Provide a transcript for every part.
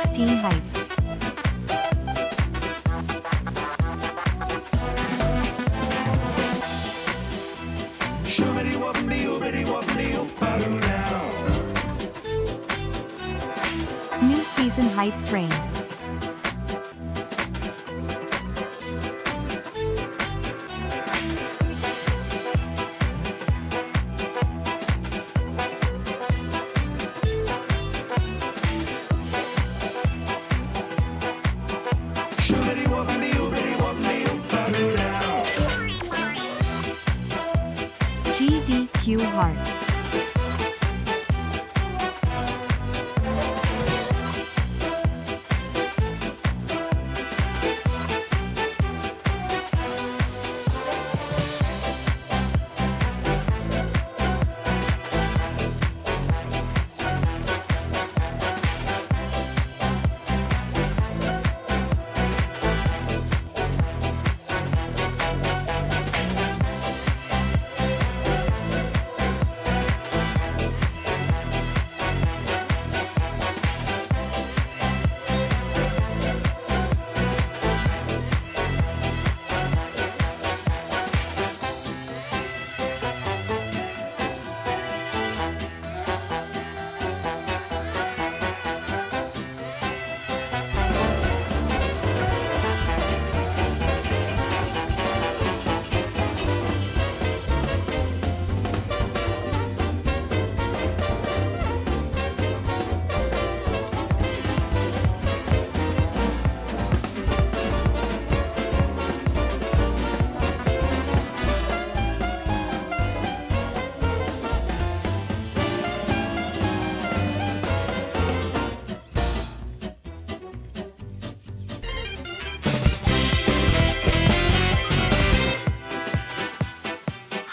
S16 height. New season hype train. GDQ Heart.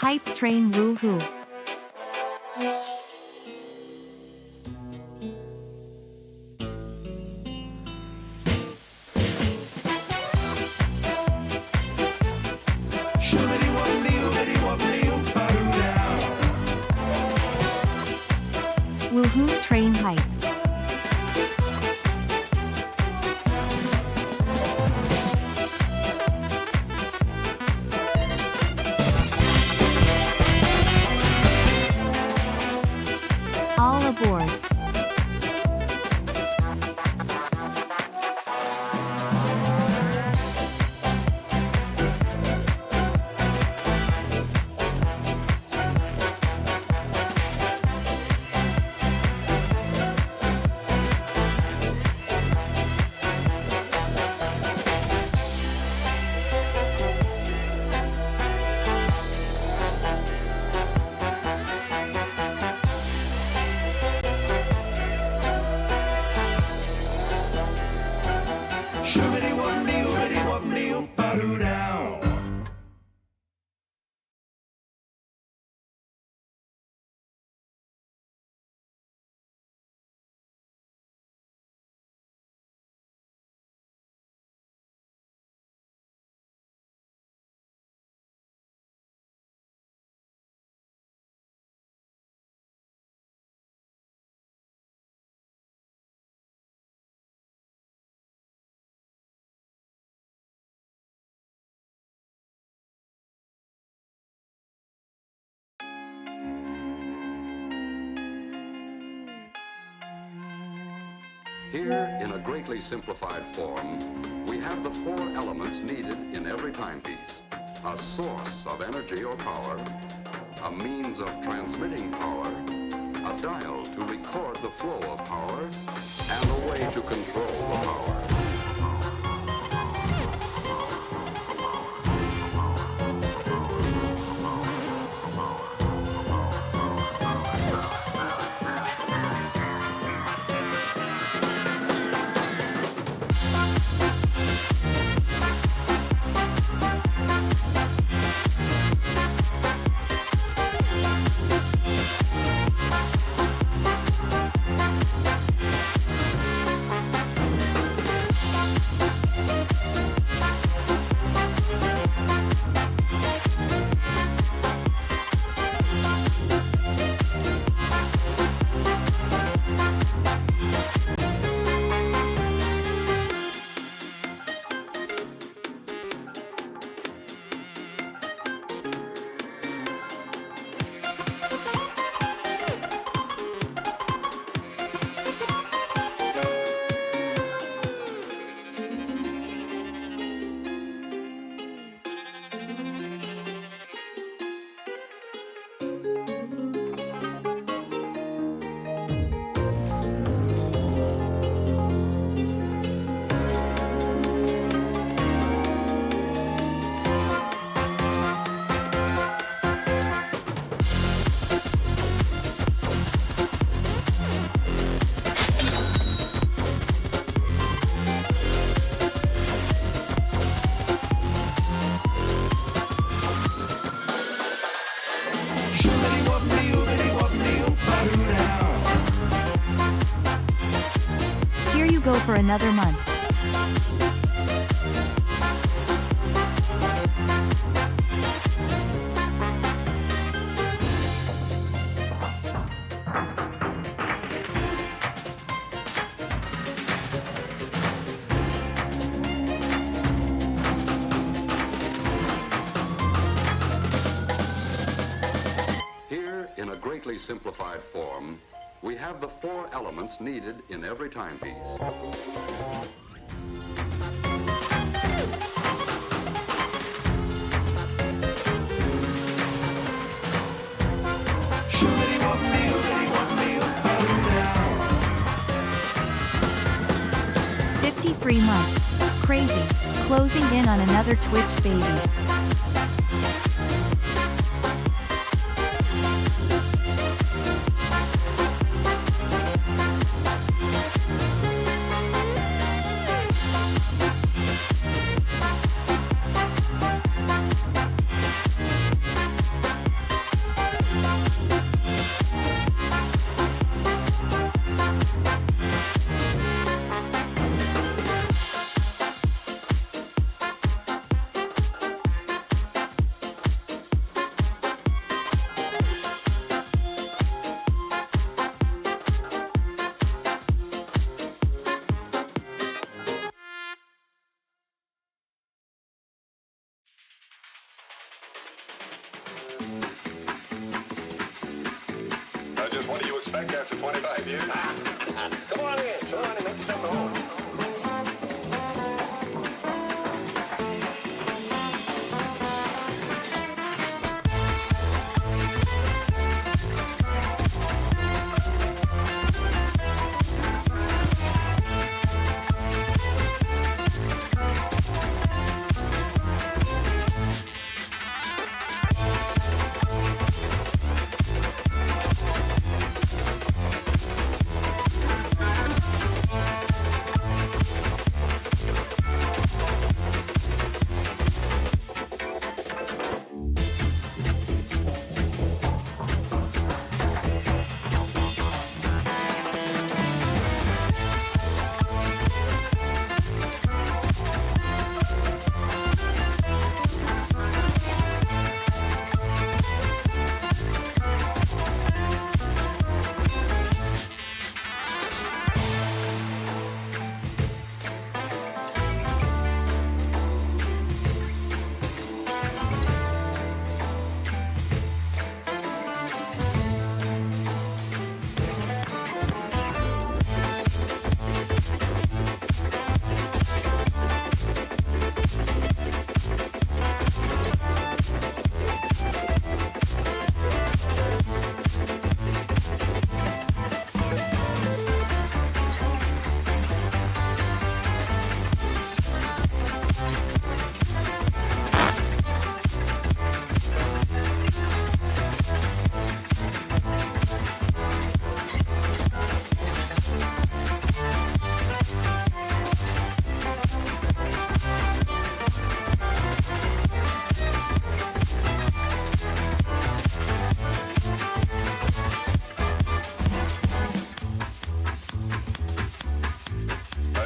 Hype train woohoo. Woohoo train hype. All aboard. Here, in a greatly simplified form, we have the four elements needed in every timepiece: a source of energy or power, a means of transmitting power, a dial to record the flow of power, and a way to control the power. go for another month. Here, in a greatly simplified form, we have the four elements needed in every timepiece. "53 months. Crazy. Closing in on another Twitch baby." Just what do you expect after 25 years? Come on in, make yourself at home.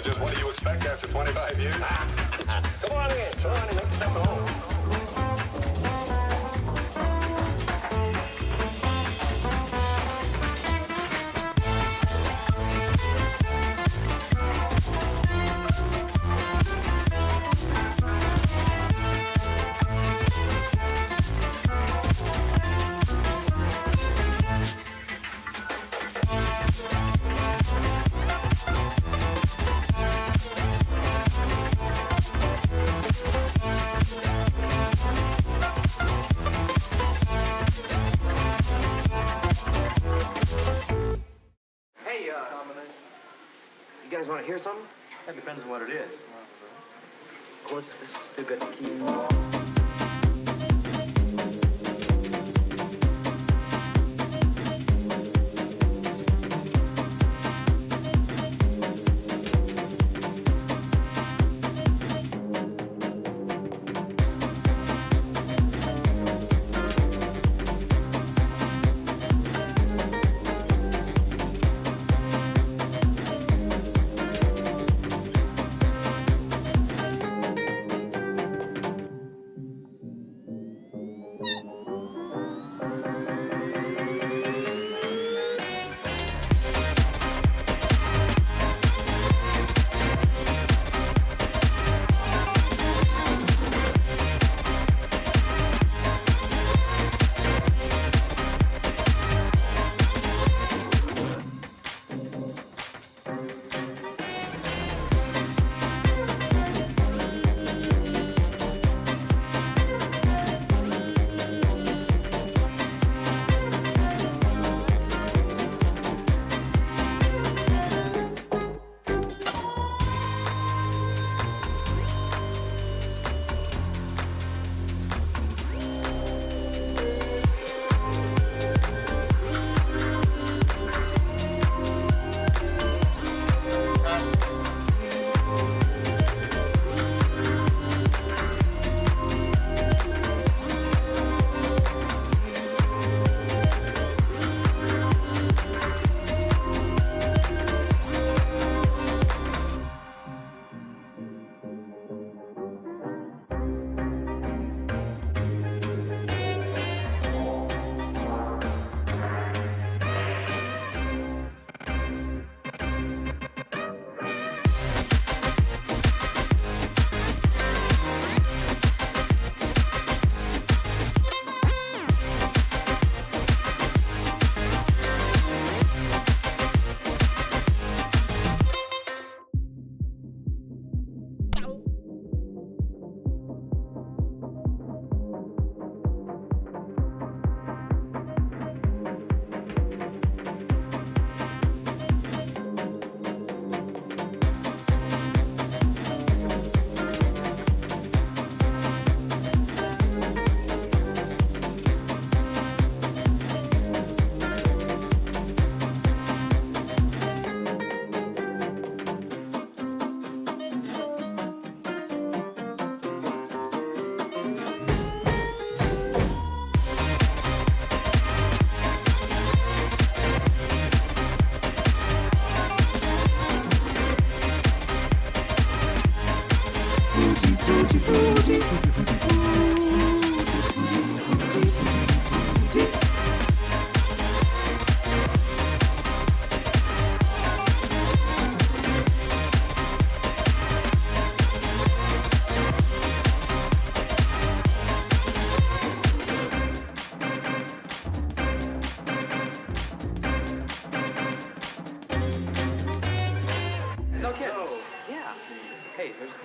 Just what do you expect after 25 years? Come on in, make yourself at home. You guys want to hear something? That depends on what it is. Let's do good. Keep.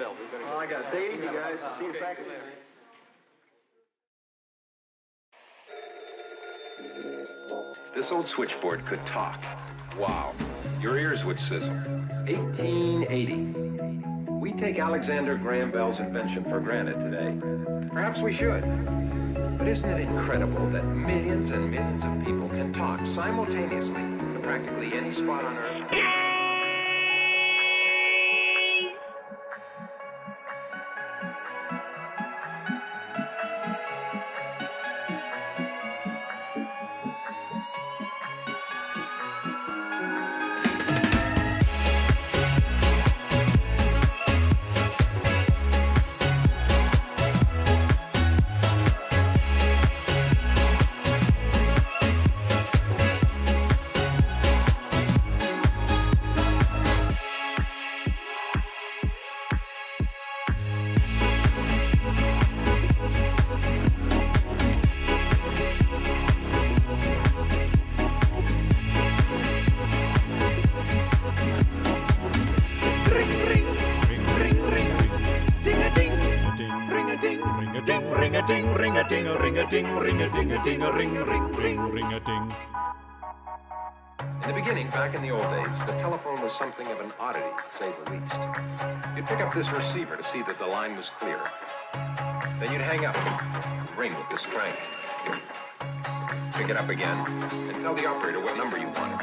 belt. We better. I got it. Stay easy, guys. See you back there. This old switchboard could talk. Wow. Your ears would sizzle. 1880. We take Alexander Graham Bell's invention for granted today. Perhaps we should. But isn't it incredible that millions and millions of people can talk simultaneously to practically any spot on Earth? In the beginning, back in the old days, the telephone was something of an oddity, to say the least. You'd pick up this receiver to see that the line was clear. Then you'd hang up and ring with this crank. Pick it up again and tell the operator what number you wanted.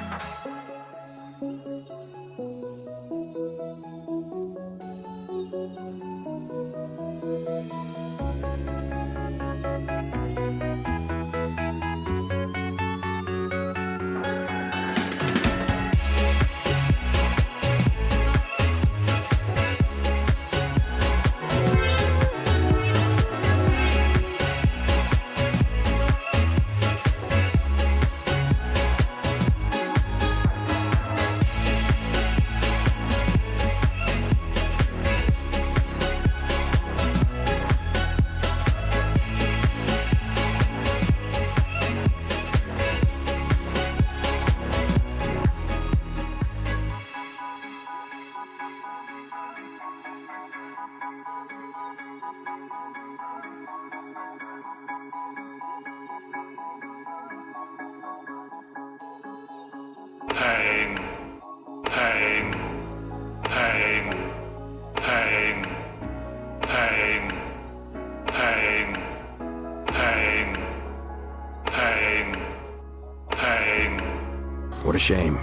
Pain, pain, pain, pain, pain, pain, pain, pain, pain. What a shame.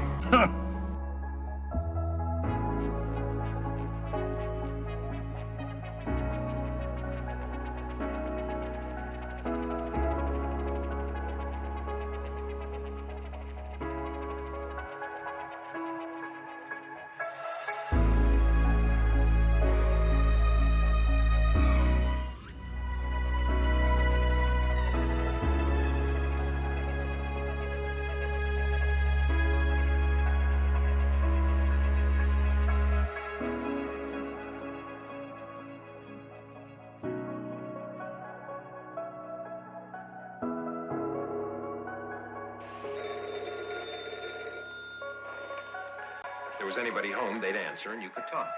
If there was anybody home, they'd answer and you could talk.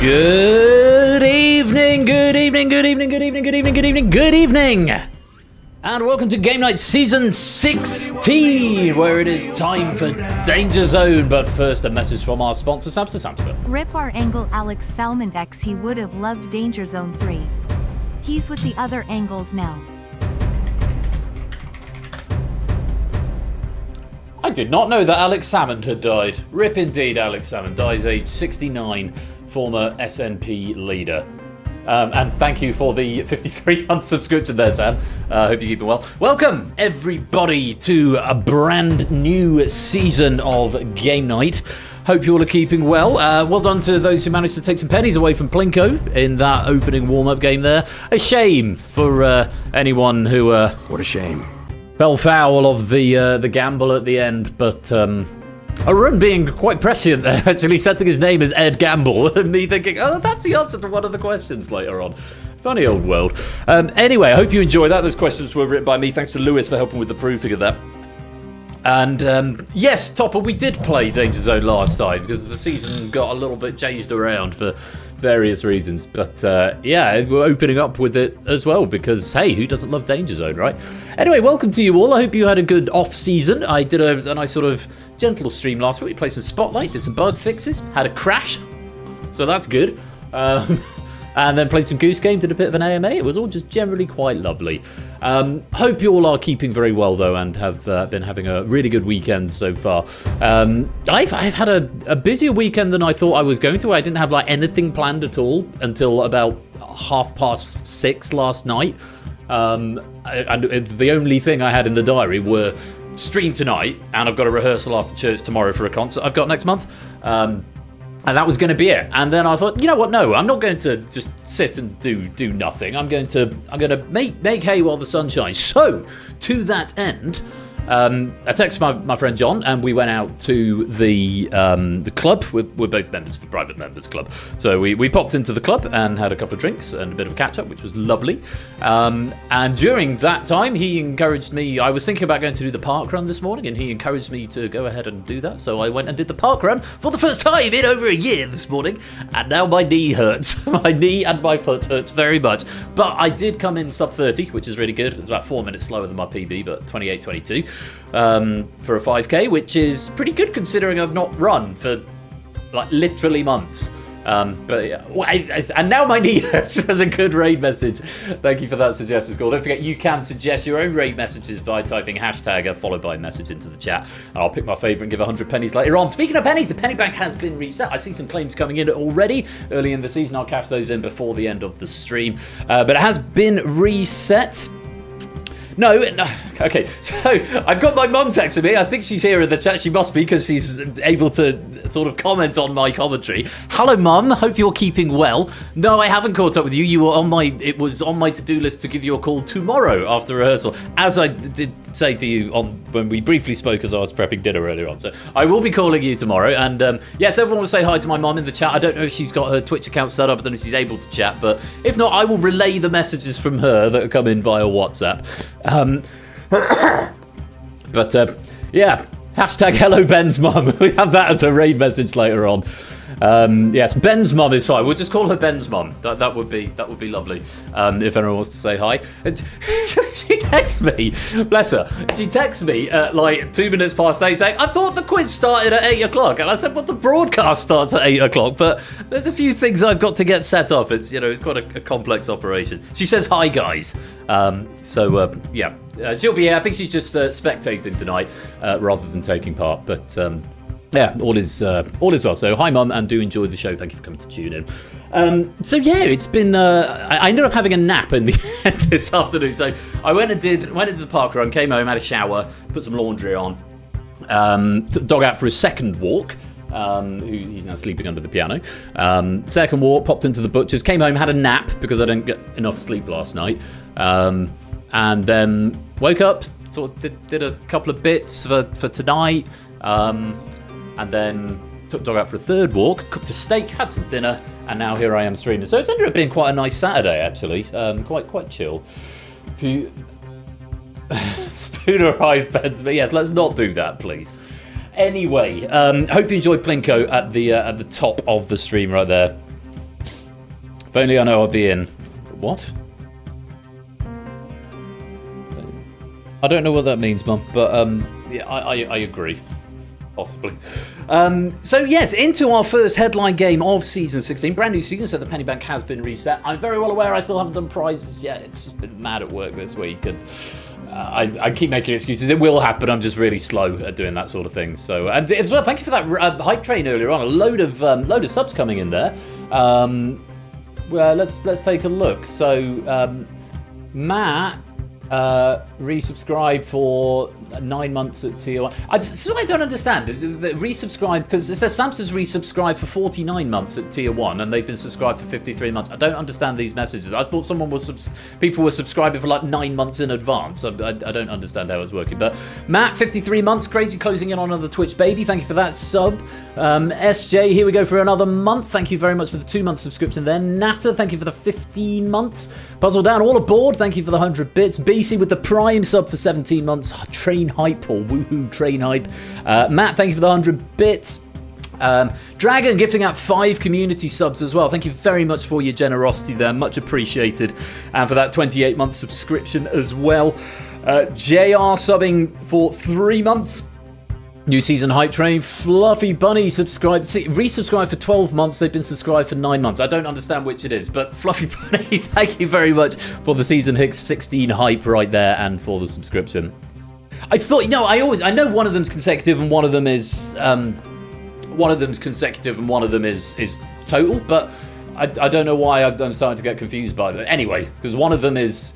Good evening, good evening, good evening, good evening, good evening, good evening, good evening. And welcome to Game Night Season 16, where it is time for Danger Zone. But first, a message from our sponsor, Samster. Rip our angle Alex Salmondex, he would have loved Danger Zone 3. He's with the other angles now. I did not know that Alex Salmond had died. Rip indeed, Alex Salmond dies age 69, former SNP leader. And thank you for the 53-month subscription there, Sam. Hope you're keeping well. Welcome, everybody, to a brand new season of Game Night. Hope you all are keeping well. Well done to those who managed to take some pennies away from Plinko in that opening warm-up game there. A shame for anyone who... What a shame. Fell foul of the gamble at the end, but Arun being quite prescient there, actually setting his name as Ed Gamble, and me thinking, oh, that's the answer to one of the questions later on. Funny old world. Anyway, I hope you enjoyed that. Those questions were written by me. Thanks to Lewis for helping with the proofing of that. And yes, Topper, we did play Danger Zone last time because the season got a little bit changed around for various reasons. But yeah, we're opening up with it as well because, hey, who doesn't love Danger Zone, right? Anyway, welcome to you all. I hope you had a good off-season. I did a nice sort of gentle stream last week. We played some Spotlight, did some bug fixes, had a crash, so that's good. And then played some Goose Game, did a bit of an AMA. It was all just generally quite lovely. Hope you all are keeping very well, though, and have been having a really good weekend so far. I've had a busier weekend than I thought I was going to. I didn't have like anything planned at all until about 6:30 last night. And the only thing I had in the diary were stream tonight, and I've got a rehearsal after church tomorrow for a concert I've got next month. And that was going to be it. And then I thought, you know what? No, I'm not going to just sit and do nothing. I'm going to make hay while the sun shines. So, to that end, I texted my friend John, and we went out to the club. We're both members of the private members club, so we popped into the club and had a couple of drinks and a bit of a catch up, which was lovely. And during that time, he encouraged me. I was thinking about going to do the park run this morning, and he encouraged me to go ahead and do that. So I went and did the park run for the first time in over a year this morning, and now my knee hurts. My knee and my foot hurts very much. But I did come in sub 30, which is really good. It's about 4 minutes slower than my PB, but 28:22. For a 5k, which is pretty good considering I've not run for like literally months. But yeah, and now my knee hurts. That's a good raid message. Thank you for that suggestion, Scott. Don't forget, you can suggest your own raid messages by typing hashtag followed by a message into the chat, and I'll pick my favourite and give 100 pennies later on. Speaking of pennies, the penny bank has been reset. I see some claims coming in already early in the season. I'll cash those in before the end of the stream, but it has been reset. No, okay, so I've got my mum texting me. I think she's here in the chat. She must be, because she's able to sort of comment on my commentary. Hello, Mum. Hope you're keeping well. No, I haven't caught up with you. You were it was on my to-do list to give you a call tomorrow after rehearsal, as I did say to you when we briefly spoke as I was prepping dinner earlier on. So I will be calling you tomorrow. And yes, everyone will say hi to my mum in the chat. I don't know if she's got her Twitch account set up. I don't know if she's able to chat, but if not, I will relay the messages from her that come in via WhatsApp. But yeah, hashtag hello Ben's mum. We have that as a raid message later on. Yes, Ben's mum is fine. We'll just call her Ben's mum. That would be lovely. If anyone wants to say hi. She texts me, bless her. She texts me at like 2 minutes past 8 saying, I thought the quiz started at 8 o'clock. And I said, well, the broadcast starts at 8 o'clock, but there's a few things I've got to get set up. It's quite a complex operation. She says hi, guys. Yeah. She'll be here. I think she's just spectating tonight rather than taking part. But yeah, all is well. So hi, Mum, and do enjoy the show. Thank you for coming to tune in. So yeah, it's been. I ended up having a nap in the end this afternoon. So I went and did the park run, came home, had a shower, put some laundry on, took the dog out for his second walk. He's now sleeping under the piano. Second walk, popped into the butcher's, came home, had a nap because I didn't get enough sleep last night. And then woke up, sort of did a couple of bits for tonight, and then took the dog out for a third walk, cooked a steak, had some dinner, and now here I am streaming. So it's ended up being quite a nice Saturday, actually. Quite chill. If you spoonerize Ben's, but yes, let's not do that, please. Anyway, hope you enjoyed Plinko at the top of the stream right there. If only I know I'd be in. What? I don't know what that means, Mum, but yeah, I agree. Possibly. So yes, into our first headline game of Season 16. Brand new season, so the penny bank has been reset. I'm very well aware I still haven't done prizes yet. It's just been mad at work this week, and I keep making excuses. It will happen. I'm just really slow at doing that sort of thing. So, and as well, thank you for that hype train earlier on. A load of subs coming in there. Well, let's take a look. So, Matt resubscribe for 9 months at tier 1. I don't understand. Resubscribe, because it says Samsung's resubscribed for 49 months at tier 1 and they've been subscribed for 53 months. I don't understand these messages. I thought people were subscribing for like 9 months in advance. I don't understand how it's working. But Matt, 53 months, crazy closing in on another Twitch baby. Thank you for that sub. SJ, here we go for another month. Thank you very much for the 2-month subscription there. Natter, thank you for the 15 months. Puzzle Down, all aboard. Thank you for the 100 bits. BC with the Prime sub for 17 months. Train Hype, or Woohoo Train Hype. Matt, thank you for the 100 bits. Dragon gifting out 5 community subs as well. Thank you very much for your generosity there. Much appreciated. And for that 28-month subscription as well. JR subbing for 3 months. New season hype train. Fluffy Bunny resubscribed for 12 months. They've been subscribed for 9 months. I don't understand which it is, but Fluffy Bunny, thank you very much for the season 16 hype right there and for the subscription. I thought, I know one of them's consecutive and one of them is total, but I don't know why I'm starting to get confused by that. Anyway, because one of them is.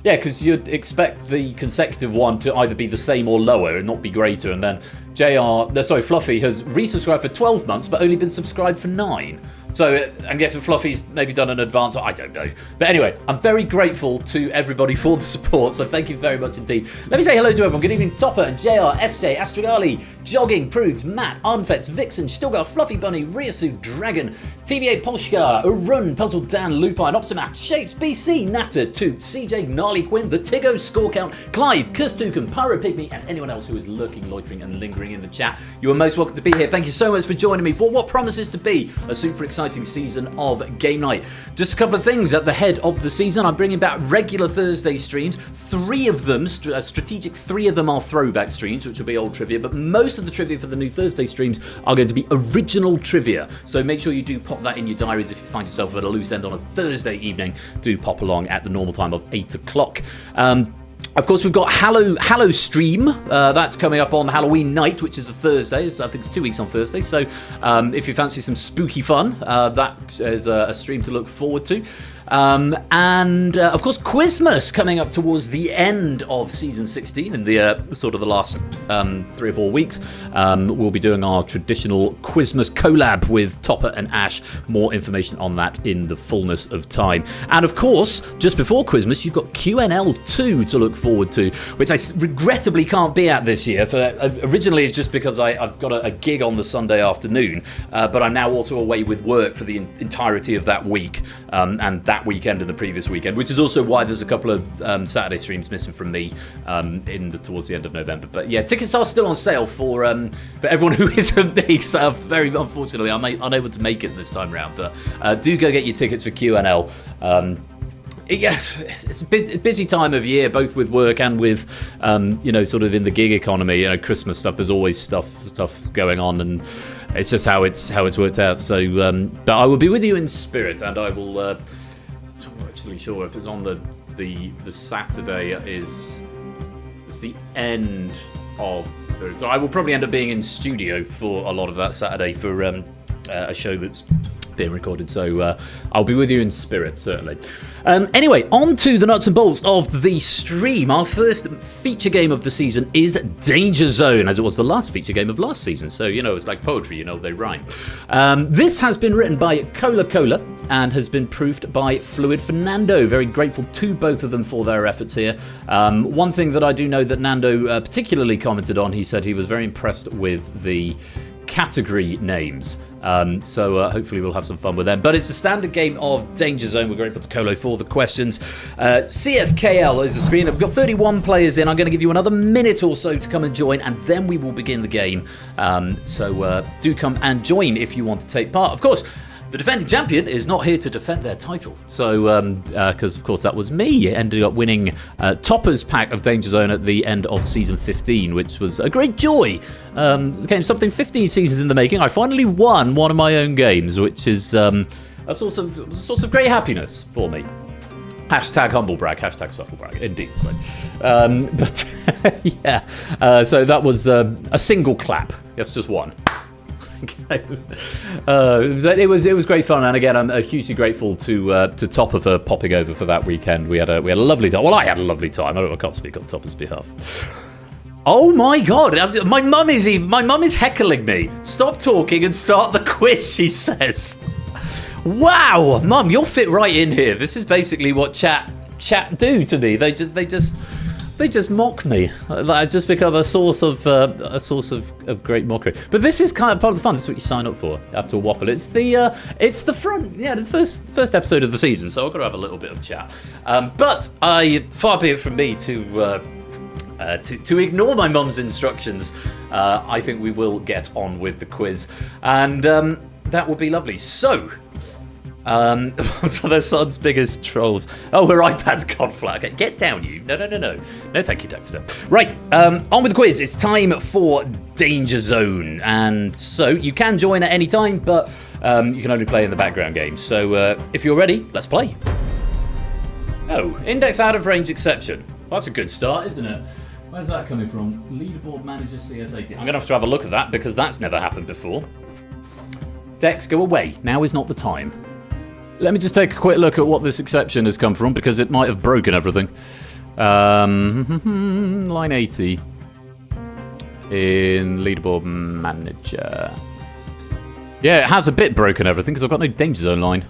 Yeah, because you'd expect the consecutive one to either be the same or lower and not be greater. And then Fluffy has resubscribed for 12 months but only been subscribed for 9. So I'm guessing Fluffy's maybe done an advance, I don't know. But anyway, I'm very grateful to everybody for the support, so thank you very much indeed. Let me say hello to everyone. Good evening, Topper and JR, SJ, Astrigali, Jogging, Prudes, Matt, Arnfetz, Vixen, Stilgar, Fluffy Bunny, Ryasu, Dragon, TVA Polshka, Arun, Puzzle Dan, Lupine, Opsimat, Shapes, BC, Natter, Toot, CJ, Gnarly Quinn, The Tigo, Score Count, Clive, Kirstukum, Pyro Pygmy, and anyone else who is lurking, loitering, and lingering in the chat. You are most welcome to be here. Thank you so much for joining me for what promises to be a super exciting season of Game Night. Just a couple of things at the head of the season. I'm bringing back regular Thursday streams. 3 of them, strategic 3 of them are throwback streams, which will be old trivia, but most of the trivia for the new Thursday streams are going to be original trivia. So make sure you do pop that in your diaries if you find yourself at a loose end on a Thursday evening. Do pop along at the normal time of 8 o'clock. Of course, we've got Hallow Stream. That's coming up on Halloween night, which is a Thursday. I think it's 2 weeks on Thursday. So if you fancy some spooky fun, that is a stream to look forward to. And of course, Quizmas coming up towards the end of season 16 in the sort of the last 3 or 4 weeks. We'll be doing our traditional Quizmas collab with Topper and Ash. More information on that in the fullness of time. And of course, just before Quizmas, you've got QNL 2 to look forward to, which I regrettably can't be at this year. Originally, it's just because I've got a gig on the Sunday afternoon, but I'm now also away with work for the entirety of that week, and that weekend and the previous weekend, which is also why there's a couple of Saturday streams missing from me towards the end of November. But yeah, tickets are still on sale for everyone who isn't me. So very unfortunately, I'm unable to make it this time round. But do go get your tickets for QNL. Yes, it's a busy time of year, both with work and with, sort of in the gig economy. Christmas stuff. There's always stuff going on, and it's just how it's worked out. So, but I will be with you in spirit, and I will. I'm not actually sure if it's on the Saturday. It's the end of. So I will probably end up being in studio for a lot of that Saturday for a show that's being recorded, so I'll be with you in spirit, certainly. Anyway, on to the nuts and bolts of the stream. Our first feature game of the season is DangerZone, as it was the last feature game of last season, so, it's like poetry, they rhyme. This has been written by Cola and has been proofed by Fluid Fernando. Very grateful to both of them for their efforts here. One thing that I do know that Nando particularly commented on, he said he was very impressed with the category names. So hopefully we'll have some fun with them. But it's a standard game of DangerZone. We're grateful to Colo for the questions. CFKL is the screen. I've got 31 players in. I'm going to give you another minute or so to come and join, and then we will begin the game. So do come and join if you want to take part. Of course, the defending champion is not here to defend their title. So, because of course that was me, ending up winning Topper's pack of Danger Zone at the end of Season 15, which was a great joy. Again, something 15 seasons in the making. I finally won one of my own games, which is a source of great happiness for me. Hashtag humble brag, hashtag subtle brag, indeed. So, but yeah, so that was a single clap. Yes, just one. It was great fun, and again, I'm hugely grateful to Topper for popping over for that weekend. We had a lovely time. Well, I had a lovely time. I can't speak on Topper's behalf. Oh my god, my mum is heckling me. Stop talking and start the quiz, she says. Wow, Mum, you'll fit right in here. This is basically what chat do to me. They just mock me. I've just become a source of great mockery. But this is kind of part of the fun. This is what you sign up for after a waffle. It's the front, the first episode of the season. So I've got to have a little bit of chat. But far be it from me to ignore my mum's instructions. I think we will get on with the quiz, and that would be lovely. So. So their son's biggest trolls. Oh, her iPad's gone flat. Okay, get down, you. No. No, thank you, Dexter. Right, on with the quiz. It's time for Danger Zone. And so you can join at any time, but you can only play in the background game. So if you're ready, let's play. Oh, index out of range exception. Well, that's a good start, isn't it? Where's that coming from? Leaderboard manager CS18. I'm going to have a look at that because that's never happened before. Dex, go away. Now is not the time. Let me just take a quick look at what this exception has come from, because it might have broken everything. Line 80 in Leaderboard Manager. Yeah, it has a bit broken everything, because I've got no Danger Zone line.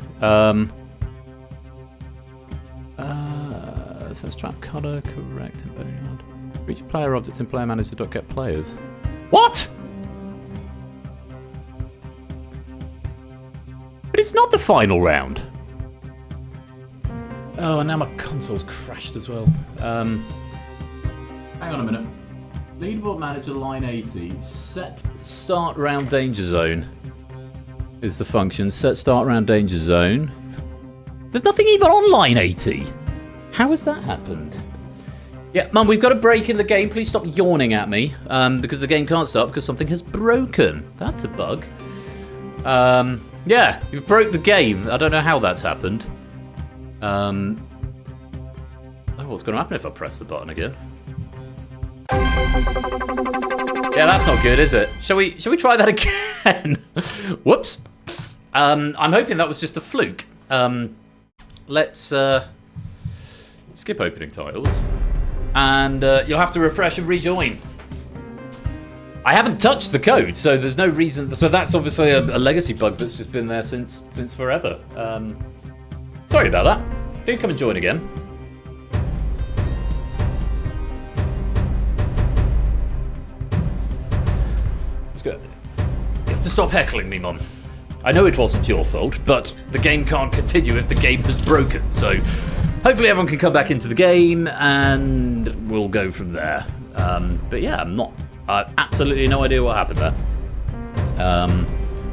Says trap cutter, correct, and boneyard. Reach player object in player manager, don't get players. What? But it's not the final round. Oh, and now my console's crashed as well. Hang on a minute. Leaderboard manager, line 80. Set start round Danger Zone is the function. Set start round Danger Zone. There's nothing even on line 80. How has that happened? Yeah, Mum, we've got a break in the game. Please stop yawning at me, because the game can't start because something has broken. That's a bug. Yeah, you broke the game. I don't know how that's happened. I don't know what's going to happen if I press the button again. Yeah, that's not good, is it? Shall we try that again? Whoops. I'm hoping that was just a fluke. Let's skip opening titles. And you'll have to refresh and rejoin. I haven't touched the code, so there's no reason. So that's obviously a legacy bug that's just been there since forever. Sorry about that. Do come and join again. Let's go. You have to stop heckling me, Mum. I know it wasn't your fault, but the game can't continue if the game has broken. So hopefully everyone can come back into the game, and we'll go from there. But yeah, I've absolutely no idea what happened there.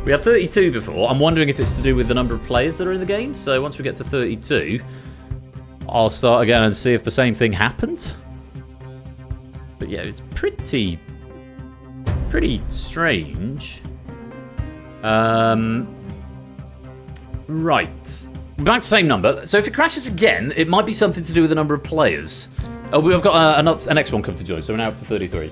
We had 32 before. I'm wondering if it's to do with the number of players that are in the game. So once we get to 32, I'll start again and see if the same thing happens. But yeah, it's pretty strange. Right. Back to the same number. So if it crashes again, it might be something to do with the number of players. Oh, we've got an extra one come to join, so we're now up to 33.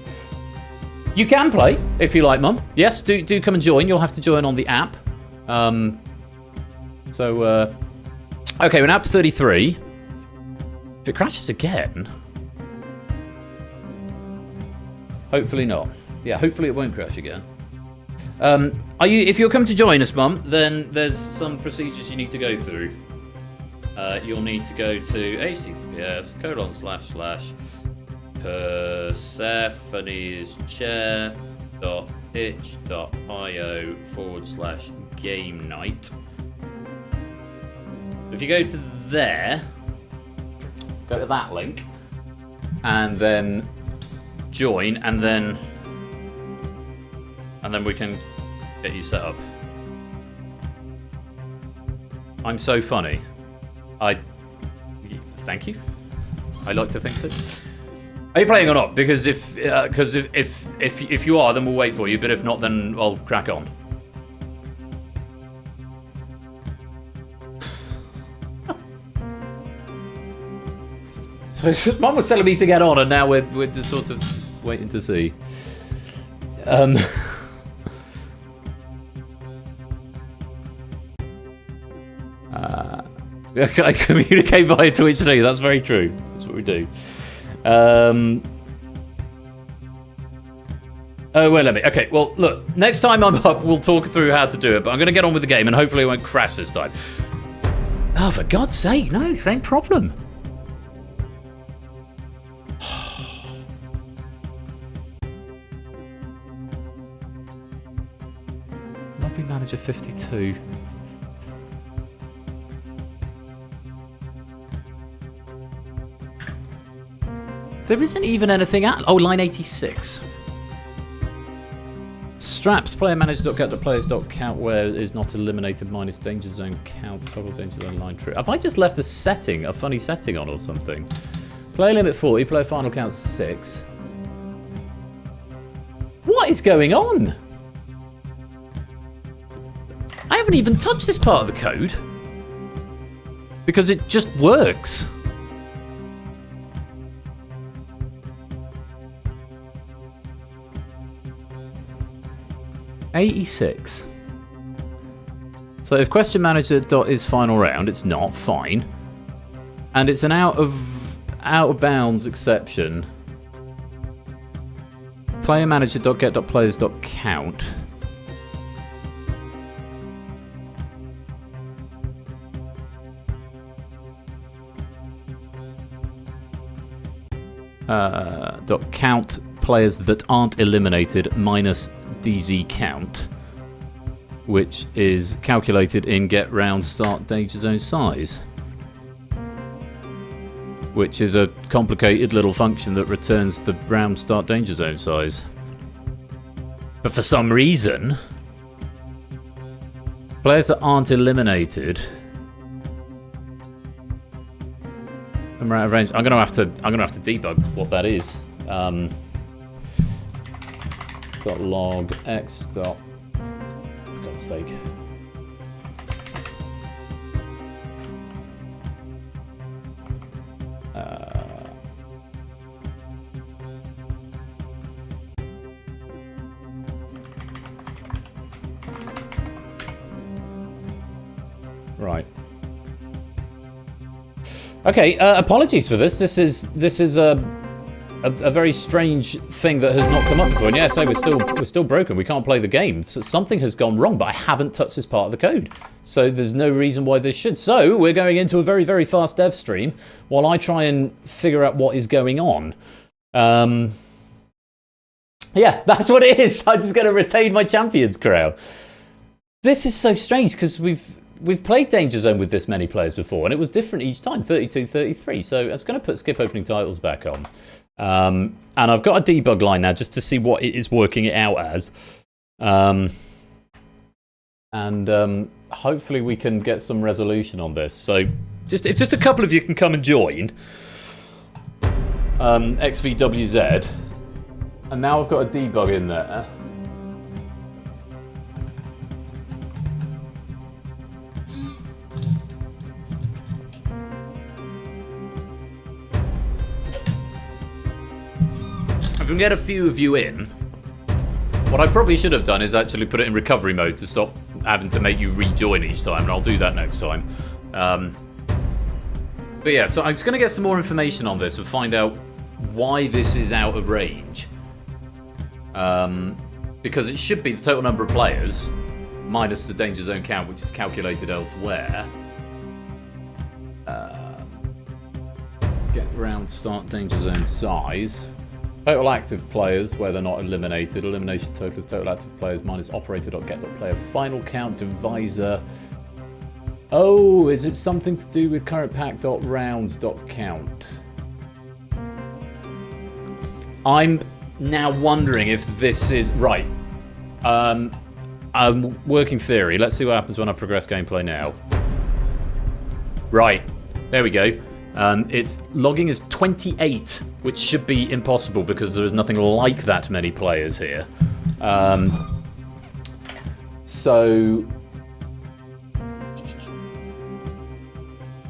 You can play, if you like, Mum. Yes, do come and join. You'll have to join on the app. Okay, we're now up to 33. If it crashes again... Hopefully not. Yeah, hopefully it won't crash again. If you're coming to join us, Mum, then there's some procedures you need to go through. You'll need to go to https://persephoneschair.itch.io/game night. If you go to there, go to that link, and then join, and then we can get you set up. I'm so funny. Thank you. I like to think so. Are you playing or not? Because if you are, then we'll wait for you. But if not, then I'll crack on. So Mum was telling me to get on, and now we're just sort of just waiting to see. I communicate via Twitch too. That's very true. That's what we do. Oh, well, let me. Okay, well, look. Next time I'm up, we'll talk through how to do it. But I'm going to get on with the game, and hopefully it won't crash this time. Oh, for God's sake! No, same problem. Lobby Manager 52. There isn't even anything at... Oh, line 86. Straps, player manager.get.players.count where is not eliminated minus danger zone count, total danger zone line true. Have I just left a funny setting on or something? Player limit 40, player final count 6. What is going on? I haven't even touched this part of the code. Because it just works. $86. So if question manager dot is final round, it's not fine, and it's an out of bounds exception. Player manager dot get dot players dot count. Dot count players that aren't eliminated minus DZ count, which is calculated in get round start danger zone size, which is a complicated little function that returns the round start danger zone size. But for some reason, players that aren't eliminated and out of range. I'm gonna have to debug what that is. Dot log x dot, for God's sake. Right. Okay. Apologies for this. This is a very strange thing that has not come up before. And yeah, so we're still broken. We can't play the game. So something has gone wrong, but I haven't touched this part of the code. So there's no reason why this should. So we're going into a very, very fast dev stream while I try and figure out what is going on. Yeah, that's what it is. I'm just going to retain my champions crown. This is so strange because we've played Danger Zone with this many players before, and it was different each time, 32-33. So I was going to put skip opening titles back on. And I've got a debug line now just to see what it is working it out as. Hopefully we can get some resolution on this. So if just a couple of you can come and join. XVWZ. And now I've got a debug in there. If we can get a few of you in, what I probably should have done is actually put it in recovery mode to stop having to make you rejoin each time, and I'll do that next time. But yeah, so I'm just going to get some more information on this and find out why this is out of range. Because it should be the total number of players minus the danger zone count, which is calculated elsewhere. Get round start danger zone size. Total active players, where they're not eliminated. Elimination total is total active players minus operator.get.player final count divisor. Oh, is it something to do with current pack.rounds.count? I'm now wondering if this is right. Working theory. Let's see what happens when I progress gameplay now. Right, there we go. It's logging as 28, which should be impossible because there is nothing like that many players here. So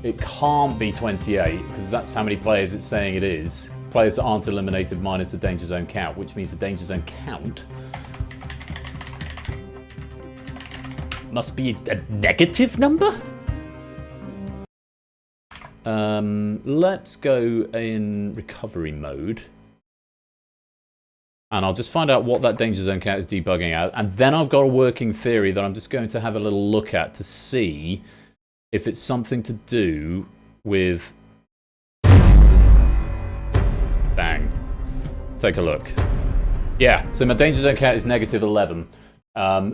it can't be 28 because that's how many players it's saying it is. Players that aren't eliminated minus the danger zone count, which means the danger zone count must be a negative number? Let's go in recovery mode. And I'll just find out what that danger zone count is debugging out. And then I've got a working theory that I'm just going to have a little look at to see if it's something to do with... Bang. Take a look. Yeah, so my danger zone count is negative 11.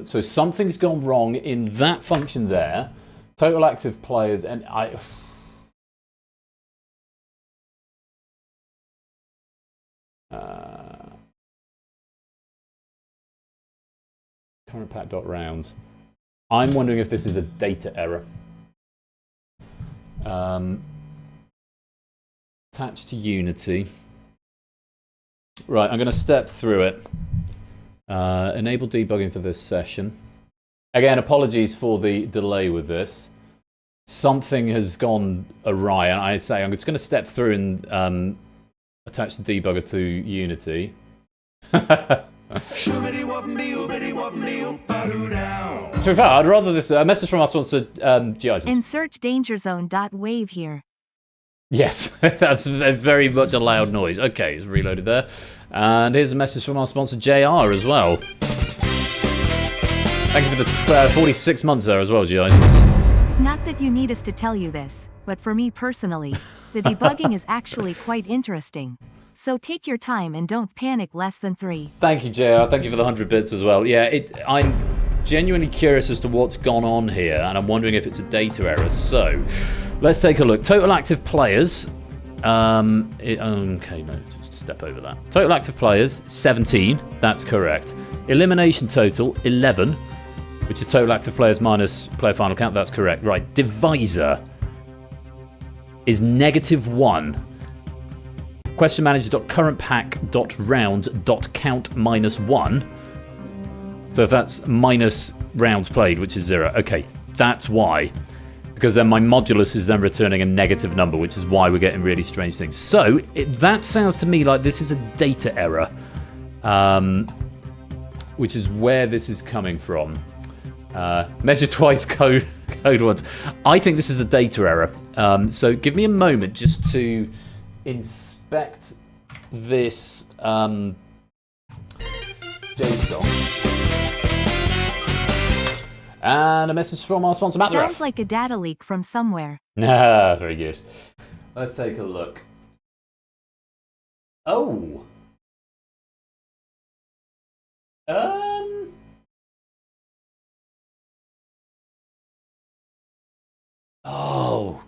So something's gone wrong in that function there. Total active players, and I... current pack.rounds. I'm wondering if this is a data error. Attached to Unity. Right, I'm going to step through it. Enable debugging for this session. Again, apologies for the delay with this. Something has gone awry, and I say I'm just going to step through and attach the debugger to Unity. To be fair, I'd rather this a message from our sponsor, GIs. Insert DangerZone.wave here. Yes, that's very much a loud noise. Okay, it's reloaded there. And here's a message from our sponsor, JR, as well. Thank you for the 46 months there as well, GIs. Not that you need us to tell you this, but for me personally, the debugging is actually quite interesting. So take your time and don't panic less than 3. Thank you, JR. Thank you for the 100 bits as well. Yeah, I'm genuinely curious as to what's gone on here, and I'm wondering if it's a data error. So, let's take a look. Total active players. Okay, no, just step over that. Total active players, 17. That's correct. Elimination total, 11, which is total active players minus player final count. That's correct. Right, divisor is -1. Question manager.currentpack.rounds.count -1. So if that's minus rounds played, which is 0. Okay, that's why. Because then my modulus is then returning a negative number, which is why we're getting really strange things. So that sounds to me like this is a data error, which is where this is coming from. Measure twice, code once. I think this is a data error. So give me a moment just to inspect this JSON. And a message from our sponsor, Matt. Sounds like a data leak from somewhere. Ah, very good. Let's take a look. Oh. Oh.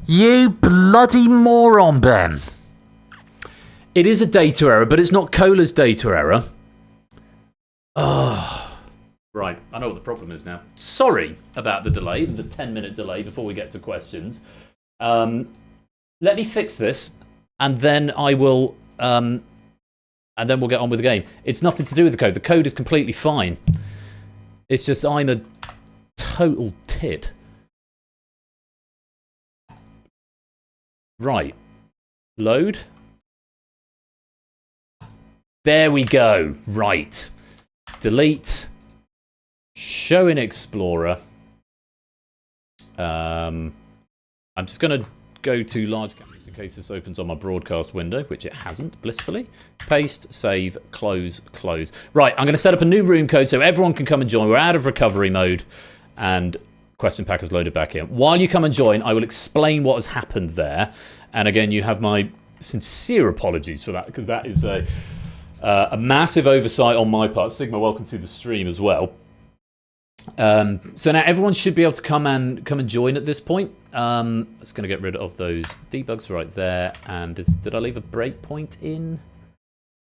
You bloody moron, Ben. It is a data error, but it's not Cola's data error. Oh. Right, I know what the problem is now. Sorry about the delay, the 10-minute delay before we get to questions. Let me fix this, and then I will, and then we'll get on with the game. It's nothing to do with the code. The code is completely fine. It's just I'm a total tit. Right. Load. There we go. Right. Delete. Show in Explorer. I'm just going to go to large cameras in case this opens on my broadcast window, which it hasn't, blissfully. Paste, save, close, close. Right, I'm going to set up a new room code so everyone can come and join. We're out of recovery mode, and question pack is loaded back in. While you come and join, I will explain what has happened there. And again, you have my sincere apologies for that, because that is a massive oversight on my part. Sigma, welcome to the stream as well. So now everyone should be able to come and join at this point. It's going to get rid of those debugs right there. And did I leave a breakpoint in?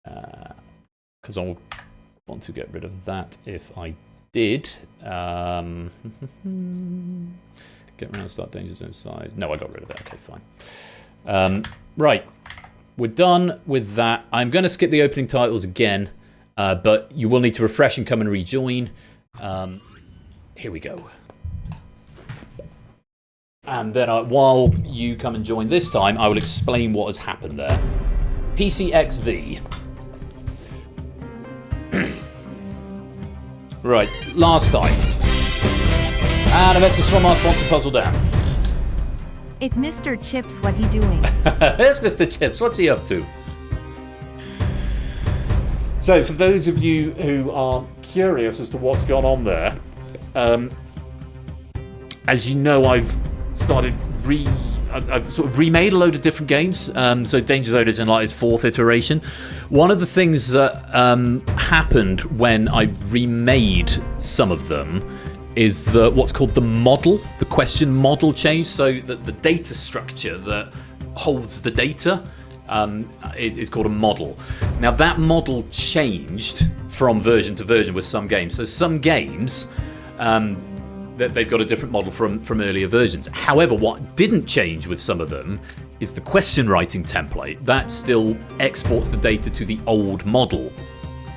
Because I want to get rid of that if I did. Give Get around, start danger zone size. No, I got rid of that. Okay, fine. Right. We're done with that. I'm going to skip the opening titles again, but you will need to refresh and come and rejoin. Here we go. And then while you come and join this time, I will explain what has happened there. PCXV. Right, last time. And a message from our sponsor, Puzzle Down. It Mr. Chips, what he doing? Here's Mr. Chips, what's he up to? So, for those of you who are curious as to what's gone on there, as you know, I've sort of remade a load of different games. So DangerZone is in like its 4th iteration. One of the things that happened when I remade some of them is what's called the model, the question model changed, so that the data structure that holds the data is called a model. Now that model changed from version to version with some games. So some games that they've got a different model from earlier versions. However, what didn't change with some of them is the question writing template. That still exports the data to the old model.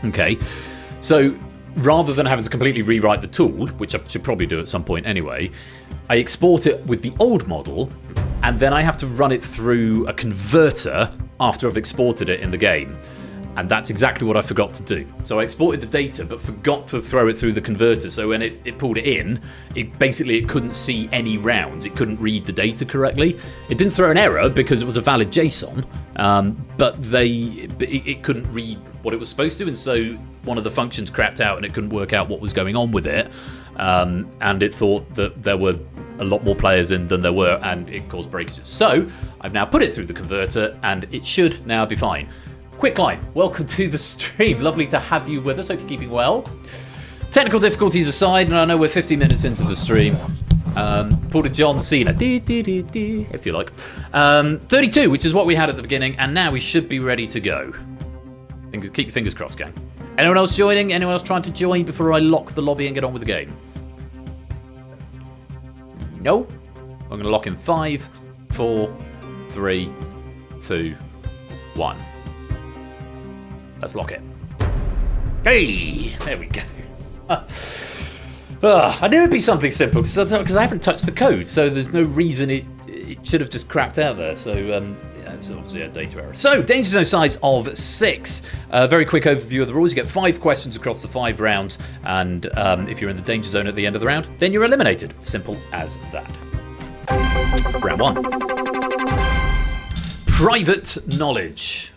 Okay, so rather than having to completely rewrite the tool, which I should probably do at some point anyway, I export it with the old model, and then I have to run it through a converter after I've exported it in the game. And that's exactly what I forgot to do. So I exported the data, but forgot to throw it through the converter. So when it pulled it in, it couldn't see any rounds. It couldn't read the data correctly. It didn't throw an error because it was a valid JSON, but it couldn't read what it was supposed to. And so one of the functions crapped out and it couldn't work out what was going on with it. And it thought that there were a lot more players in than there were, and it caused breakages. So I've now put it through the converter, and it should now be fine. Quickline, welcome to the stream. Lovely to have you with us. Hope you're keeping well. Technical difficulties aside, and I know we're 50 minutes into the stream. Pulled a John Cena, if you like. 32, which is what we had at the beginning, and now we should be ready to go. Keep your fingers crossed, gang. Anyone else joining? Anyone else trying to join before I lock the lobby and get on with the game? No? I'm going to lock in 5, 4, 3, 2, 1. Let's lock it. Hey, there we go. I knew it'd be something simple because I haven't touched the code, so there's no reason it should have just crapped out there. So yeah, it's obviously a data error. So DangerZone size of 6. Very quick overview of the rules. You get 5 questions across the 5 rounds, and if you're in the danger zone at the end of the round, then you're eliminated. Simple as that. Round 1. Private knowledge.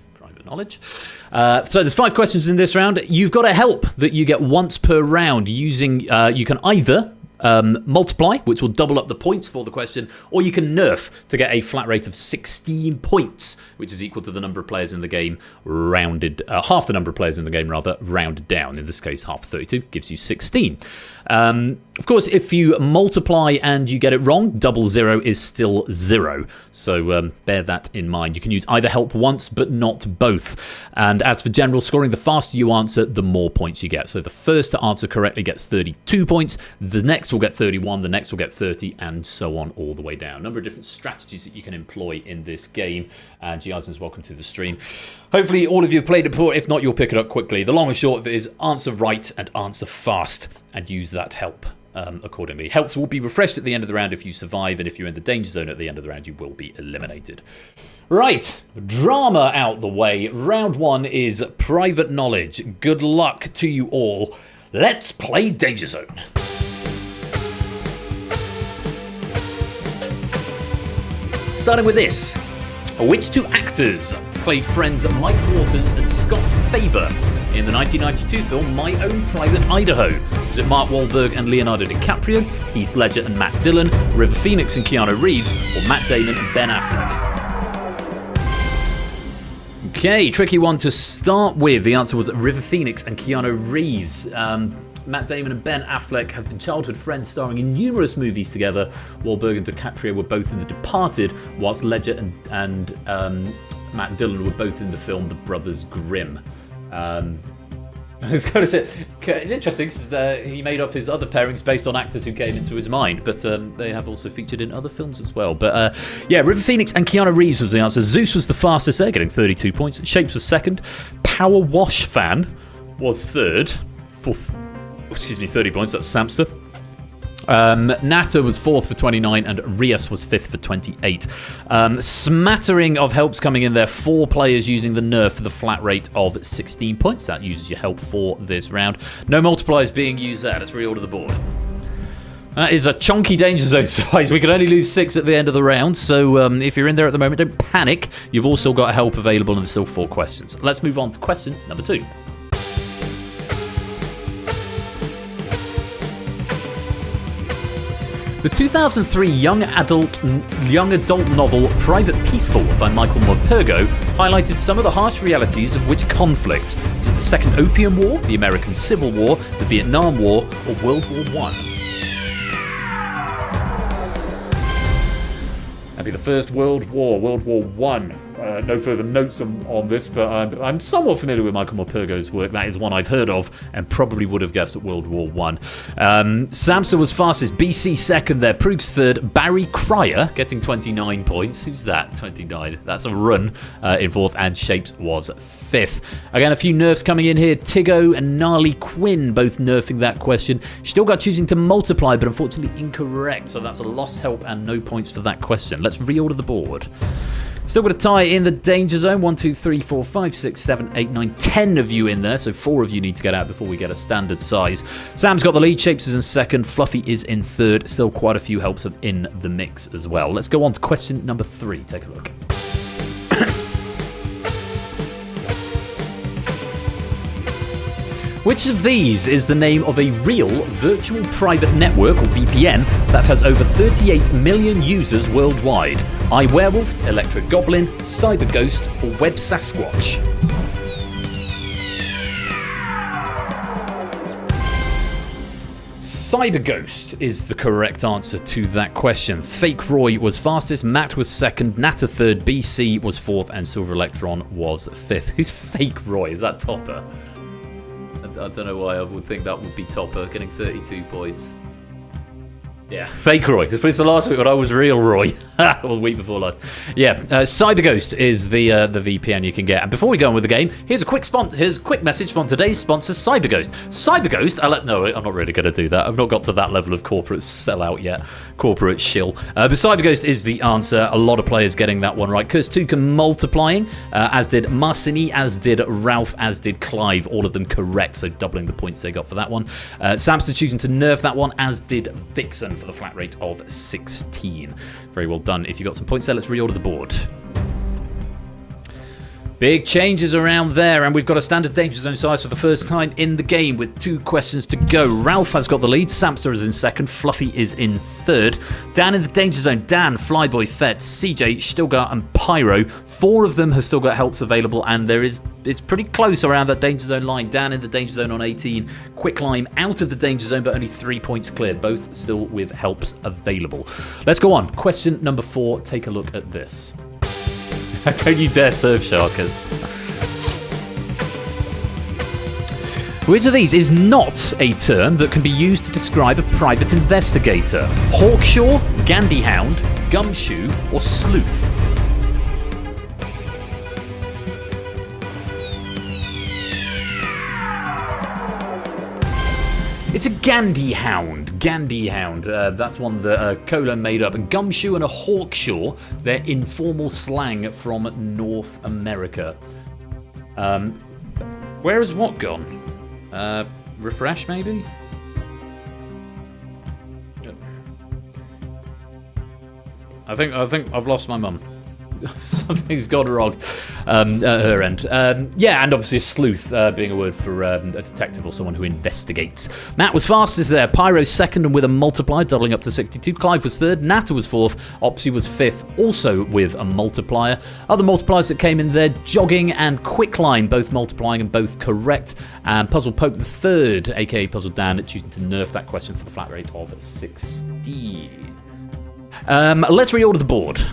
So there's 5 questions in this round. You've got a help that you get once per round using, you can either multiply, which will double up the points for the question, or you can nerf to get a flat rate of 16 points, which is equal to the number of players in the game rounded, half the number of players in the game rather, rounded down. In this case, half 32 gives you 16. Of course, if you multiply and you get it wrong, double 0 is still 0. So bear that in mind. You can use either help once, but not both. And as for general scoring, the faster you answer, the more points you get. So the first to answer correctly gets 32 points. The next will get 31. The next will get 30, and so on all the way down. A number of different strategies that you can employ in this game. And Giazans, welcome to the stream. Hopefully all of you have played it before. If not, you'll pick it up quickly. The long and short of it is answer right and answer fast, and use that help accordingly. Helps will be refreshed at the end of the round if you survive, and if you're in the danger zone at the end of the round, you will be eliminated. Right, drama out the way. Round 1 is private knowledge. Good luck to you all. Let's play Danger Zone. Starting with this. Which 2 actors played friends Mike Waters and Scott Faber in the 1992 film My Own Private Idaho? Was it Mark Wahlberg and Leonardo DiCaprio, Heath Ledger and Matt Dillon, River Phoenix and Keanu Reeves, or Matt Damon and Ben Affleck? Okay, tricky one to start with. The answer was River Phoenix and Keanu Reeves. Matt Damon and Ben Affleck have been childhood friends starring in numerous movies together. Wahlberg and DiCaprio were both in The Departed, whilst Ledger and Matt Dillon were both in the film The Brothers Grimm. I was going to say, it's interesting because he made up his other pairings based on actors who came into his mind, but they have also featured in other films as well. But yeah, River Phoenix and Keanu Reeves was the answer. Zeus was the fastest there, getting 32 points. Shapes was second. Power Wash Fan was third for 30 points. That's Samster. Nata was fourth for 29 and Rios was fifth for 28. Smattering of helps coming in there. 4 players using the nerf for the flat rate of 16 points. That uses your help for this round. No multipliers being used there. Let's reorder the board. That is a chunky danger zone size. We can only lose 6 at the end of the round, so if you're in there at the moment, don't panic. You've also got help available and there's still 4 questions. Let's move on to question number 2. The 2003 young adult novel Private Peaceful by Michael Morpurgo highlighted some of the harsh realities of which conflict? Was it the Second Opium War, the American Civil War, the Vietnam War, or World War I? That'd be the First World War, World War I. No further notes on this, but I'm somewhat familiar with Michael Morpurgo's work. That is one I've heard of and probably would have guessed at World War I. Samster was fastest, BC second there, Proogs third, Barry Cryer getting 29 points. Who's that? 29. That's a run in fourth, and Shapes was fifth. Again, a few nerfs coming in here. Tiggo and Gnarly Quinn both nerfing that question. Still got choosing to multiply, but unfortunately incorrect, so that's a lost help and no points for that question. Let's reorder the board. Still got a tie in the danger zone. 1, 2, 3, 4, 5, 6, 7, 8, 9, 10 of you in there. So 4 of you need to get out before we get a standard size. Sam's got the lead. Shapes is in second. Fluffy is in third. Still quite a few helps in the mix as well. Let's go on to question number 3. Take a look. Which of these is the name of a real virtual private network, or VPN, that has over 38 million users worldwide? iWerewolf, Electric Goblin, Cyber Ghost, or Web Sasquatch? Cyber Ghost is the correct answer to that question. Fake Roy was fastest, Matt was second, Natta third, BC was fourth, and Silver Electron was fifth. Who's Fake Roy? Is that Topper? I don't know why I would think that would be Topper, getting 32 points. Yeah, Fake Roy. It's the last week when I was Real Roy. Or the week before last. Yeah, Cyber Ghost is the VPN you can get. And before we go on with the game, here's a quick message from today's sponsor, Cyber Ghost. Cyber Ghost, no, I'm not really going to do that. I've not got to that level of corporate sellout yet. Corporate shill. But Cyber Ghost is the answer. A lot of players getting that one right. Curse 2 multiplying, as did Marcini, as did Ralph, as did Clive. All of them correct, so doubling the points they got for that one. Samster choosing to nerf that one, as did Vixen for the flat rate of 16. Very well done. If you got some points there, let's reorder the board. Big changes around there, and we've got a standard danger zone size for the first time in the game with 2 questions to go. Ralph has got the lead, Samster is in second, Fluffy is in third. Dan in the danger zone, Dan, Flyboy, Fett, CJ, Stilgar, and Pyro. 4 of them have still got helps available, and it's pretty close around that danger zone line. Dan in the danger zone on 18, Quicklime out of the danger zone, but only 3 points clear, both still with helps available. Let's go on. Question number 4, take a look at this. Don't you dare serve sharkers. Which of these is not a term that can be used to describe a private investigator? Hawkshaw, Gandyhound, Gumshoe, or Sleuth? It's a Gandyhound. Gandyhound. That's one that Cola made up. A Gumshoe and a Hawkshaw, they're informal slang from North America. Where has what gone? Refresh, maybe? I think I've lost my mum. Something's gone wrong at her end. Yeah, and obviously a sleuth being a word for a detective or someone who investigates. Matt was fastest there. Pyro second and with a multiplier, doubling up to 62. Clive was third. Natta was fourth. Opsy was fifth, also with a multiplier. Other multipliers that came in there, Jogging and Quicklime, both multiplying and both correct. And Puzzle Poke the third, aka Puzzle Dan, choosing to nerf that question for the flat rate of 16. Let's reorder the board.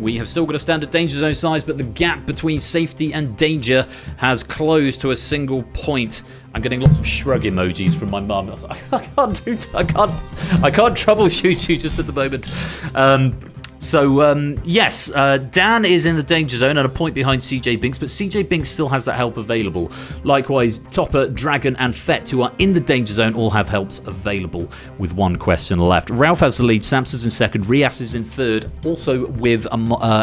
We have still got a standard danger zone size, but the gap between safety and danger has closed to a single point. I'm getting lots of shrug emojis from my mum. I can't troubleshoot you just at the moment. Yes, Dan is in the danger zone and a point behind CJ Binks, but CJ Binks still has that help available. Likewise, Topper, Dragon, and Fett, who are in the danger zone, all have helps available with one question left. Ralph has the lead, Samson's in second, Rias is in third, also with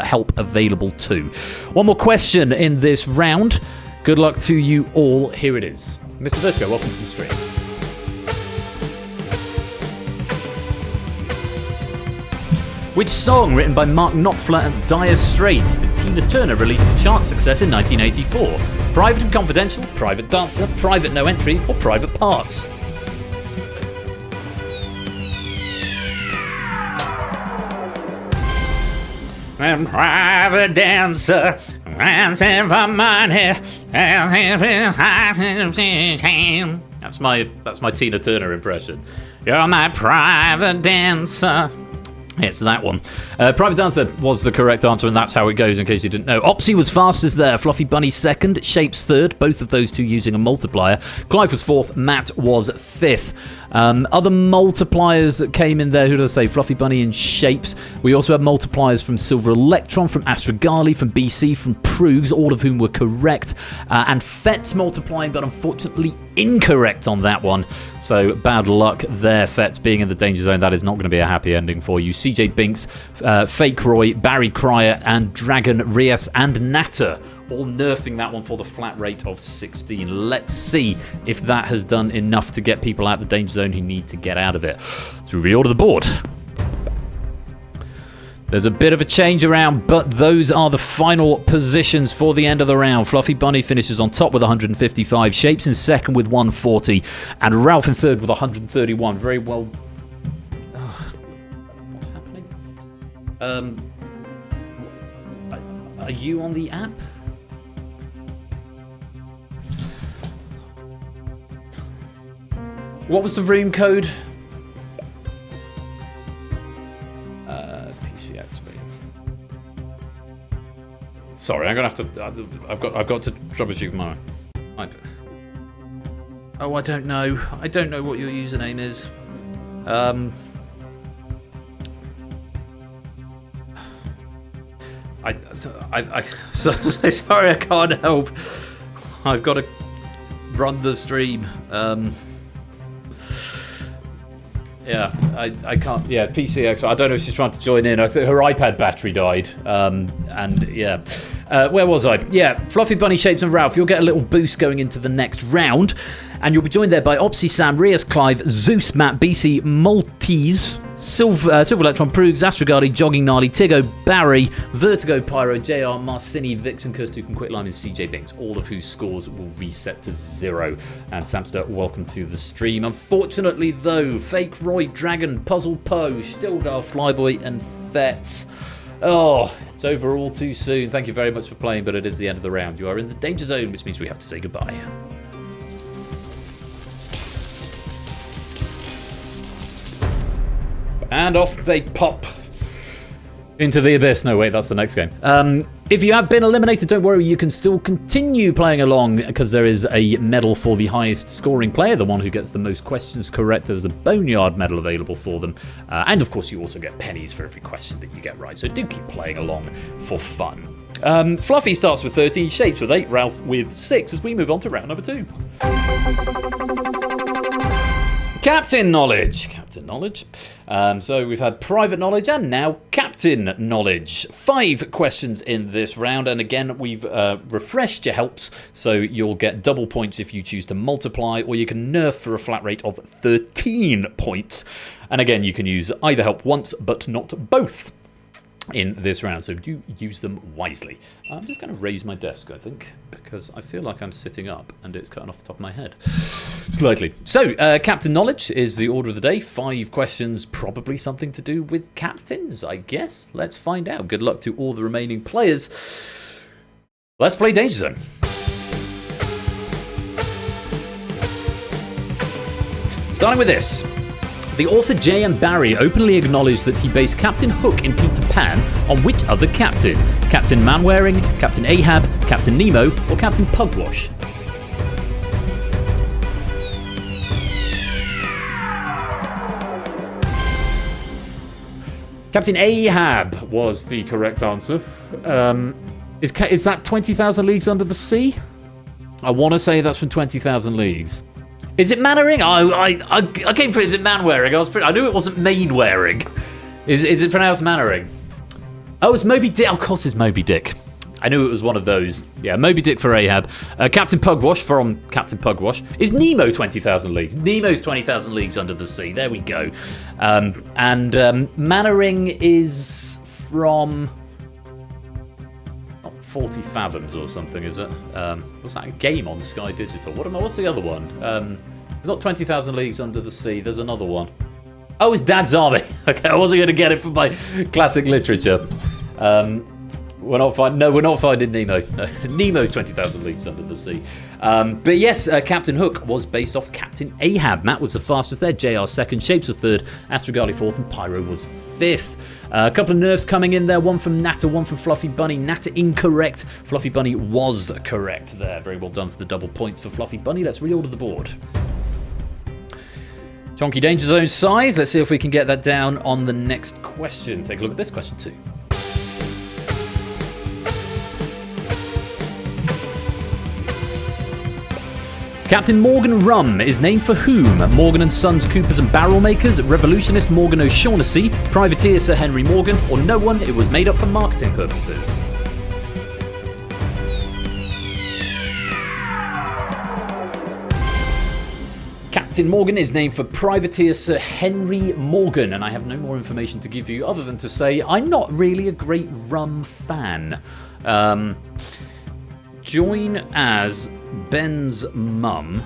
help available too. One more question in this round. Good luck to you all. Here it is. Mr. Vertigo, welcome to the stream. Which song, written by Mark Knopfler and the Dire Straits, did Tina Turner release to chart success in 1984? Private and Confidential, Private Dancer, Private No Entry, or Private Parts? I'm private dancer, dancing for money. That's my Tina Turner impression. You're my private dancer. It's that one. Private Dancer was the correct answer, and that's how it goes, in case you didn't know. Opsy was fastest there. Fluffy Bunny second. Shapes third. Both of those two using a multiplier. Clive was fourth. Matt was fifth. Other multipliers that came in there, who did I say? Fluffy Bunny and Shapes. We also had multipliers from Silver Electron, from Astragali, from BC, from Prugs, all of whom were correct. And Fett's multiplying, but unfortunately incorrect on that one. So bad luck there, Fett's being in the danger zone. That is not going to be a happy ending for you. CJ Binks, Fake Roy, Barry Cryer, and Dragon, Rias, and Natter all nerfing that one for the flat rate of 16. Let's see if that has done enough to get people out of the danger zone who need to get out of it. So we reorder the board. There's a bit of a change around, but those are the final positions for the end of the round. Fluffy Bunny finishes on top with 155, Shapes in second with 140, and Ralph in third with 131. Very well. What's happening? Are you on the app? What was the room code? PCXV. Sorry, I'm gonna have to. I've got to troubleshoot my iPad. Oh, I don't know. I don't know what your username is. Sorry, I can't help. I've got to run the stream. Yeah, I can't. Yeah, PCX. I don't know if she's trying to join in. I think her iPad battery died. And yeah, where was I? Yeah, Fluffy Bunny, Shapes, and Ralph. You'll get a little boost going into the next round, and you'll be joined there by Opsy, Sam, Rias, Clive, Zeus, Matt, BC, Maltese, Silver Electron, Prugs, Astrogadi, Jogging Gnarly, Tiggo, Barry, Vertigo, Pyro, JR, Marcini, Vixen, Kirstu, and Quicklime, and CJ Binks, all of whose scores will reset to 0. And Samster, welcome to the stream. Unfortunately, though, Fake Roy, Dragon, Puzzle Poe, Stildar, Flyboy, and Fets. Oh, it's over all too soon. Thank you very much for playing, but it is the end of the round. You are in the danger zone, which means we have to say goodbye. And off they pop into the abyss. No, wait, that's the next game. If you have been eliminated, don't worry, you can still continue playing along, because there is a medal for the highest scoring player, the one who gets the most questions correct. There's a Boneyard medal available for them. And of course, you also get pennies for every question that you get right. So do keep playing along for fun. Fluffy starts with 13, Shapes with 8, Ralph with 6, as we move on to round number 2. Captain Knowledge. So we've had Private Knowledge and now Captain Knowledge. 5 questions in this round, and again we've refreshed your helps, so you'll get double points if you choose to multiply, or you can nerf for a flat rate of 13 points. And again, you can use either help once, but not both in this round, so do use them wisely. I'm just going to raise my desk, I think, because I feel like I'm sitting up and it's cutting off the top of my head slightly. So, Captain Knowledge is the order of the day. 5 questions, probably something to do with captains, I guess. Let's find out. Good luck to all the remaining players. Let's play Danger Zone. Starting with this. The author J.M. Barrie openly acknowledged that he based Captain Hook in Peter Pan on which other captain? Captain Manwaring, Captain Ahab, Captain Nemo, or Captain Pugwash? Captain Ahab was the correct answer. Is that 20,000 Leagues Under the Sea? I want to say that's from 20,000 Leagues. Is it Mannering? I came for it. Is it Manwaring? I knew it wasn't Mainwaring. Is it pronounced Mannering? Oh, it's Moby Dick. Of course, it's Moby Dick. I knew it was one of those. Yeah, Moby Dick for Ahab. Captain Pugwash from Captain Pugwash. Is Nemo 20,000 Leagues? Nemo's 20,000 Leagues Under the Sea. There we go. Mannering is from 40 Fathoms or something, is it? What's that game on Sky Digital? What's the other one? It's not 20,000 Leagues Under the Sea. There's another one. Oh, it's Dad's Army. Okay, I wasn't going to get it from my classic literature. We're not finding Nemo. Nemo's 20,000 Leagues Under the Sea. But yes, Captain Hook was based off Captain Ahab. Matt was the fastest there, JR second, Shapes was third, Astrogali fourth, and Pyro was fifth. A couple of nerfs coming in there, one from Natter, one from Fluffy Bunny. Natter incorrect, Fluffy Bunny was correct there. Very well done for the double points for Fluffy Bunny. Let's reorder the board. Chonky Danger Zone size. Let's see if we can get that down on the next question. Take a look at this question too. Captain Morgan Rum is named for whom? Morgan and Sons Coopers and Barrel Makers, Revolutionist Morgan O'Shaughnessy, Privateer Sir Henry Morgan, or no one, it was made up for marketing purposes. Captain Morgan is named for Privateer Sir Henry Morgan, and I have no more information to give you other than to say I'm not really a great rum fan. Join as Ben's mum.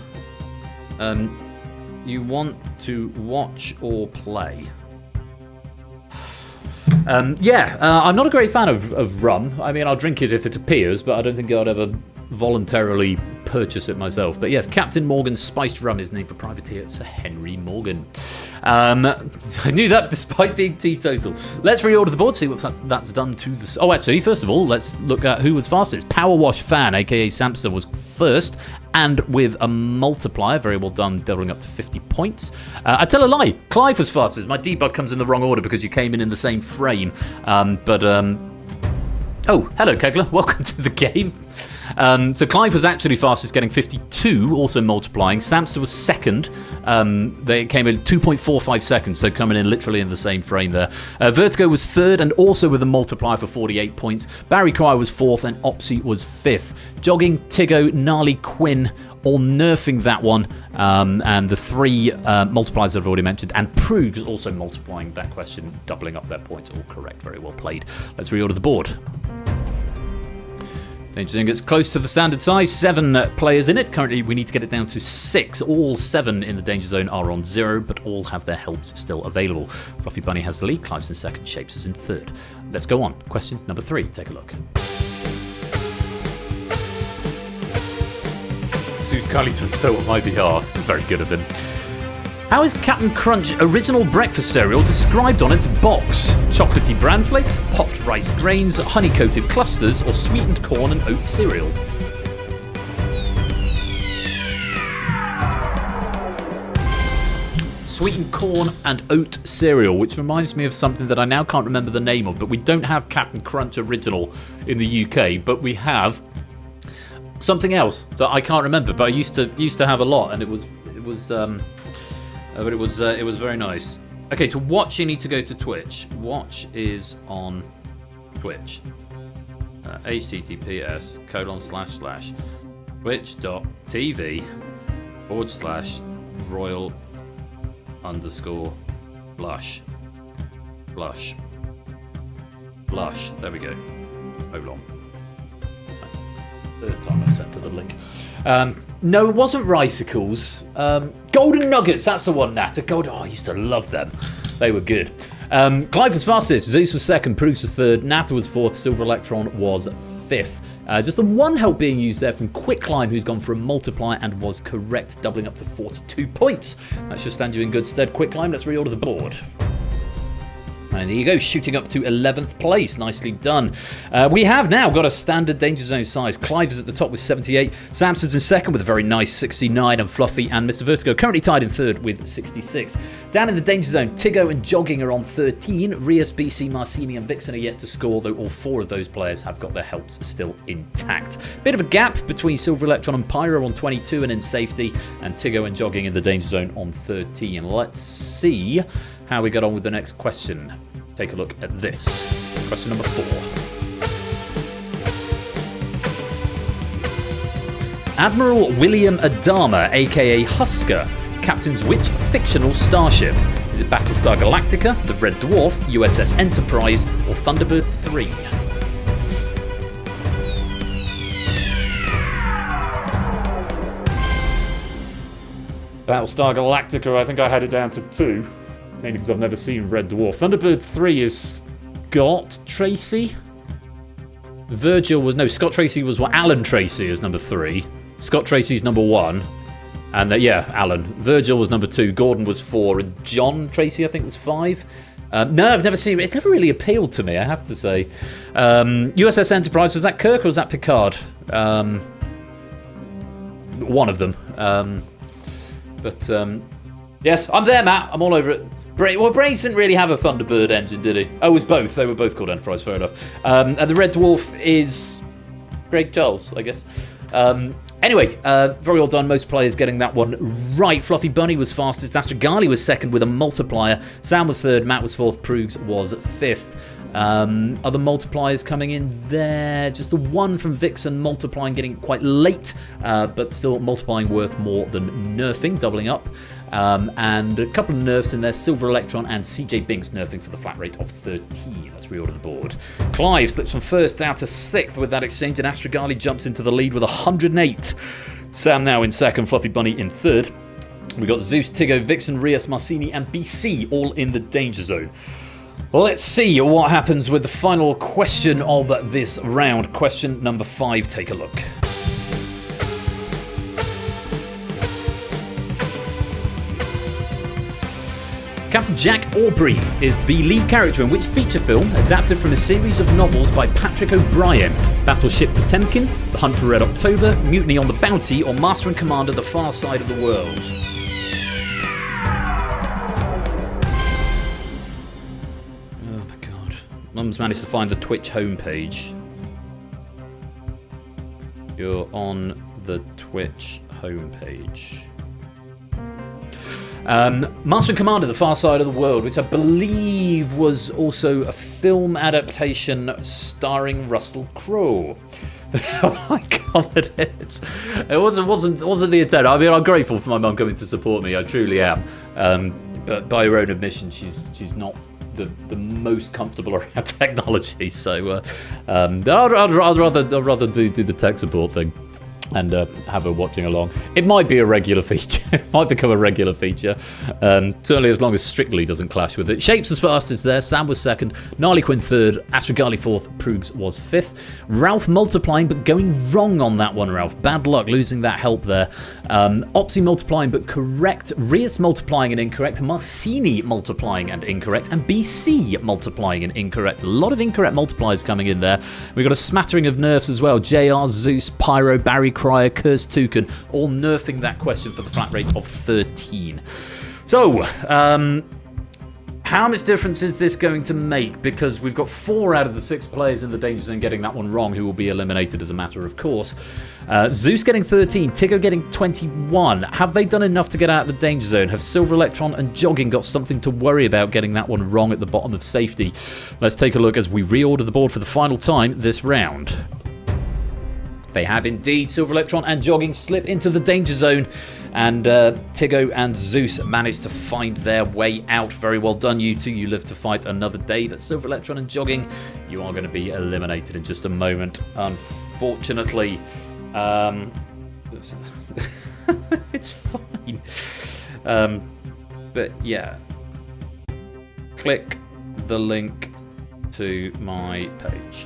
You want to watch or play? I'm not a great fan of rum. I mean, I'll drink it if it appears, but I don't think I'd ever voluntarily purchase it myself. But yes, Captain Morgan's spiced rum is named for Privateer Sir Henry Morgan. I knew that despite being teetotal. Let's reorder the board, see what that's done to the... Oh, actually, first of all, let's look at who was fastest. Power Wash Fan, aka Samster, was first, and with a multiplier. Very well done, doubling up to 50 points. I tell a lie, Clive was fastest. My debug comes in the wrong order because you came in the same frame. Oh, hello, Kegler. Welcome to the game. So Clive was actually fastest, getting 52, also multiplying. Samster was second. They came in 2.45 seconds, so coming in literally in the same frame there. Vertigo was third, and also with a multiplier for 48 points. Barry Cryer was fourth, and Opsy was fifth. Jogging, Tiggo, Gnarly, Quinn, all nerfing that one. And the three multipliers I've already mentioned, and Prugs also multiplying that question, doubling up their points. All correct, very well played. Let's reorder the board. DangerZone gets close to the standard size, 7 players in it. Currently, we need to get it down to 6. All 7 in the Danger Zone are on 0, but all have their helps still available. Fluffy Bunny has the lead, Clive's in second, Shapes is in third. Let's go on. Question number 3. Take a look. Zeus Carlitos so on my behalf. It's very good of him. How is Captain Crunch original breakfast cereal described on its box? Chocolatey bran flakes, popped rice grains, honey-coated clusters, or sweetened corn and oat cereal? Sweetened corn and oat cereal, which reminds me of something that I now can't remember the name of, but we don't have Captain Crunch original in the UK, but we have something else that I can't remember, but I used to have a lot, and it was very nice. Okay, to watch you need to go to Twitch. Watch is on Twitch. https://twitch.tv/royal_blush. Blush. There we go. Hold on. Third time I've sent to the link. No, it wasn't Ricicles. Golden Nuggets, that's the one, Nat. I used to love them. They were good. Clive was fastest, Zeus was second, Bruce was third, Natter was fourth, Silver Electron was fifth. Just the one help being used there from Quick Climb, who's gone for a multiplier and was correct, doubling up to 42 points. That should stand you in good stead. Quick Climb, let's reorder the board. And there you go, shooting up to 11th place. Nicely done. We have now got a standard Danger Zone size. Clive is at the top with 78. Samson's in second with a very nice 69. And Fluffy and Mr. Vertigo currently tied in third with 66. Down in the Danger Zone, Tiggo and Jogging are on 13. Rias, BC, Marcini and Vixen are yet to score, though all 4 of those players have got their helps still intact. Bit of a gap between Silver Electron and Pyro on 22 and in safety. And Tiggo and Jogging in the Danger Zone on 13. Let's see how we got on with the next question. Take a look at this. Question number 4. Admiral William Adama, aka Husker, captains which fictional starship? Is it Battlestar Galactica, the Red Dwarf, USS Enterprise, or Thunderbird 3? Battlestar Galactica, I think I had it down to 2. Mainly because I've never seen Red Dwarf. Thunderbird 3 is Scott Tracy. Scott Tracy was what? Alan Tracy is number 3. Scott Tracy's number 1. And Alan. Virgil was number 2. Gordon was 4. And John Tracy, I think, was 5. No, I've never seen it. It never really appealed to me, I have to say. USS Enterprise, was that Kirk or was that Picard? One of them. Yes, I'm there, Matt. I'm all over it. Brains didn't really have a Thunderbird engine, did he? Oh, it was both. They were both called Enterprise, fair enough. And the Red Dwarf is Greg Charles, I guess. Anyway, very well done. Most players getting that one right. Fluffy Bunny was fastest. Astrogali was second with a multiplier. Sam was third. Matt was fourth. Proogs was fifth. Other multipliers coming in there. Just the one from Vixen multiplying, getting quite late, but still multiplying worth more than nerfing, doubling up. And a couple of nerfs in there. Silver Electron and CJ Binks nerfing for the flat rate of 13. Let's reorder the board. Clive slips from first down to sixth with that exchange, and Astrogali jumps into the lead with 108. Sam now in second, Fluffy Bunny in third. We got Zeus, Tiggo, Vixen, Rias, Marcini, and BC all in the Danger Zone. Well, let's see what happens with the final question of this round. Question number 5. Take a look. Captain Jack Aubrey is the lead character in which feature film adapted from a series of novels by Patrick O'Brien? Battleship Potemkin, The Hunt for Red October, Mutiny on the Bounty, or Master and Commander The Far Side of the World? Oh my god. Mum's managed to find the Twitch homepage. You're on the Twitch homepage. Master and Commander, The Far Side of the World, which I believe was also a film adaptation starring Russell Crowe. I covered it. It wasn't the intent. I mean, I'm grateful for my mum coming to support me. I truly am. But by her own admission, she's not the most comfortable around technology. So I'd rather do the tech support thing. And have her watching along. It might be a regular feature. It might become a regular feature. Certainly as long as Strictly doesn't clash with it. Shapes was fastest there. Sam was second. Gnarly Quinn third. Astrogali fourth. Proogs was fifth. Ralph multiplying but going wrong on that one, Ralph. Bad luck losing that help there. Opsy multiplying but correct. Rias multiplying and incorrect. Marcini multiplying and incorrect. And BC multiplying and incorrect. A lot of incorrect multipliers coming in there. We've got a smattering of nerfs as well. JR, Zeus, Pyro, Barry Cryer, Curse Toucan, all nerfing that question for the flat rate of 13. So, how much difference is this going to make? Because we've got 4 out of the 6 players in the Danger Zone getting that one wrong, who will be eliminated as a matter of course. Zeus getting 13, Tiggo getting 21. Have they done enough to get out of the Danger Zone? Have Silver Electron and Jogging got something to worry about getting that one wrong at the bottom of safety? Let's take a look as we reorder the board for the final time this round. They have indeed. Silver Electron and Jogging slip into the Danger Zone, and Tiggo and Zeus managed to find their way out. Very well done, you two. You live to fight another day. But Silver Electron and Jogging, you are going to be eliminated in just a moment, unfortunately. It's fine. But yeah. Click the link to my page.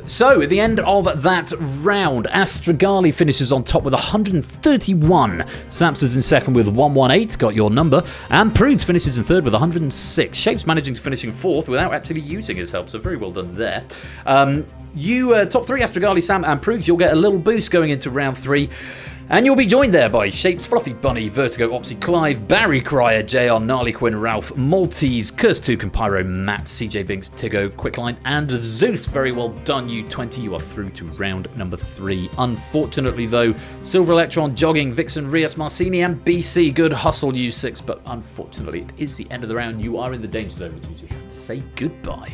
So, at the end of that round, Astragali finishes on top with 131. Samson's in second with 118, got your number. And Prudes finishes in third with 106. Shapes managing to finish in fourth without actually using his help, so very well done there. You, top three, Astragali, Sam, and Prudes, you'll get a little boost going into round 3. And you'll be joined there by Shapes, Fluffy Bunny, Vertigo, Opsy, Clive, Barry Cryer, JR, Gnarly Quinn, Ralph, Maltese, Curse 2, Compyro, Matt, CJ Binks, Tigo, Quickline, and Zeus. Very well done, you 20. You are through to round number 3. Unfortunately, though, Silver Electron, Jogging, Vixen, Rias, Marcini, and BC. Good hustle, you 6. But unfortunately, it is the end of the round. You are in the danger zone, which means we have to say goodbye.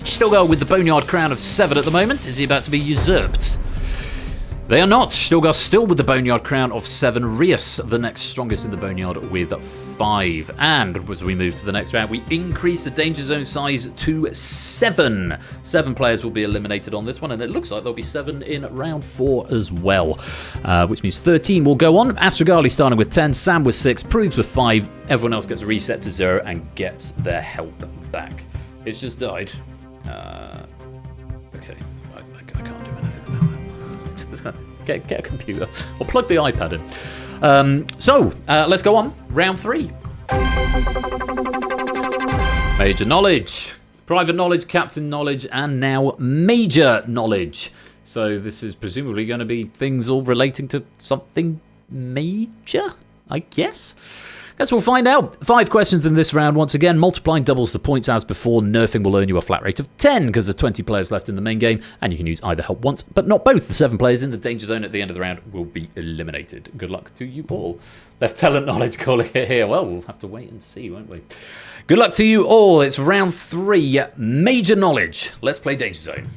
Stilgar with the Boneyard crown of 7 at the moment. Is he about to be usurped? They are not. Stilgar still with the Boneyard crown of 7. Rias, the next strongest in the Boneyard, with 5. And as we move to the next round, we increase the danger zone size to 7. 7 players will be eliminated on this one, and it looks like there'll be 7 in round 4 as well, which means 13 will go on. Astragali starting with 10, Sam with 6, Prudes with 5. Everyone else gets reset to 0 and gets their help back. It's just died. Okay, I can't do anything about that. Just gonna get a computer or plug the iPad in. So let's go on. Round 3. Major knowledge, private knowledge, captain knowledge, and now major knowledge. So this is presumably going to be things all relating to something major, I guess. Guess we'll find out. 5 questions in this round. Once again, multiplying doubles the points as before. Nerfing will earn you a flat rate of 10 because there's 20 players left in the main game, and you can use either help once, but not both. The 7 players in the danger zone at the end of the round will be eliminated. Good luck to you all. Left talent knowledge calling it here. Well, we'll have to wait and see, won't we? Good luck to you all. It's round 3. Major knowledge. Let's play danger zone.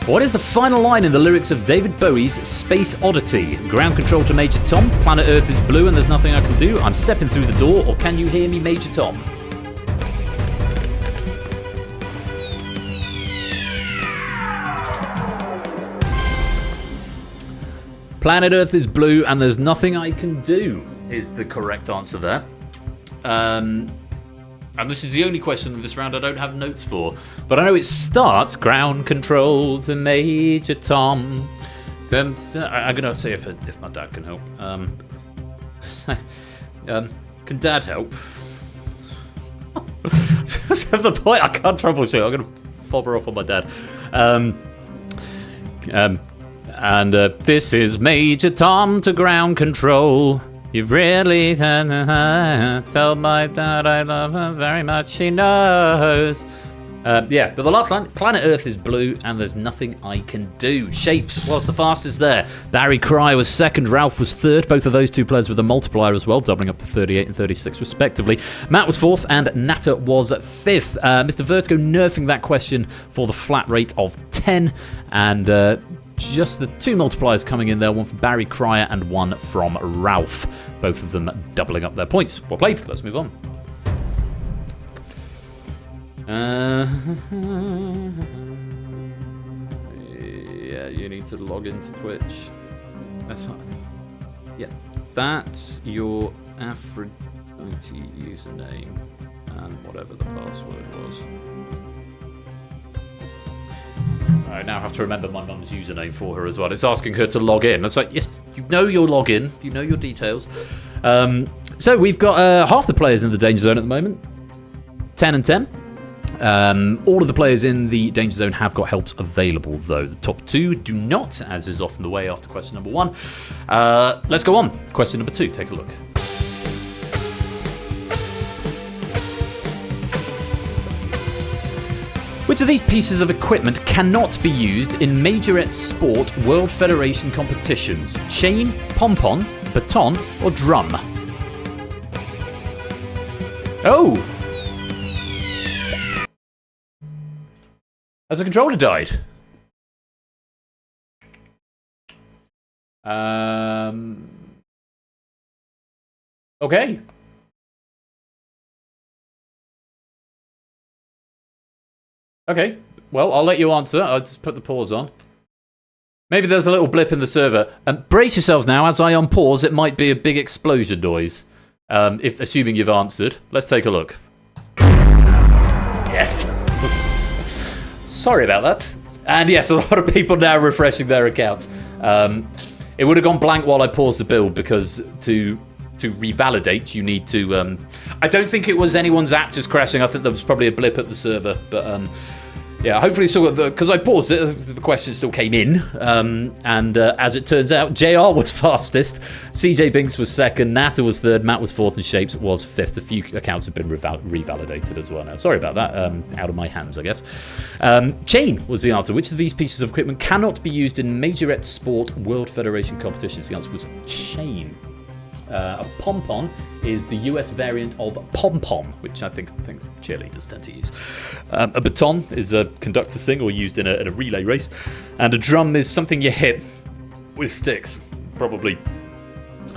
What is the final line in the lyrics of David Bowie's Space Oddity? Ground control to Major Tom. Planet Earth is blue and there's nothing I can do. I'm stepping through the door, or can you hear me, Major Tom? Planet Earth is blue and there's nothing I can do is the correct answer there. And this is the only question of this round I don't have notes for. But I know it starts, ground control to Major Tom. I'm going to see if my dad can help. Can Dad help? That's the point. I can't troubleshoot. I'm going to fob her off on my dad. This is Major Tom to ground control. You've really tell my dad I love her very much. She knows. Yeah, but the last line, planet Earth is blue and there's nothing I can do. Shapes was the fastest there. Barry Cry was second, Ralph was third. Both of those 2 players with a multiplier as well, doubling up to 38 and 36 respectively. Matt was fourth and Natter was fifth. Mr. Vertigo nerfing that question for the flat rate of 10. And just the 2 multipliers coming in there, one from Barry Cryer and one from Ralph. Both of them doubling up their points. Well played. Let's move on. Yeah, you need to log into Twitch. That's what, yeah, that's your Aphrodite username and whatever the password was. I now have to remember my mum's username for her as well. It's asking her to log in. It's like, yes, you know your login, you know your details. So we've got half the players in the danger zone at the moment. 10 and 10. All of the players in the danger zone have got helps available, though. The top 2 do not, as is often the way after question number 1. Let's go on. Question number 2. Take a look. Which of these pieces of equipment cannot be used in majorette sport World Federation competitions? Chain, pom-pom, baton, or drum? Oh! As a controller died. Okay. Okay, well, I'll let you answer. I'll just put the pause on. Maybe there's a little blip in the server. Brace yourselves now. As I unpause, it might be a big explosion noise. if assuming you've answered. Let's take a look. Yes. Sorry about that. And yes, a lot of people now refreshing their accounts. It would have gone blank while I paused the build because to revalidate, you need to... I don't think it was anyone's app just crashing. I think there was probably a blip at the server. But yeah, hopefully still got the... Because I paused it, the question still came in. And as it turns out, JR was fastest. CJ Binks was second. Natter was third. Matt was fourth. And Shapes was fifth. A few accounts have been revalidated as well now. Sorry about that. Out of my hands, I guess. Chain was the answer. Which of these pieces of equipment cannot be used in Majorette Sport World Federation competitions? The answer was chain. A pom-pom is the US variant of pom-pom, which I think things cheerleaders tend to use. A baton is a conductor's thing or used in a relay race. And a drum is something you hit with sticks. Probably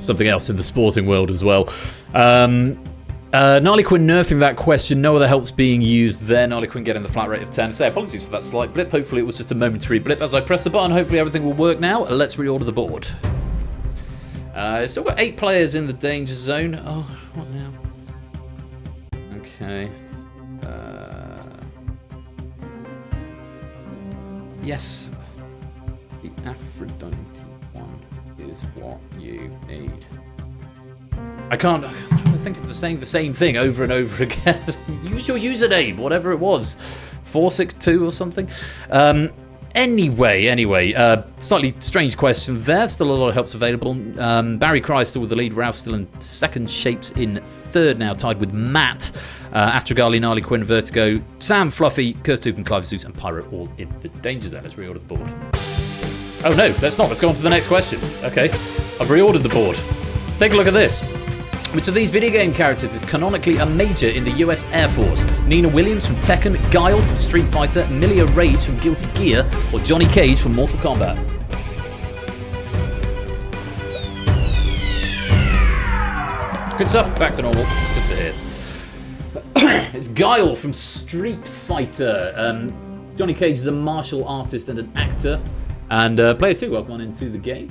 something else in the sporting world as well. Gnarly Quinn nerfing that question. No other helps being used there. Gnarly Quinn getting the flat rate of 10. Say apologies for that slight blip. Hopefully it was just a momentary blip. As I press the button, hopefully everything will work now. Let's reorder the board. So we've got 8 players in the danger zone. Oh, what now? Okay. Yes. The Aphrodite one is what you need. I'm trying to think of saying the same thing over and over again. Use your username, whatever it was. 462 or something. Anyway, slightly strange question there. Still a lot of helps available. Barry Cry still with the lead. Ralph still in second. Shapes in third now, tied with Matt. Astrogali, Gnarly Quinn, Vertigo, Sam, Fluffy, Kirstupin, Clive Zeus, and Pirate all in the danger zone. Let's reorder the board. Oh no, let's not. Let's go on to the next question. Okay, I've reordered the board. Take a look at this. Which of these video game characters is canonically a major in the US Air Force? Nina Williams from Tekken, Guile from Street Fighter, Milia Rage from Guilty Gear, or Johnny Cage from Mortal Kombat? Good stuff. Back to normal. Good to hear. It's Guile from Street Fighter. Johnny Cage is a martial artist and an actor. And player 2, welcome on into the game.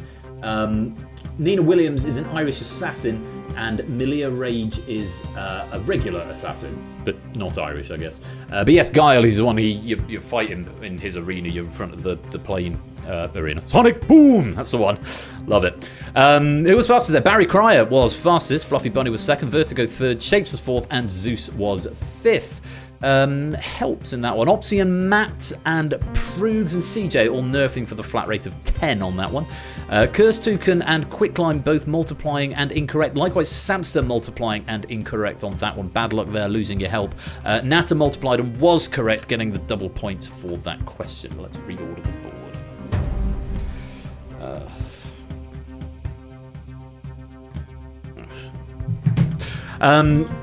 Nina Williams is an Irish assassin, and Milia Rage is a regular assassin, but not Irish, I guess. But yes, Guile is the one you fight him in his arena. You're in front of the plane arena. Sonic Boom! That's the one. Love it. Who was fastest there? Barry Cryer was fastest. Fluffy Bunny was second. Vertigo third. Shapes was fourth. And Zeus was fifth. Helps in that one. Opsy and Matt and Proogs and CJ all nerfing for the flat rate of 10 on that one. Kirstuken and Quicklime both multiplying and incorrect. Likewise, Samster multiplying and incorrect on that one. Bad luck there, losing your help. Nata multiplied and was correct, getting the double points for that question. Let's reorder the board.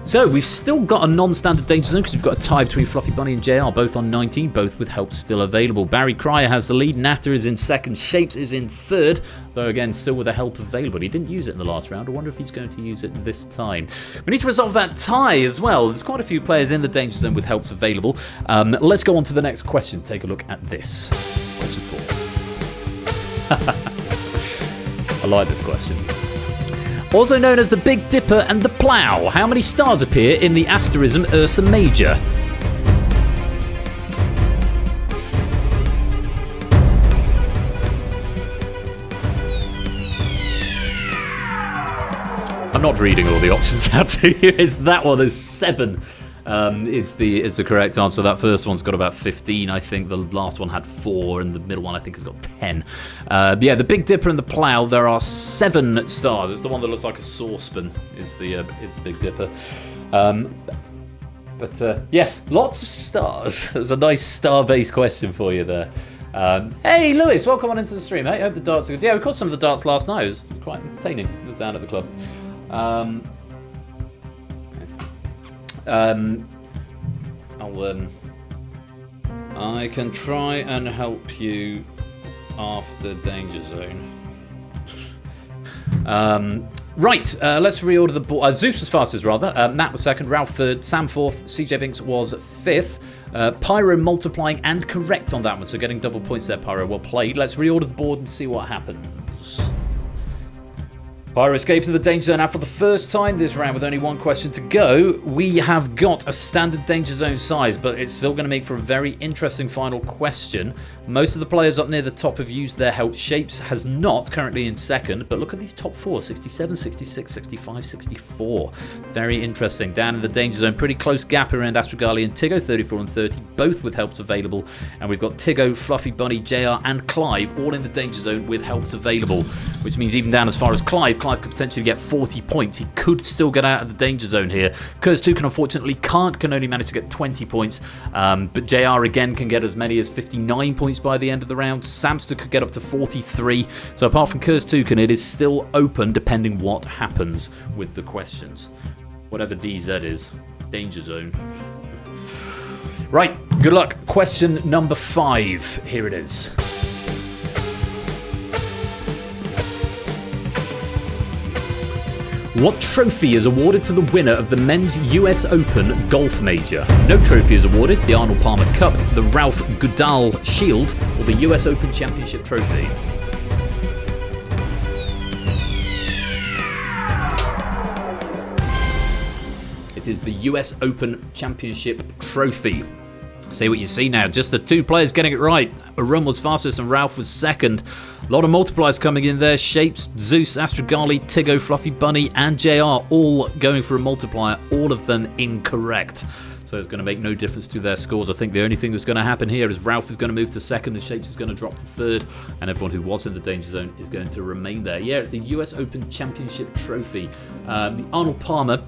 So we've still got a non-standard danger zone because we've got a tie between Fluffy Bunny and JR, both on 19, both with help still available. Barry Cryer has the lead. Natter is in second. Shapes is in third, though again still with a help available. He didn't use it in the last round. I wonder if he's going to use it this time. We need to resolve that tie as well. There's quite a few players in the danger zone with helps available. Let's go on to the next question. Take a look at this. Question 4. I like this question. Also known as the Big Dipper and the Plough, how many stars appear in the asterism Ursa Major? I'm not reading all the options out to you. It's that one. There's 7. Is the correct answer. That first one's got about 15, I think. The last one had 4, and the middle one, I think, has got 10. Yeah, the Big Dipper and the Plough, there are 7 stars. It's the one that looks like a saucepan, is the Big Dipper. But yes, lots of stars. There's a nice star-based question for you there. Hey, Lewis, welcome on into the stream, mate. Hope the darts are good. Yeah, we caught some of the darts last night. It was quite entertaining. It was down at the club. I can try and help you after Danger Zone. Right, let's reorder the board. Zeus was fastest, rather. Matt was second, Ralph third, Sam fourth, CJ Binks was fifth. Pyro multiplying and correct on that one, so getting double points there, Pyro. Well played. Let's reorder the board and see what happens. Pyro escapes to the danger zone, and for the first time this round with only one question to go, we have got a standard danger zone size, but it's still going to make for a very interesting final question. Most of the players up near the top have used their help. Shapes has not, currently in second, but look at these top four, 67, 66, 65, 64. Very interesting. Down in the danger zone, pretty close gap around Astrogali and Tiggo, 34 and 30, both with helps available. And we've got Tiggo, Fluffy Bunny, JR and Clive all in the danger zone with helps available, which means even down as far as Clive could potentially get 40 points. He could still get out of the danger zone here. Kurz2 unfortunately can only manage to get 20 points, but JR again can get as many as 59 points by the end of the round. Samster could get up to 43. So apart from Kurz2, it is still open depending what happens with the questions. Whatever DZ is. Danger zone. Right, good luck. Question number 5. Here it is. What trophy is awarded to the winner of the men's US Open golf major? No trophy is awarded: the Arnold Palmer Cup, the Ralph Goodall Shield, or the US Open Championship Trophy. It is the US Open Championship Trophy. See what you see now. Just the two players getting it right. Arun was fastest and Ralph was second. A lot of multipliers coming in there. Shapes, Zeus, Astrogali, Tiggo, Fluffy Bunny, and JR all going for a multiplier. All of them incorrect. So it's going to make no difference to their scores. I think the only thing that's going to happen here is Ralph is going to move to second and Shapes is going to drop to third. And everyone who was in the danger zone is going to remain there. Yeah, it's the US Open Championship Trophy. The Arnold Palmer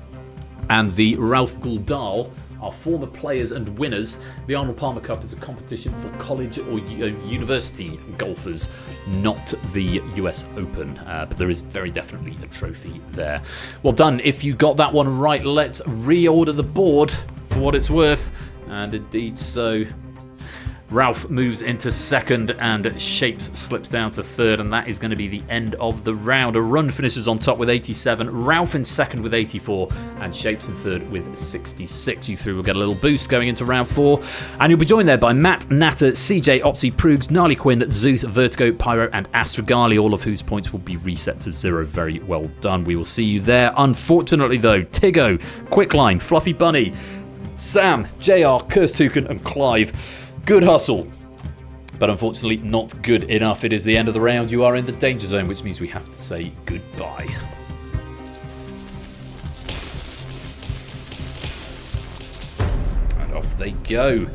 and the Ralph Goodall are former players and winners. The Arnold Palmer Cup is a competition for college or university golfers, not the US Open. But there is very definitely a trophy there. Well done. If you got that one right, let's reorder the board for what it's worth. And indeed so. Ralph moves into second and Shapes slips down to third, and that is going to be the end of the round. Arun finishes on top with 87, Ralph in second with 84, and Shapes in third with 66. You three will get a little boost going into round 4, and you'll be joined there by Matt, Natter, CJ, Opsy, Proogs, Gnarly Quinn, Zeus, Vertigo, Pyro, and Astrogali, all of whose points will be reset to 0. Very well done. We will see you there. Unfortunately, though, Tiggo, Quicklime, Fluffy Bunny, Sam, JR, Kurz2 and Clive. Good hustle, but unfortunately not good enough. It is the end of the round. You are in the danger zone, which means we have to say goodbye. And off they go.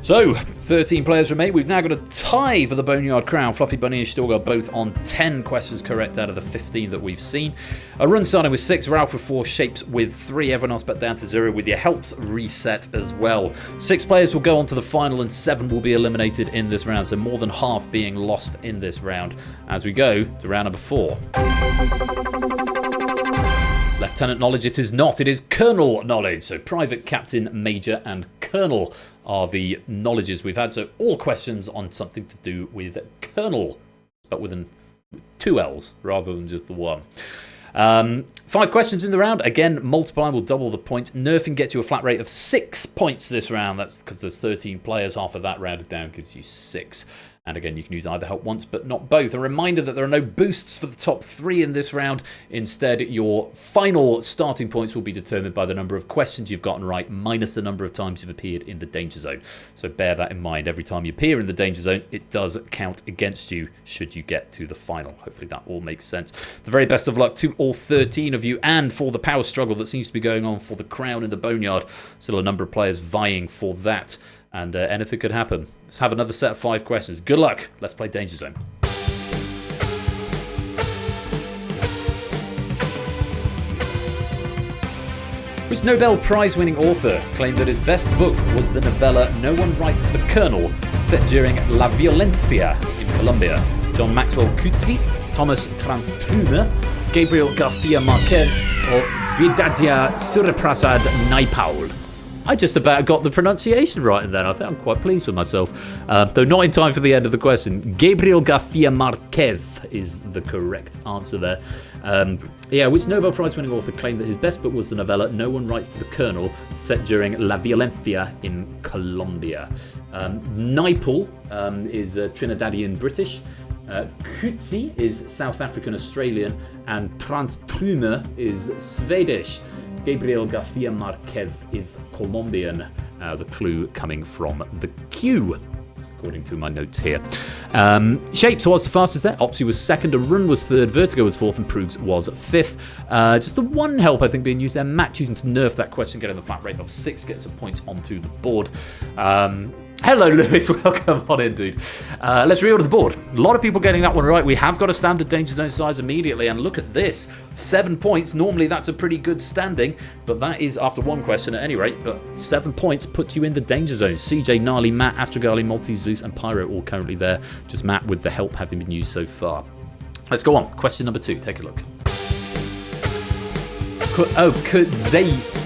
So, 13 players remain. We've now got a tie for the Boneyard Crown. Fluffy Bunny and Storgar both on 10 questions correct out of the 15 that we've seen. Arun starting with 6, Ralph with 4, Shapes with 3. Everyone else back down to 0 with your helps reset as well. 6 players will go on to the final and 7 will be eliminated in this round. So more than half being lost in this round as we go to round number 4. Lieutenant knowledge it is not, it is Colonel knowledge. So Private, Captain, Major and Colonel are the knowledges we've had. So all questions on something to do with Colonel, but with 2 L's rather than just the 1. 5 questions in the round. Again, multiplying will double the points. Nerfing gets you a flat rate of 6 points this round. That's because there's 13 players. Half of that rounded down gives you 6. And again, you can use either help once, but not both. A reminder that there are no boosts for the top 3 in this round. Instead, your final starting points will be determined by the number of questions you've gotten right, minus the number of times you've appeared in the danger zone. So bear that in mind. Every time you appear in the danger zone, it does count against you should you get to the final. Hopefully that all makes sense. The very best of luck to all 13 of you, and for the power struggle that seems to be going on for the crown in the Boneyard. Still a number of players vying for that. And anything could happen. Let's have another set of 5 questions. Good luck. Let's play Danger Zone. Which Nobel Prize-winning author claimed that his best book was the novella No One Writes to the Colonel, set during La Violencia in Colombia? John Maxwell Coetzee, Thomas Transtrumer, Gabriel Garcia Marquez, or Vidadia Suryaprasad Naipaul? I just about got the pronunciation right in there. I think I'm quite pleased with myself. Though not in time for the end of the question. Gabriel Garcia Marquez is the correct answer there. Which Nobel Prize winning author claimed that his best book was the novella No One Writes to the Colonel, set during La Violencia in Colombia? Naipaul is Trinidadian British. Kutsi is South African Australian, and Transtrumer is Swedish. Gabriel Garcia Marquez is Colombian. The clue coming from the Q, according to my notes here. Shapes was the fastest there. Opsy was second. Arun was third. Vertigo was fourth. And Prugs was fifth. Just the one help, I think, being used there. Matt choosing to nerf that question, getting the flat rate of 6, gets some points onto the board. Hello, Lewis. Welcome on in, dude. Let's reorder the board. A lot of people getting that one right. We have got a standard danger zone size immediately, and look at this. 7 points. Normally, that's a pretty good standing, but that is after one question at any rate. But 7 points puts you in the danger zone. CJ, Gnarly, Matt, Astrogali, Multi, Zeus, and Pyro all currently there. Just Matt with the help having been used so far. Let's go on. Question number 2. Take a look.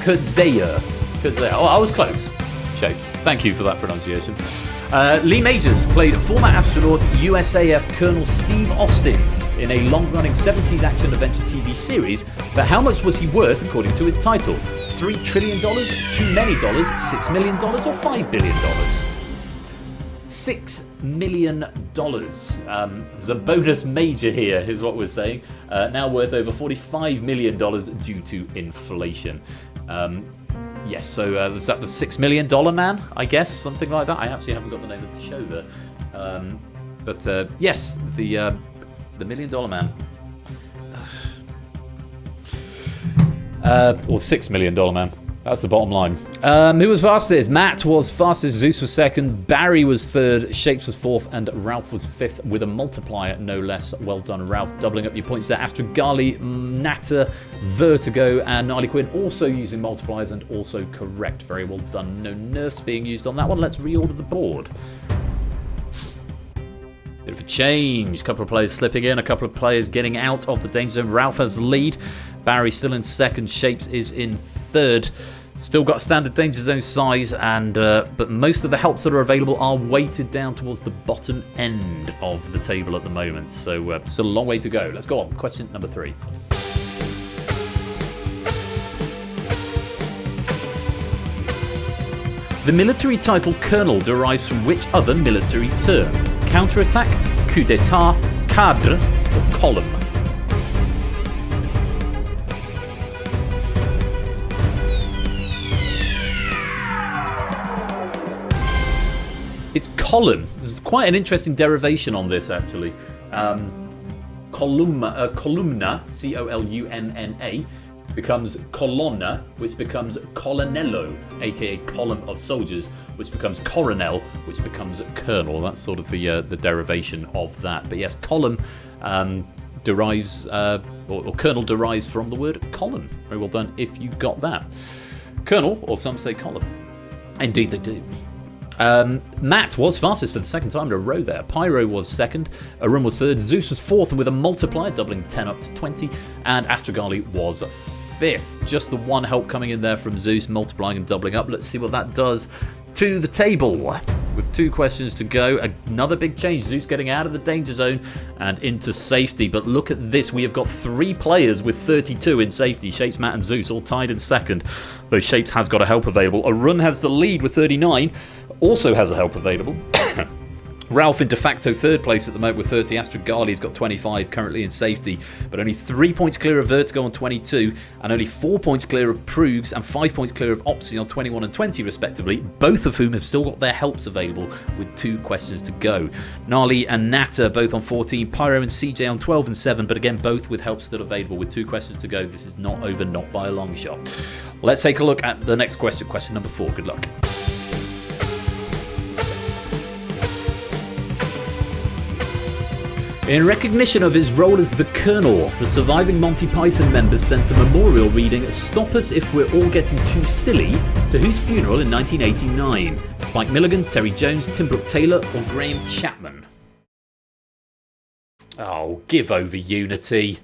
Kurtzeya. Oh, I was close. Shapes. Thank you for that pronunciation. Lee Majors played former astronaut USAF Colonel Steve Austin in a long-running 70s action-adventure TV series, but how much was he worth according to his title? $3 trillion, too many dollars, $6 million, or $5 billion? $6 million. There's a bonus major here, is what we're saying. Now worth over $45 million due to inflation. Yes, so was that the $6 million man, I guess? Something like that. I actually haven't got the name of the show there. But yes, the $1 million man. Or $6 million man. That's the bottom line. Who was fastest? Matt was fastest, Zeus was second, Barry was third, Shapes was fourth, and Ralph was fifth with a multiplier, no less. Well done, Ralph. Doubling up your points there. Astrogali, Natter, Vertigo, and Gnarly Quinn also using multipliers and also correct. Very well done. No nerfs being used on that one. Let's reorder the board. Bit of a change. A couple of players slipping in, a couple of players getting out of the danger zone. Ralph has the lead. Barry still in second. Shapes is in third. Still got standard danger zone size, and but most of the helps that are available are weighted down towards the bottom end of the table at the moment. So still a long way to go. Let's go on. Question number 3. The military title Colonel derives from which other military term? Counterattack, coup d'état, cadre, or column? It's column. There's quite an interesting derivation on this, actually. Columna, C-O-L-U-M-N-A, becomes colonna, which becomes colonnello, aka column of soldiers, which becomes coronel, which becomes colonel. That's sort of the derivation of that. But yes, column derives, or colonel derives from the word column. Very well done if you got that. Colonel, or some say column. Indeed they do. Matt was fastest for the second time in a row there. Pyro was second, Arun was third, Zeus was fourth, and with a multiplier doubling 10 up to 20, and Astrogali was fifth. Just the one help coming in there from Zeus, multiplying and doubling up. Let's see what that does to the table. With 2 questions to go, another big change. Zeus getting out of the danger zone and into safety. But look at this. We have got 3 players with 32 in safety. Shapes, Matt, and Zeus all tied in second, though Shapes has got a help available. Arun has the lead with 39, also has a help available. Ralph in de facto third place at the moment with 30. Astrogali's got 25, currently in safety, but only 3 points clear of Vertigo on 22, and only 4 points clear of Prugs, and 5 points clear of Opsy on 21 and 20 respectively, both of whom have still got their helps available with 2 questions to go. Gnarly and Natter both on 14, Pyro and CJ on 12 and 7, but again both with help still available with 2 questions to go. This is not over, not by a long shot. Let's take a look at the next question, question number 4. Good luck. In recognition of his role as the Colonel, the surviving Monty Python members sent a memorial reading "Stop Us If We're All Getting Too Silly" to whose funeral in 1989? Spike Milligan, Terry Jones, Tim Brooke Taylor, or Graham Chapman? Oh, give over, Unity.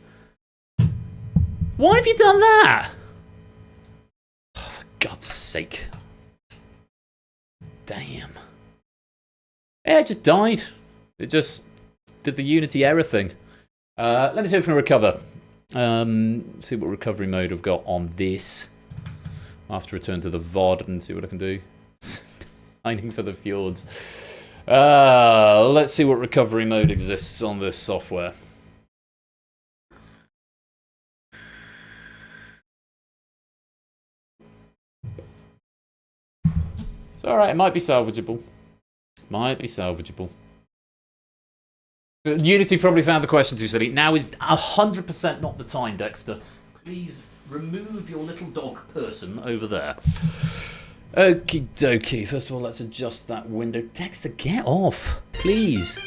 Why have you done that? Oh, for God's sake. Damn. Yeah, it just died. It just did the Unity error thing. Let me see if we can recover. See what recovery mode I've got on this. I'll have to return to the VOD and see what I can do. Mining for the fjords. Let's see what recovery mode exists on this software. It's alright, it might be salvageable. Might be salvageable. Unity probably found the question too silly. Now is 100% not the time, Dexter. Please remove your little dog person over there. Okie dokie. First of all, let's adjust that window. Dexter, get off, please.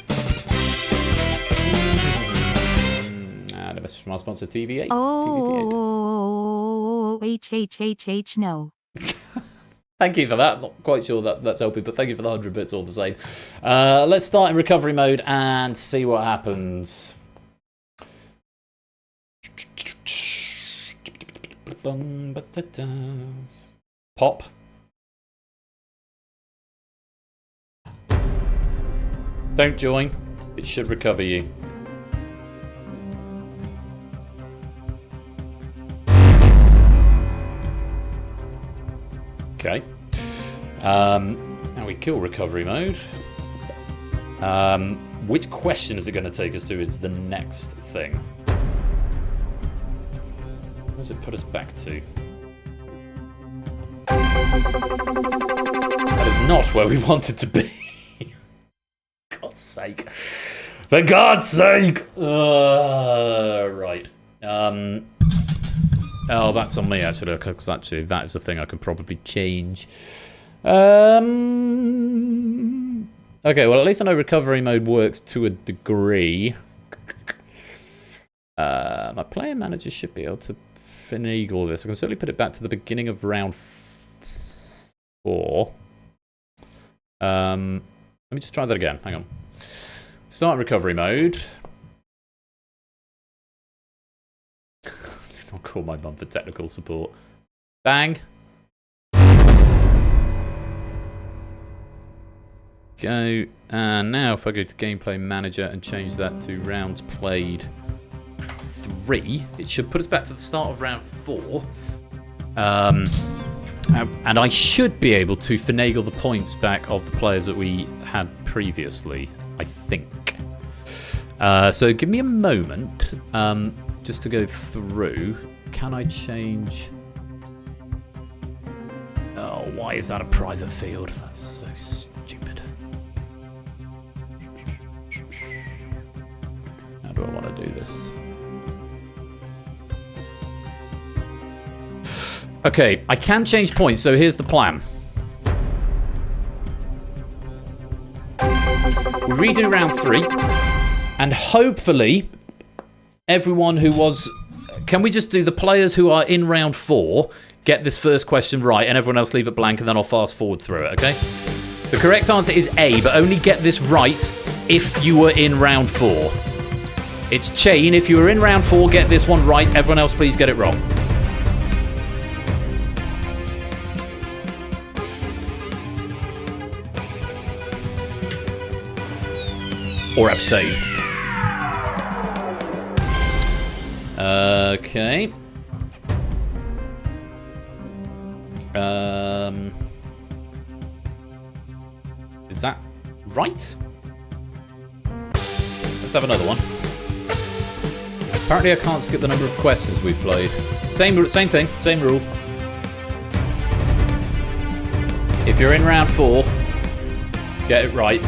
And a message from our sponsor, TV8. Oh, HHHH, no. Thank you for that. I'm not quite sure that's helping, but thank you for the 100 bits all the same. Let's start in recovery mode and see what happens. Pop. Don't join. It should recover you. Okay. Now we kill recovery mode. Which question is it going to take us to is the next thing. Where does it put us back to? That is not where we wanted to be. God's sake. For God's sake! Right. Oh, that's on me, actually, because actually that is a thing I could probably change. Okay, well, at least I know recovery mode works to a degree. My player manager should be able to finagle this. I can certainly put it back to the beginning of round 4. Let me just try that again. Hang on. Start recovery mode. I'll call my mum for technical support. Bang. Go. And now if I go to gameplay manager and change that to rounds played 3, it should put us back to the start of round 4. And I should be able to finagle the points back of the players that we had previously, I think. So give me a moment. Just to go through, can I change? Oh, why is that a private field? That's so stupid. How do I want to do this? Okay, I can change points, so here's the plan. We redo round 3, and hopefully everyone who was... Can we just do the players who are in round 4 get this first question right and everyone else leave it blank and then I'll fast forward through it, okay? The correct answer is A, but only get this right if you were in round 4. It's chain. If you were in round 4, get this one right. Everyone else, please get it wrong. Or abstain. Okay. Is that right? Let's have another one. Apparently I can't skip the number of questions we've played. Same thing, same rule. If you're in round 4, get it right.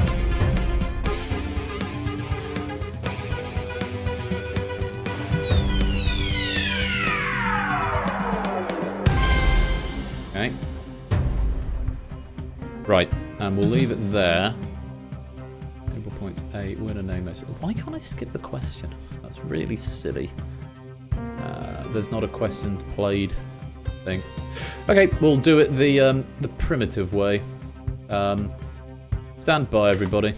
Okay. Right, and we'll leave it there. Enable point A, winner name message. Why can't I skip the question? That's really silly. There's not a questions played thing. Okay, we'll do it the primitive way. Stand by, everybody.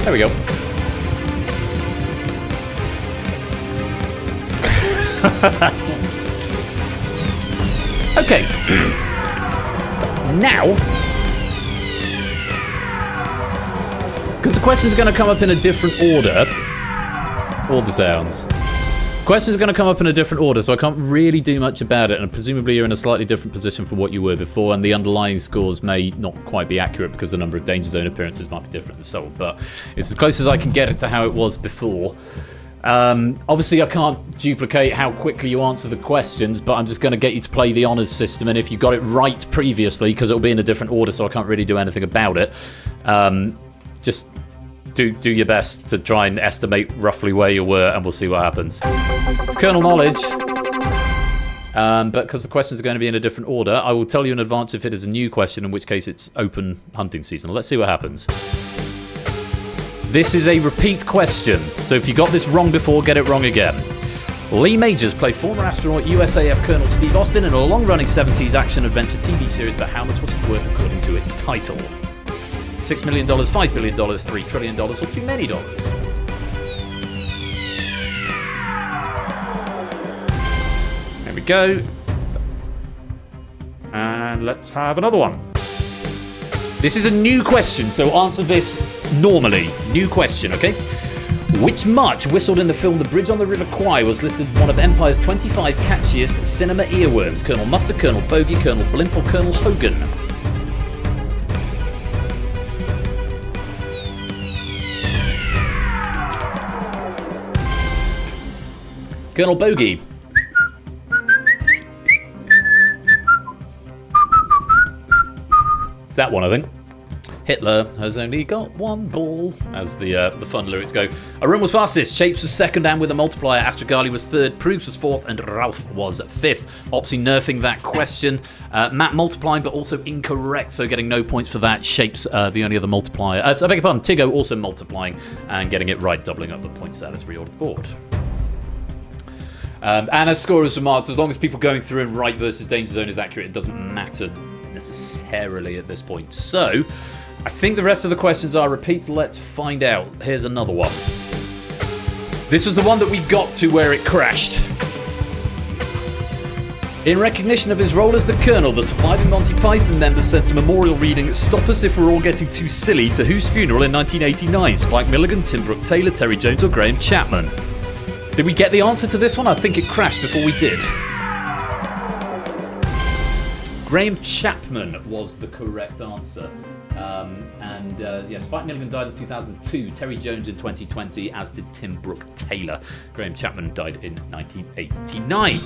There we go. Okay. Now, because the questions are going to come up in a different order, All the sounds. Questions are going to come up in a different order, so I can't really do much about it, and presumably you're in a slightly different position from what you were before, and the underlying scores may not quite be accurate because the number of Danger Zone appearances might be different and so on, but it's as close as I can get it to how it was before. Obviously I can't duplicate how quickly you answer the questions, but I'm just going to get you to play the honours system, and if you got it right previously, because it'll be in a different order so I can't really do anything about it, just do your best to try and estimate roughly where you were, and we'll see what happens. It's kernel knowledge, but because the questions are going to be in a different order, I will tell you in advance if it is a new question, in which case it's open hunting season. Let's see what happens. This is a repeat question, so if you got this wrong before, get it wrong again. Lee Majors played former astronaut USAF Colonel Steve Austin in a long-running 70s action-adventure TV series, but how much was it worth according to its title? $6 million, $5 billion, $3 trillion, or too many dollars? There we go. And let's have another one. This is a new question, so answer this normally. New question, okay? Which march whistled in the film The Bridge on the River Kwai was listed one of Empire's 25 catchiest cinema earworms? Colonel Mustard, Colonel Bogey, Colonel Blimp, or Colonel Hogan? Colonel Bogey. It's that one, I think. Hitler has only got one ball, as the fun lyrics go. Arun was fastest, Shapes was second and with a multiplier, Astrogali was third, Proogs was fourth, and Ralph was fifth. Opsy nerfing that question. Matt multiplying, but also incorrect, so getting no points for that. Shapes the only other multiplier. So I beg your pardon, Tiggo also multiplying and getting it right, doubling up the points there as reordered the board. And as scorers remarked, as long as people going through and right versus Danger Zone is accurate, it doesn't matter necessarily at this point. So, I think the rest of the questions are repeats. Let's find out. Here's another one. This was the one that we got to where it crashed. In recognition of his role as the Colonel, the surviving Monty Python member sent a memorial reading, "Stop Us If We're All Getting Too Silly," to whose funeral in 1989? Spike Milligan, Tim Brooke Taylor, Terry Jones, or Graham Chapman? Did we get the answer to this one? I think it crashed before we did. Graham Chapman was the correct answer. Spike Milligan died in 2002, Terry Jones in 2020, as did Tim Brooke Taylor. Graham Chapman died in 1989.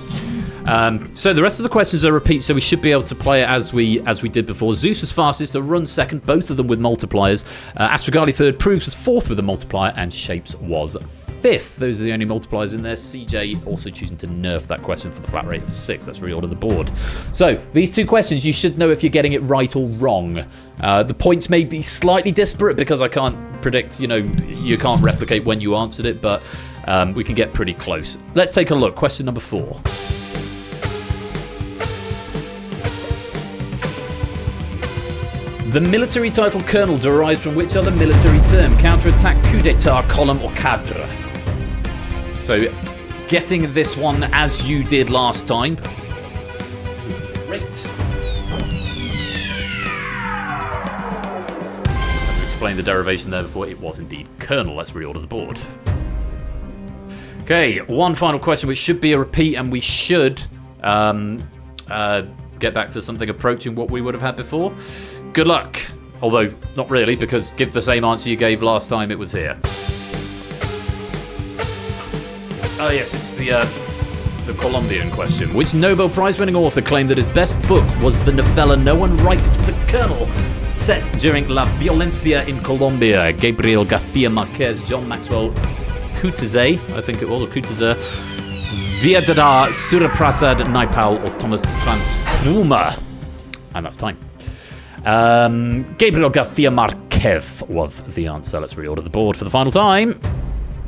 So the rest of the questions are repeats, so we should be able to play it as we did before. Zeus was fastest, Arun second, both of them with multipliers. Astrogali third, Proogs was fourth with a multiplier, and Shapes was fifth. Those are the only multipliers in there. CJ also choosing to nerf that question for the flat rate of 6. Let's reorder the board. So, these two questions, you should know if you're getting it right or wrong. The points may be slightly disparate because I can't predict, you can't replicate when you answered it, but we can get pretty close. Let's take a look. Question number 4. The military title Colonel derives from which other military term? Counterattack, coup d'etat, column, or cadre? So, getting this one as you did last time. Great. I've explained the derivation there before. It was indeed Colonel. Let's reorder the board. Okay, one final question, which should be a repeat, and we should get back to something approaching what we would have had before. Good luck. Although, not really, because give the same answer you gave last time it was here. Oh yes, it's the Colombian question. Which Nobel Prize-winning author claimed that his best book was the novella No One Writes to the Colonel, set during La Violencia in Colombia? Gabriel Garcia Marquez, John Maxwell Kutuzé, I think it was, or Kutuzé, Vyedada Suraprasad Naipal, or Thomas Transformer. And that's time. Gabriel Garcia Marquez was the answer. Let's reorder the board for the final time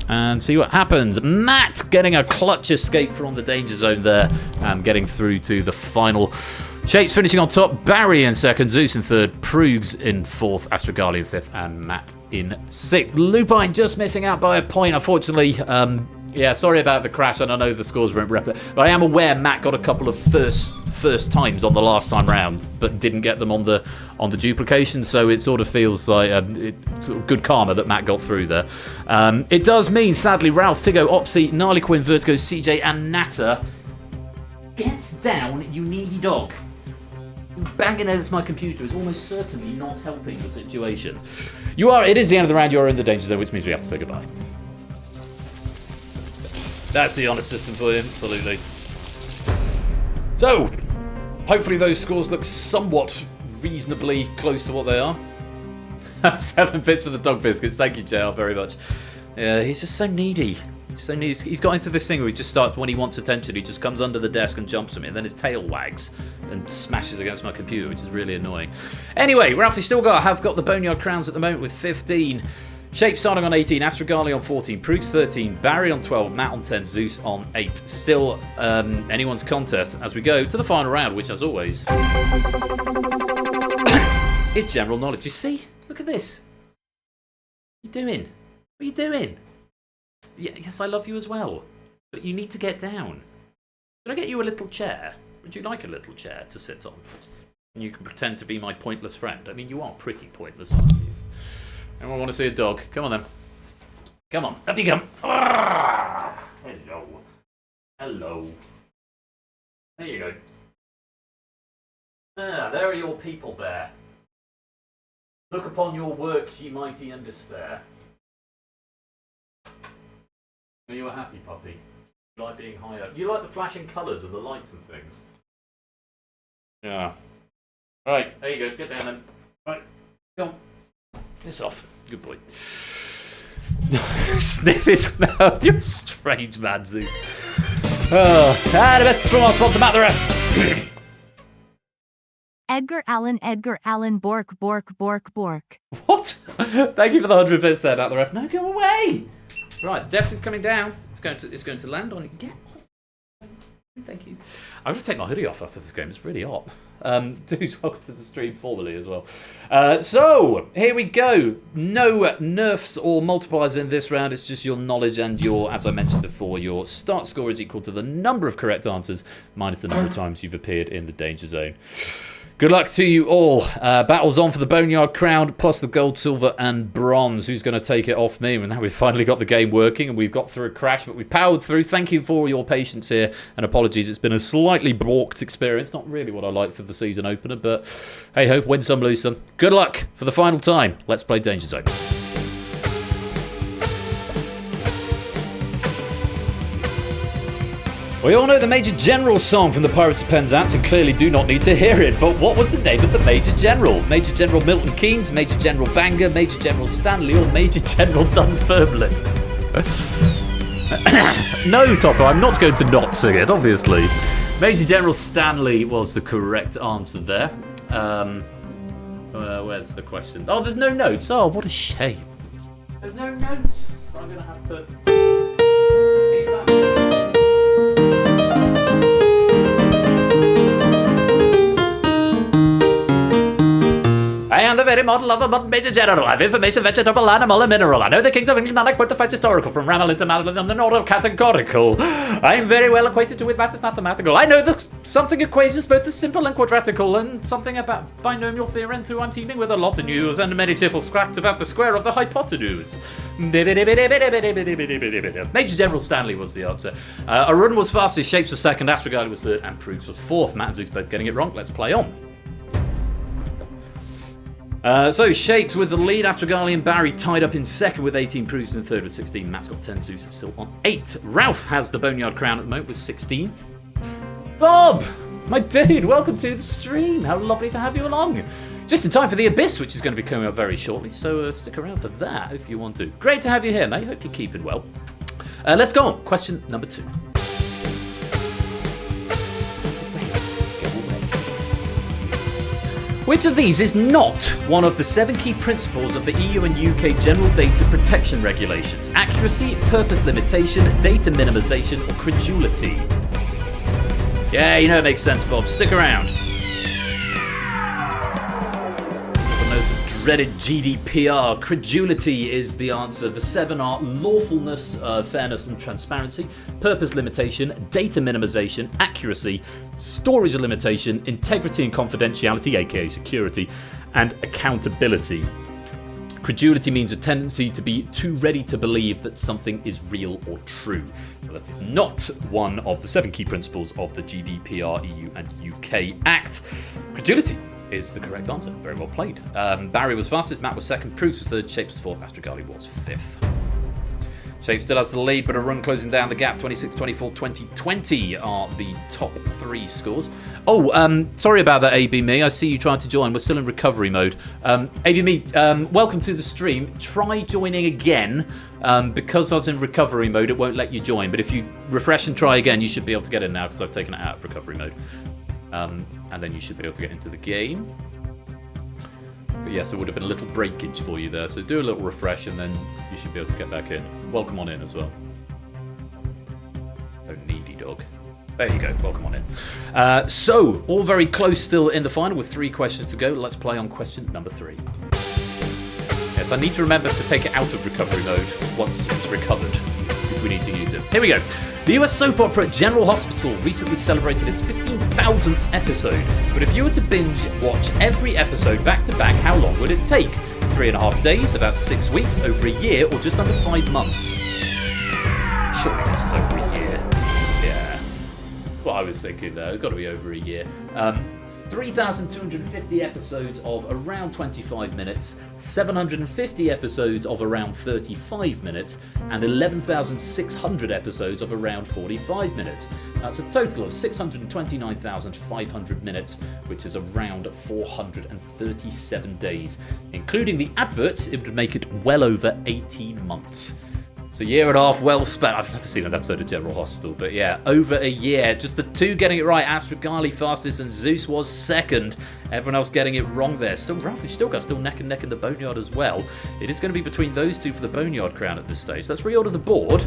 and see what happens. Matt getting a clutch escape from the danger zone there and getting through to the final. Shapes finishing on top. Barry in second, Zeus in third, Proogs in fourth, Astrogali in fifth, and Matt in sixth. Lupine just missing out by a point, unfortunately. Yeah, sorry about the crash, and I know the scores weren't replicated. But I am aware Matt got a couple of first first times on the last time round, but didn't get them on the duplication. So it sort of feels like sort of good karma that Matt got through there. It does mean, sadly, Ralph, Tiggo, Opsy, Gnarly Quinn, Vertigo, CJ, and Natter. Get down, you needy dog. Banging against my computer is almost certainly not helping the situation. It is the end of the round, you're in the danger zone, which means we have to say goodbye. That's the honest system for you, absolutely. So, hopefully those scores look somewhat reasonably close to what they are. 7 bits for the dog biscuits, thank you, JR, very much. Yeah, he's just so needy. So he's got into this thing where he just starts, when he wants attention, he just comes under the desk and jumps at me, and then his tail wags and smashes against my computer, which is really annoying. Anyway, Ralphie still have got the Boneyard Crowns at the moment with 15. Shape starting on 18, Astrogali on 14, Prooks 13, Barry on 12, Matt on 10, Zeus on 8. Still anyone's contest as we go to the final round, which, as always, is general knowledge. You see? Look at this. What are you doing? What are you doing? Yes, I love you as well, but you need to get down. Can I get you a little chair? Would you like a little chair to sit on? And you can pretend to be my pointless friend. I mean, you are pretty pointless, aren't you? Anyone want to see a dog? Come on then. Come on, up you come. Ah, hello. Hello. There you go. There are your people there. Look upon your works, ye mighty, and despair. Are you a happy puppy? You like being high up? You like the flashing colours of the lights and things? Yeah. Right, there you go. Get down then. Right, go on. This off. Good boy. Sniff his mouth. You're a strange man, Zeus. Oh. And the best is from our sponsor, Matt the Ref. Edgar Allan, Bork. What? Thank you for the 100 bits there, Matt the Ref. No, go away. Right, Defs is coming down. It's going to land on. Get off. Thank you. I'm going to take my hoodie off after this game. It's really hot. Dudes, welcome to the stream formally as well. So, here we go. No nerfs or multipliers in this round. It's just your knowledge and your, as I mentioned before, your start score is equal to the number of correct answers minus the number of times you've appeared in the danger zone. Good luck to you all. Battles on for the Boneyard Crown, plus the gold, silver, and bronze. Who's going to take it off me? And now we've finally got the game working, and we've got through a crash, but we've powered through. Thank you for your patience here, and apologies. It's been a slightly balked experience. Not really what I like for the season opener, but hey ho, win some, lose some. Good luck for the final time. Let's play Danger Zone. We all know the Major General song from the Pirates of Penzance and clearly do not need to hear it, but what was the name of the Major General? Major General Milton Keynes, Major General Bangor, Major General Stanley, or Major General Dunfermline? No, Topper, I'm not going to not sing it, obviously. Major General Stanley was the correct answer there. Where's the question? Oh, there's no notes. Oh, what a shame. There's no notes, so I'm going to have to... I am the very model of a modern Major General. I have information, vegetable, animal, and mineral. I know the kings of England, and I quote the facts historical from Ramalin to Madeline and the order categorical. I am very well acquainted with mathematical. I know the something equations, both the simple and quadratical, and something about binomial theorem through I'm teeming with a lot of news and many tearful scraps about the square of the hypotenuse. Major General Stanley was the answer. Arun was fastest, Shapes was second, Astrogali was third, and Prooks was fourth. Matt and Zeus both getting it wrong. Let's play on. So, Shapes with the lead, Astrogali and Barry tied up in second with 18, Prooks in third with 16, Matt's got 10, Zeus still on 8. Ralph has the Boneyard Crown at the moment with 16. Bob, my dude, welcome to the stream. How lovely to have you along. Just in time for the Abyss, which is going to be coming up very shortly, so stick around for that if you want to. Great to have you here, mate. Hope you're keeping well. Let's go on. Question number 2. Which of these is not one of the 7 key principles of the EU and UK General Data Protection Regulations? Accuracy, purpose limitation, data minimization, or credulity? Yeah, you know it makes sense, Bob. Stick around. Someone knows the dreaded GDPR. Credulity is the answer. The 7 are lawfulness, fairness and transparency, purpose limitation, data minimization, accuracy, storage limitation, integrity and confidentiality, aka security, and accountability. Credulity means a tendency to be too ready to believe that something is real or true. But that is not one of the 7 key principles of the GDPR, EU and UK Act. Credulity is the correct answer. Very well played. Barry was fastest, Matt was second, Proust was third, Shapes was fourth, Astrogali was fifth. Shapes still has the lead, but a run closing down the gap. 26, 24, 20, 20 are the top 3 scores. Oh, sorry about that, ABMe. I see you trying to join. We're still in recovery mode. ABMe, welcome to the stream. Try joining again. Because I was in recovery mode, it won't let you join. But if you refresh and try again, you should be able to get in now because I've taken it out of recovery mode. And then you should be able to get into the game. But yes, there would have been a little breakage for you there. So do a little refresh and then you should be able to get back in. Welcome on in as well. Oh, needy dog. There you go. Welcome on in. So, all very close still in the final with 3 questions to go. Let's play on question number 3. Yes, I need to remember to take it out of recovery mode once it's recovered, if we need to use it. Here we go. The US soap opera General Hospital recently celebrated its 15,000th episode. But if you were to binge watch every episode back to back, how long would it take? 3.5 days, about 6 weeks, over a year, or just under 5 months? Surely this is over a year. Yeah. Well, I was thinking there. It's got to be over a year. 3,250 episodes of around 25 minutes, 750 episodes of around 35 minutes, and 11,600 episodes of around 45 minutes. That's a total of 629,500 minutes, which is around 437 days. Including the adverts, it would make it well over 18 months. So 1.5 well spent. I've never seen an episode of General Hospital, but yeah, over a year. Just the 2 getting it right. Astrogali fastest and Zeus was second. Everyone else getting it wrong there. Still Ralph and Stilgar still neck and neck in the Boneyard as well. It is going to be between those 2 for the Boneyard crown at this stage. Let's reorder the board.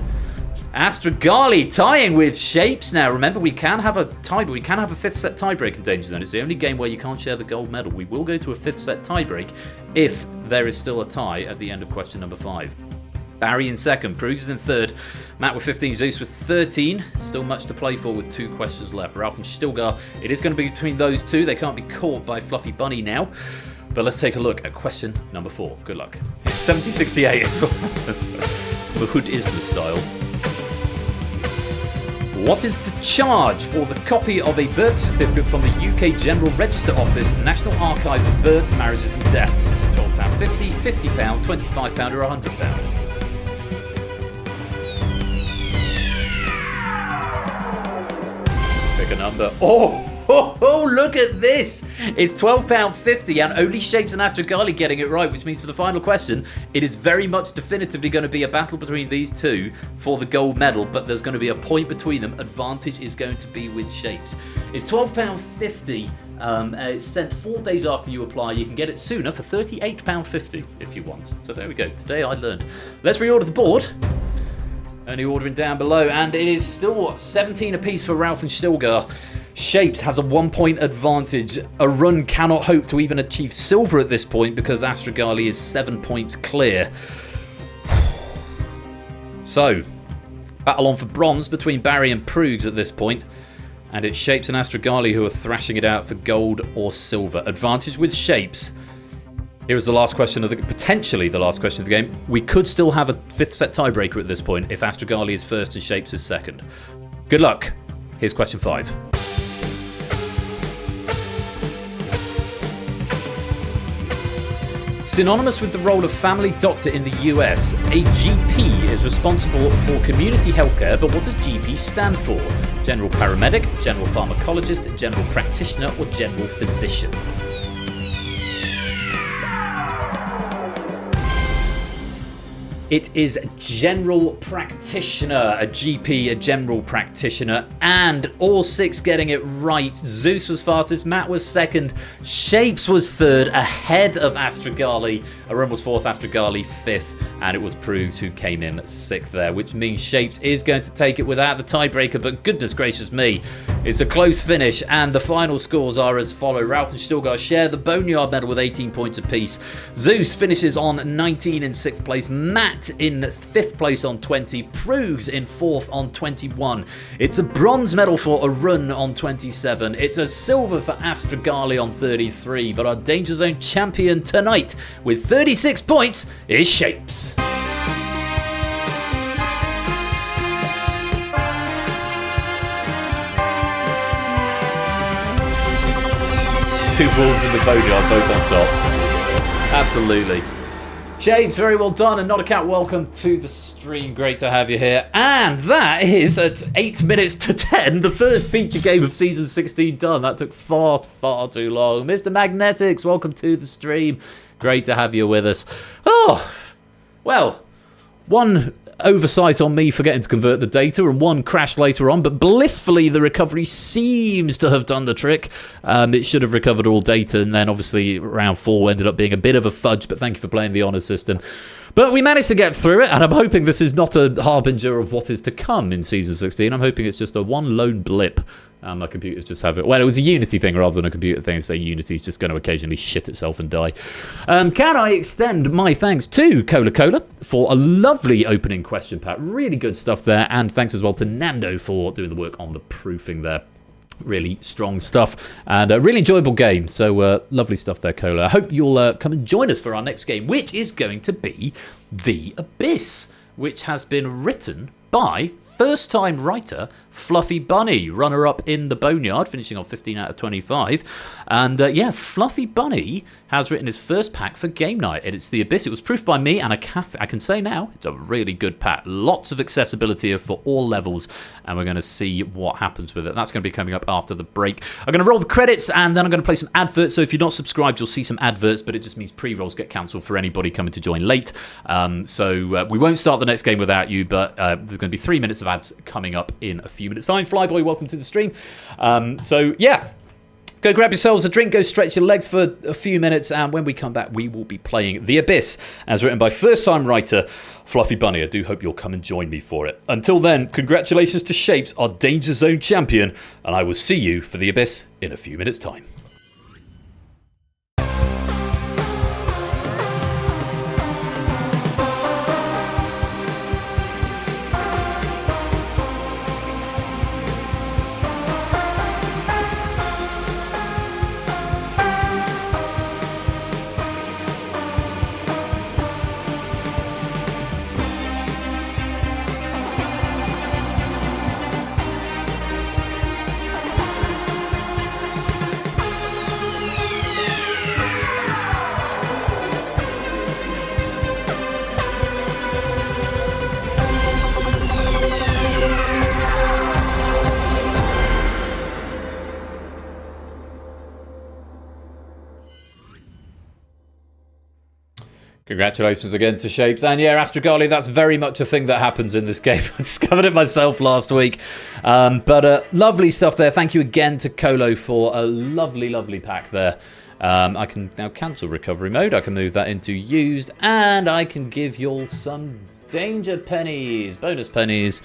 Astrogali tying with Shapes now. Remember, we can have a tie, but we can have a 5th set tiebreak in DangerZone. It's the only game where you can't share the gold medal. We will go to a 5th set tiebreak if there is still a tie at the end of question number 5. Barry in second, Proust is in third, Matt with 15, Zeus with 13. Still much to play for with 2 questions left. Ralph and Stilgar, it is going to be between those 2. They can't be caught by Fluffy Bunny now. But let's take a look at question number 4. Good luck. It's 7068 as well. The hood is the style. What is the charge for the copy of a birth certificate from the UK General Register Office, National Archive of Births, Marriages and Deaths? £12.50, £50, £25 or £100? Pick a number. Oh, look at this! It's £12.50 and only Shapes and Astrogali getting it right, which means for the final question, it is very much definitively going to be a battle between these 2 for the gold medal, but there's going to be a point between them. Advantage is going to be with Shapes. It's £12.50. It's sent 4 days after you apply. You can get it sooner for £38.50 if you want. So there we go. Today I learned. Let's reorder the board. Only ordering down below, and it is still 17 apiece for Ralph and Stilgar. Shapes has a 1-point advantage. A run cannot hope to even achieve silver at this point because Astrogali is 7 points clear. So, battle on for bronze between Barry and Proogs at this point. And it's Shapes and Astrogali who are thrashing it out for gold or silver. Advantage with Shapes. Here is the last question of the potentially the last question of the game. We could still have a 5th set tiebreaker at this point if Astrogali is first and Shapes is second. Good luck. Here's question 5. Synonymous with the role of family doctor in the US, a GP is responsible for community healthcare, but what does GP stand for? General paramedic, general pharmacologist, general practitioner, or general physician? It is general practitioner, a GP, a general practitioner, and all 6 getting it right. Zeus was fastest, Matt was second, Shapes was third, ahead of Astrogali. Arun was fourth, Astrogali 5th, and it was Proust who came in 6th there, which means Shapes is going to take it without the tiebreaker, but goodness gracious me, It's a close finish, and the final scores are as follow. Ralph and Stilgar share the Boneyard medal with 18 points apiece. Zeus finishes on 19 in 6th place. Matt in 5th place on 20. Prugs in 4th on 21. It's a bronze medal for Arun on 27. It's a silver for Astragali on 33. But our Danger Zone champion tonight with 36 points is Shapes. 2 balls in the boneyard, both on top. Absolutely. James, very well done. And Not a Cat, welcome to the stream. Great to have you here. And that is at 8 minutes to 10, the first feature game of Season 16 done. That took far, far too long. Mr. Magnetics, welcome to the stream. Great to have you with us. Oh, well, one oversight on me forgetting to convert the data and one crash later on, but blissfully the recovery seems to have done the trick. It should have recovered all data, and then obviously round 4 ended up being a bit of a fudge, but thank you for playing the honour system. But we managed to get through it, and I'm hoping this is not a harbinger of what is to come in Season 16. I'm hoping it's just a one lone blip. My computers just have it. Well, it was a Unity thing rather than a computer thing, so Unity's just going to occasionally shit itself and die. Can I extend my thanks to Cola for a lovely opening question, Pat? Really good stuff there. And thanks as well to Nando for doing the work on the proofing there. Really strong stuff and a really enjoyable game. So lovely stuff there, Cola. I hope you'll come and join us for our next game, which is going to be The Abyss, which has been written by first-time writer Fluffy Bunny, runner-up in the Boneyard, finishing on 15 out of 25. And yeah, Fluffy Bunny has written his first pack for game night, and it's The Abyss. It was proofed by me, and I can say now it's a really good pack. Lots of accessibility for all levels, and we're going to see what happens with it. That's going to be coming up after the break. I'm going to roll the credits, and then I'm going to play some adverts. So if you're not subscribed, you'll see some adverts, but it just means pre-rolls get cancelled for anybody coming to join late. So we won't start the next game without you, but there's going to be 3 minutes of ads coming up in a few minutes' time. Flyboy, welcome to the stream. So yeah, go grab yourselves a drink, go stretch your legs for a few minutes, and when we come back, we will be playing The Abyss, as written by first-time writer Fluffy Bunny. I do hope you'll come and join me for it. Until then, congratulations to Shapes, our Danger Zone champion, and I will see you for The Abyss in a few minutes' time. Congratulations again to Shapes. And yeah, Astragali, that's very much a thing that happens in this game. I discovered it myself last week. But lovely stuff there. Thank you again to Colo for a lovely, lovely pack there. I can now cancel recovery mode. I can move that into used. And I can give you all some danger pennies. Bonus pennies.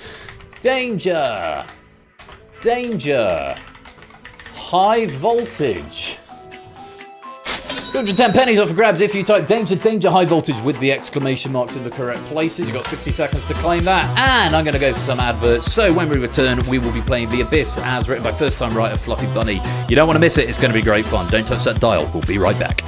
Danger. Danger. High voltage. 210 pennies up for grabs if you type danger, danger, high voltage with the exclamation marks in the correct places. You've got 60 seconds to claim that. And I'm going to go for some adverts. So when we return, we will be playing The Abyss, as written by first-time writer Fluffy Bunny. You don't want to miss it. It's going to be great fun. Don't touch that dial. We'll be right back.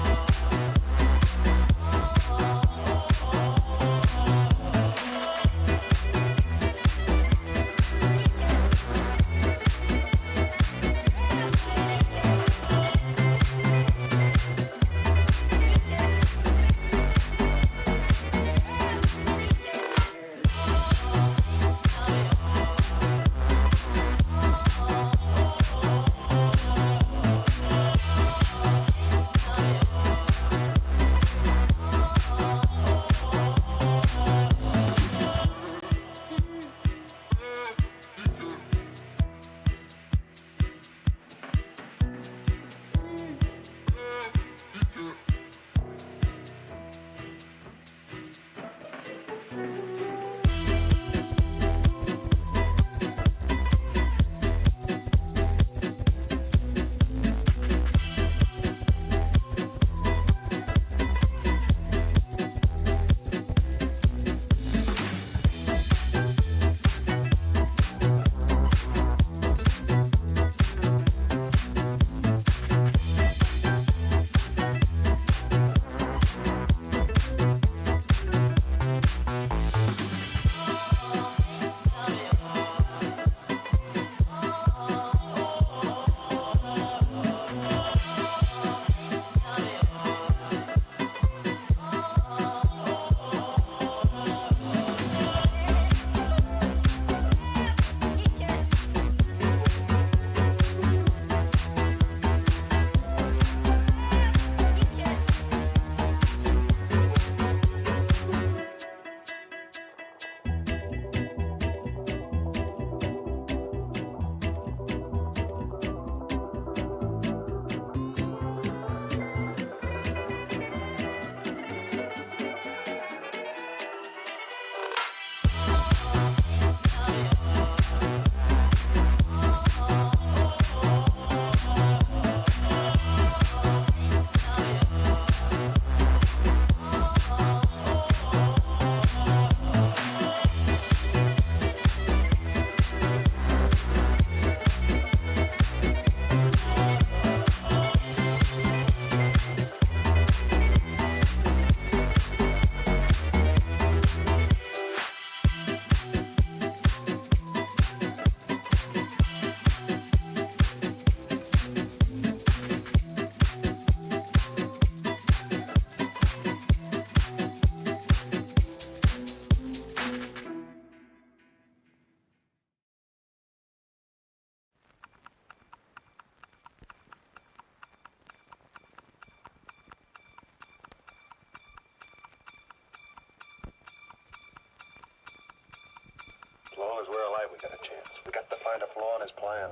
get a chance. We got to find a flaw in his plan.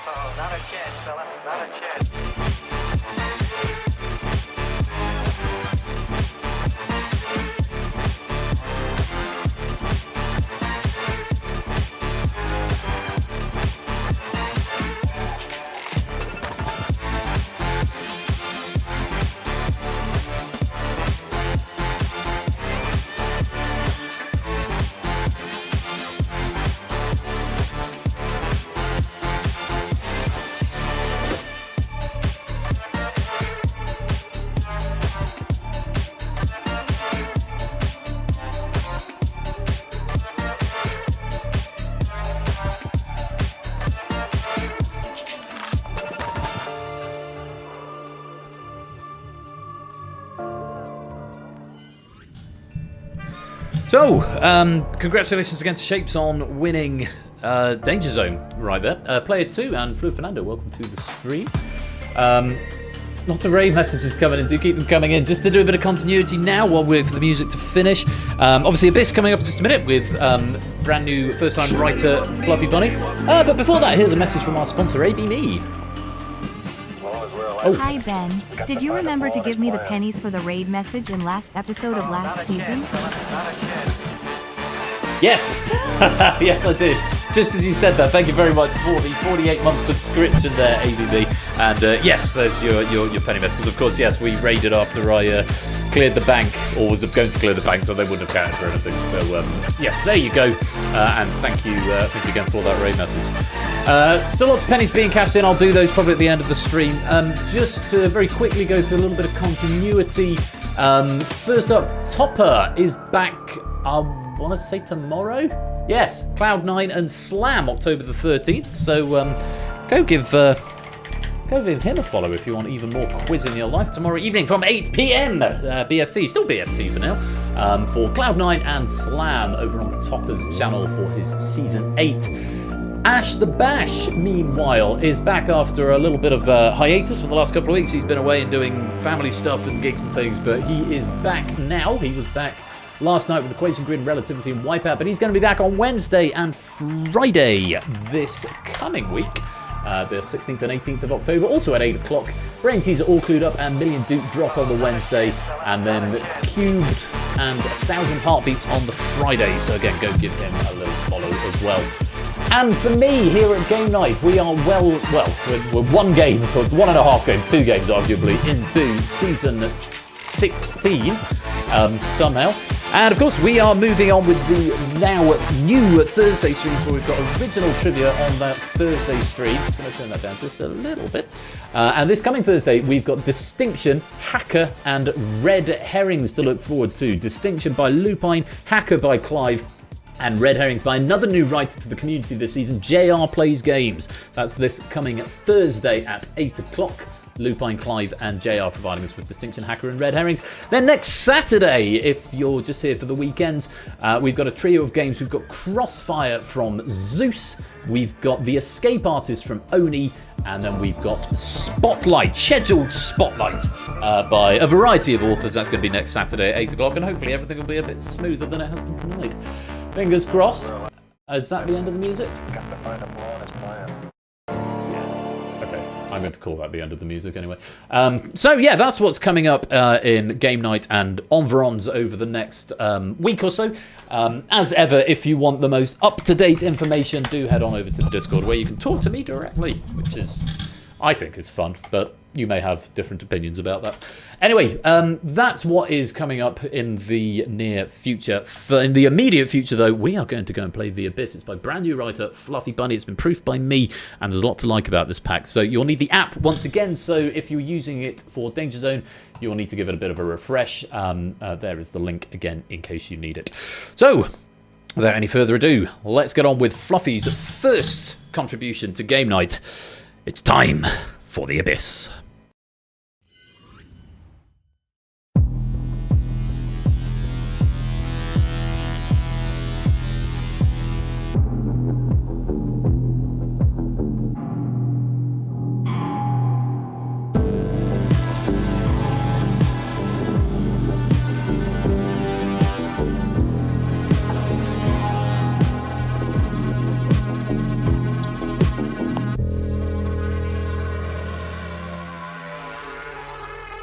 Oh, not a chance, fella. Not a chance. So, congratulations again to Shapes on winning Danger Zone right there. Player 2 and Flu Fernando, welcome to the stream. Lots of raid messages coming in, do keep them coming in. Just to do a bit of continuity now while we wait for the music to finish. Obviously Abyss coming up in just a minute with brand new first time writer Fluffy Bunny. But before that, here's a message from our sponsor, AB.me. Oh. Hi Ben, did you remember to give me the pennies for the raid message in last episode of last season? Yes! Yes, I did. Just as you said that, thank you very much for the 48-month subscription there, ABB. And yes, there's your penny mess. Because, of course, yes, we raided after I cleared the bank, or was going to clear the bank, so they wouldn't have counted for anything. So, yes, there you go. And thank you again for that raid message. So lots of pennies being cashed in. I'll do those probably at the end of the stream. Just to very quickly go through a little bit of continuity. First up, Topper is back, I want to say tomorrow? Yes, Cloud9 and Slam, October the 13th. So go give him a follow if you want even more quiz in your life. Tomorrow evening from 8 p.m. BST, still BST for now, for Cloud9 and Slam over on Topper's channel for his Season 8. Ash the Bash, meanwhile, is back after a little bit of hiatus for the last couple of weeks. He's been away and doing family stuff and gigs and things, but he is back now. He was back last night with Equation Grid, Relativity and Wipeout, but he's going to be back on Wednesday and Friday this coming week. The 16th and 18th of October, also at 8 o'clock. Brain Teaser All Clued Up and Million Duke drop on the Wednesday, and then Cubed and 1,000 Heartbeats on the Friday. So again, go give him a little follow as well. And for me, here at Game Night, we are we're one game, 1.5 games, 2 games arguably, into Season 16, somehow. And of course, we are moving on with the now new Thursday stream, where we've got original trivia on that Thursday stream. Just going to turn that down just a little bit. And this coming Thursday, we've got Distinction, Hacker, and Red Herrings to look forward to. Distinction by Lupine, Hacker by Clive, and Red Herrings by another new writer to the community this season, JR Plays Games. That's this coming Thursday at 8 o'clock. Lupine, Clive, and JR providing us with Distinction, Hacker, and Red Herrings. Then next Saturday, if you're just here for the weekend, we've got a trio of games. We've got Crossfire from Zeus, we've got The Escape Artist from Oni, and then we've got Spotlight, scheduled Spotlight, by a variety of authors. That's going to be next Saturday at 8 o'clock, and hopefully everything will be a bit smoother than it has been tonight. Fingers crossed. Is that the end of the music? Got to find a flaw in his plan. I'm going to call that the end of the music anyway. So yeah, that's what's coming up in Game Night and Environs over the next week or so. As ever, if you want the most up-to-date information, do head on over to the Discord where you can talk to me directly, which is, I think, is fun, but you may have different opinions about that. Anyway, that's what is coming up in the near future. In the immediate future, though, we are going to go and play The Abyss. It's by brand new writer Fluffy Bunny. It's been proofed by me, and there's a lot to like about this pack. So you'll need the app once again. So if you're using it for Danger Zone, you'll need to give it a bit of a refresh. There is the link again in case you need it. So, without any further ado, let's get on with Fluffy's first contribution to Game Night. It's time for The Abyss.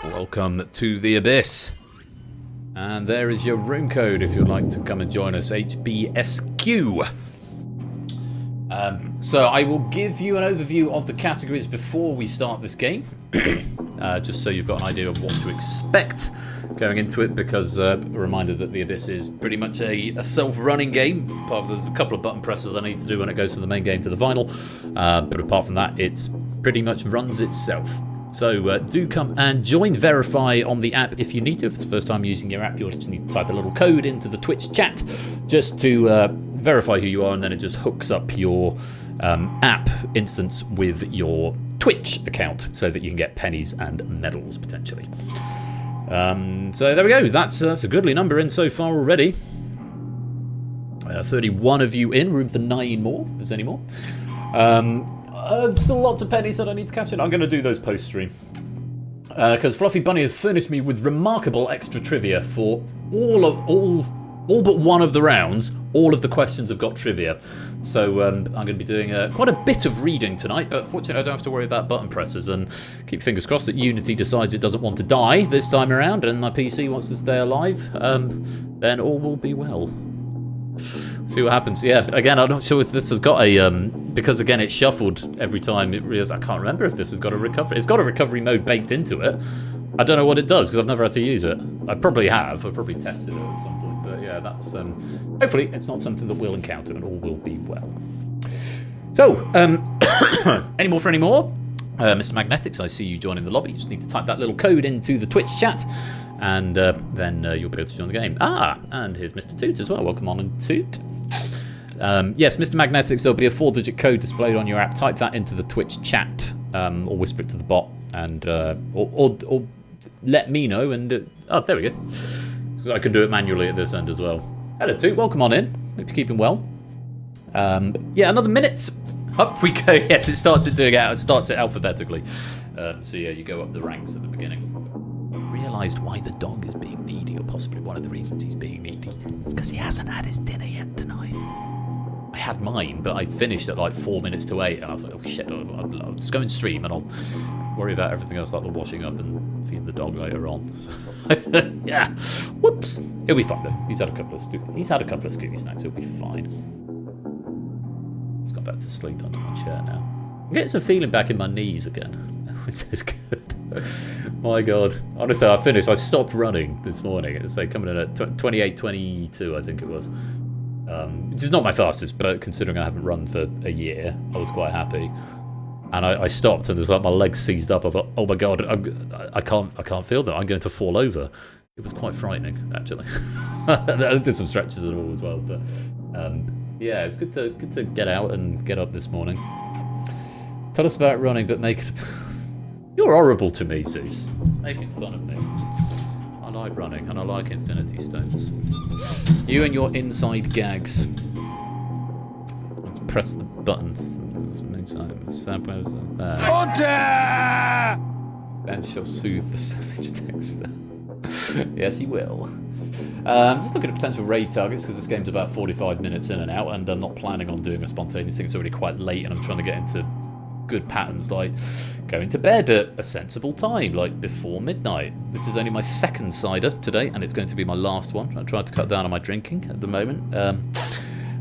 Welcome to the Abyss. And there is your room code if you'd like to come and join us, HBSQ. So I will give you an overview of the categories before we start this game, just so you've got an idea of what to expect going into it, because a reminder that the Abyss is pretty much a self-running game. There's a couple of button presses I need to do when it goes from the main game to the final, but apart from that, it's pretty much runs itself. So do come and join, verify on the app if you need to. If it's the first time using your app, you'll just need to type a little code into the Twitch chat just to verify who you are, and then it just hooks up your app instance with your Twitch account so that you can get pennies and medals potentially. So there we go. That's a goodly number in so far already. 31 of you in, room for 9 more, if there's any more. Still lots of pennies that I need to cash in. I'm going to do those post-stream. Because Fluffy Bunny has furnished me with remarkable extra trivia for all but one of the rounds. All of the questions have got trivia. So I'm going to be doing quite a bit of reading tonight, but fortunately I don't have to worry about button presses, and keep fingers crossed that Unity decides it doesn't want to die this time around and my PC wants to stay alive. Then all will be well. See what happens. Yeah, again, I'm not sure if this has got a because again it's shuffled every time it realized. I can't remember if this has got a recovery. It's got a recovery mode baked into it. I don't know what it does because I've never had to use it. I probably have. I've probably tested it at some point. But yeah, that's hopefully it's not something that we'll encounter and all will be well. So, any more for any more? Mr. Magnetics, I see you joining the lobby. You just need to type that little code into the Twitch chat, and then you'll be able to join the game. And here's Mr. Toot as well. Welcome on, and Toot. Yes, Mr. Magnetics, there'll be a 4-digit code displayed on your app. Type that into the Twitch chat, or whisper it to the bot, and or let me know. And oh, there we go. I can do it manually at this end as well. Hello, Toot. Welcome on in. Hope you're keeping well. Yeah, another minute. Up we go. Yes, it starts it alphabetically. So yeah, you go up the ranks at the beginning. Realised why the dog is being needy, or possibly one of the reasons he's being needy, is because he hasn't had his dinner yet tonight. I had mine, but I finished at like 4 minutes to 8, and I thought, oh shit, I'll just go and stream, and I'll worry about everything else like the washing up and feeding the dog later on. So, yeah, whoops. He'll be fine though. He's had a couple of Scooby snacks. He'll be fine. He's gone back to sleep under my chair now. I'm getting some feeling back in my knees again, which is good. My God. Honestly, I stopped running this morning. It's like coming in at 28:22, I think it was. Which is not my fastest, but considering I haven't run for a year, I was quite happy. And I stopped, and there's like my legs seized up. I thought, oh my God, I can't feel them. I'm going to fall over. It was quite frightening, actually. I did some stretches and all as well, but yeah, it's good to get out and get up this morning. Tell us about running, but make it. You're horrible to me, Zeus. Making fun of me. I like running, and I like Infinity Stones. You and your inside gags. Let's press the button. Ben shall soothe the savage Dexter. Yes, he will. Just looking at potential raid targets, because this game's about 45 minutes in and out, and I'm not planning on doing a spontaneous thing. It's already quite late, and I'm trying to get into good patterns, like going to bed at a sensible time, like before midnight. This is only my second cider today, and it's going to be my last one. I tried to cut down on my drinking at the moment.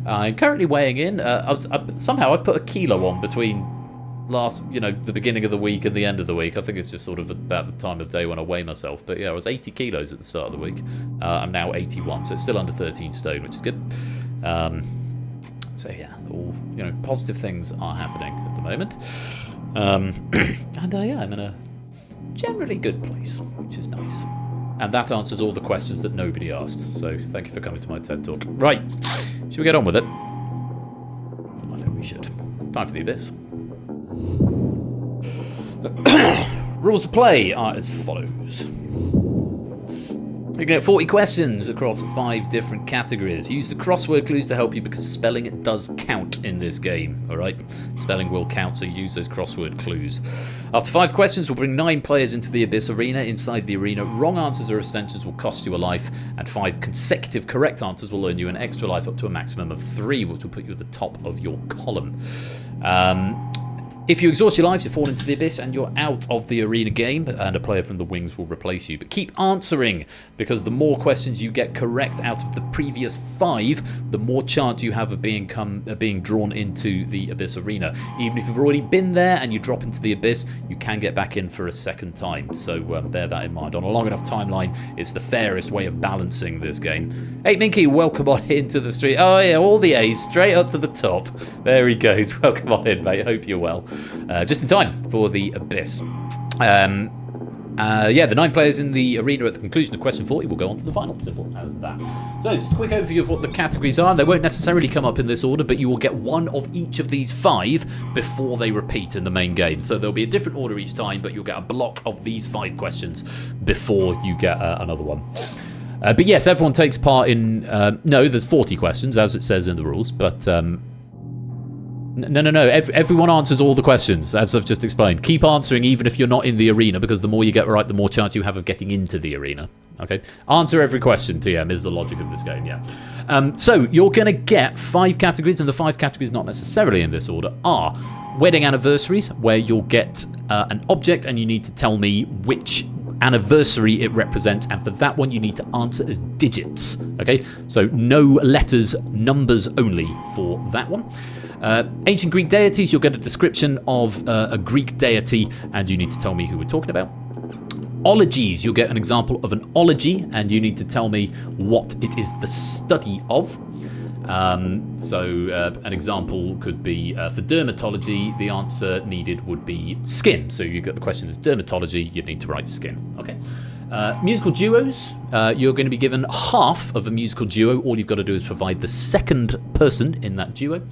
I'm currently weighing in. Somehow I've put a kilo on between the beginning of the week and the end of the week. I think it's just sort of about the time of day when I weigh myself. But yeah, I was 80 kilos at the start of the week. I'm now 81, so it's still under 13 stone, which is good. So yeah, all positive things are happening at the moment, and yeah, I'm in a generally good place, which is nice. And that answers all the questions that nobody asked. So thank you for coming to my TED Talk. Right, should we get on with it? I think we should. Time for the Abyss. Rules of play are as follows. You can get 40 questions across 5 different categories. Use the crossword clues to help you, because spelling does count in this game, alright? Spelling will count, so use those crossword clues. After 5 questions, we'll bring 9 players into the Abyss arena. Inside the arena, wrong answers or abstentions will cost you a life, and 5 consecutive correct answers will earn you an extra life up to a maximum of 3, which will put you at the top of your column. If you exhaust your lives, you fall into the abyss and you're out of the arena game, and a player from the wings will replace you. But keep answering, because the more questions you get correct out of the previous 5, the more chance you have of being drawn into the abyss arena. Even if you've already been there and you drop into the abyss, you can get back in for a second time. So bear that in mind. On a long enough timeline, it's the fairest way of balancing this game. Hey, Minky, welcome on into the street. Oh yeah, all the A's straight up to the top. There he goes. Welcome on in, mate. Hope you're well. Just in time for the abyss. Yeah, the 9 players in the arena at the conclusion of question 40 will go on to the final. Simple as that. So, just a quick overview of what the categories are. They won't necessarily come up in this order, but you will get one of each of these 5 before they repeat in the main game. So there'll be a different order each time, but you'll get a block of these 5 questions before you get another one. But yes, everyone takes part in... no, there's 40 questions, as it says in the rules, but... No. Everyone answers all the questions, as I've just explained. Keep answering even if you're not in the arena, because the more you get right, the more chance you have of getting into the arena. Okay? Answer every question, TM, is the logic of this game, yeah. So, you're going to get 5 categories, and the 5 categories, not necessarily in this order, are wedding anniversaries, where you'll get an object and you need to tell me which anniversary it represents, and for that one you need to answer as digits. Okay? So, no letters, numbers only for that one. Ancient Greek deities, you'll get a description of a Greek deity, and you need to tell me who we're talking about. Ologies, you'll get an example of an ology, and you need to tell me what it is the study of. So an example could be for dermatology, the answer needed would be skin. So you get the question is dermatology, you'd need to write skin. Okay. Musical duos, you're going to be given half of a musical duo. All you've got to do is provide the second person in that duo.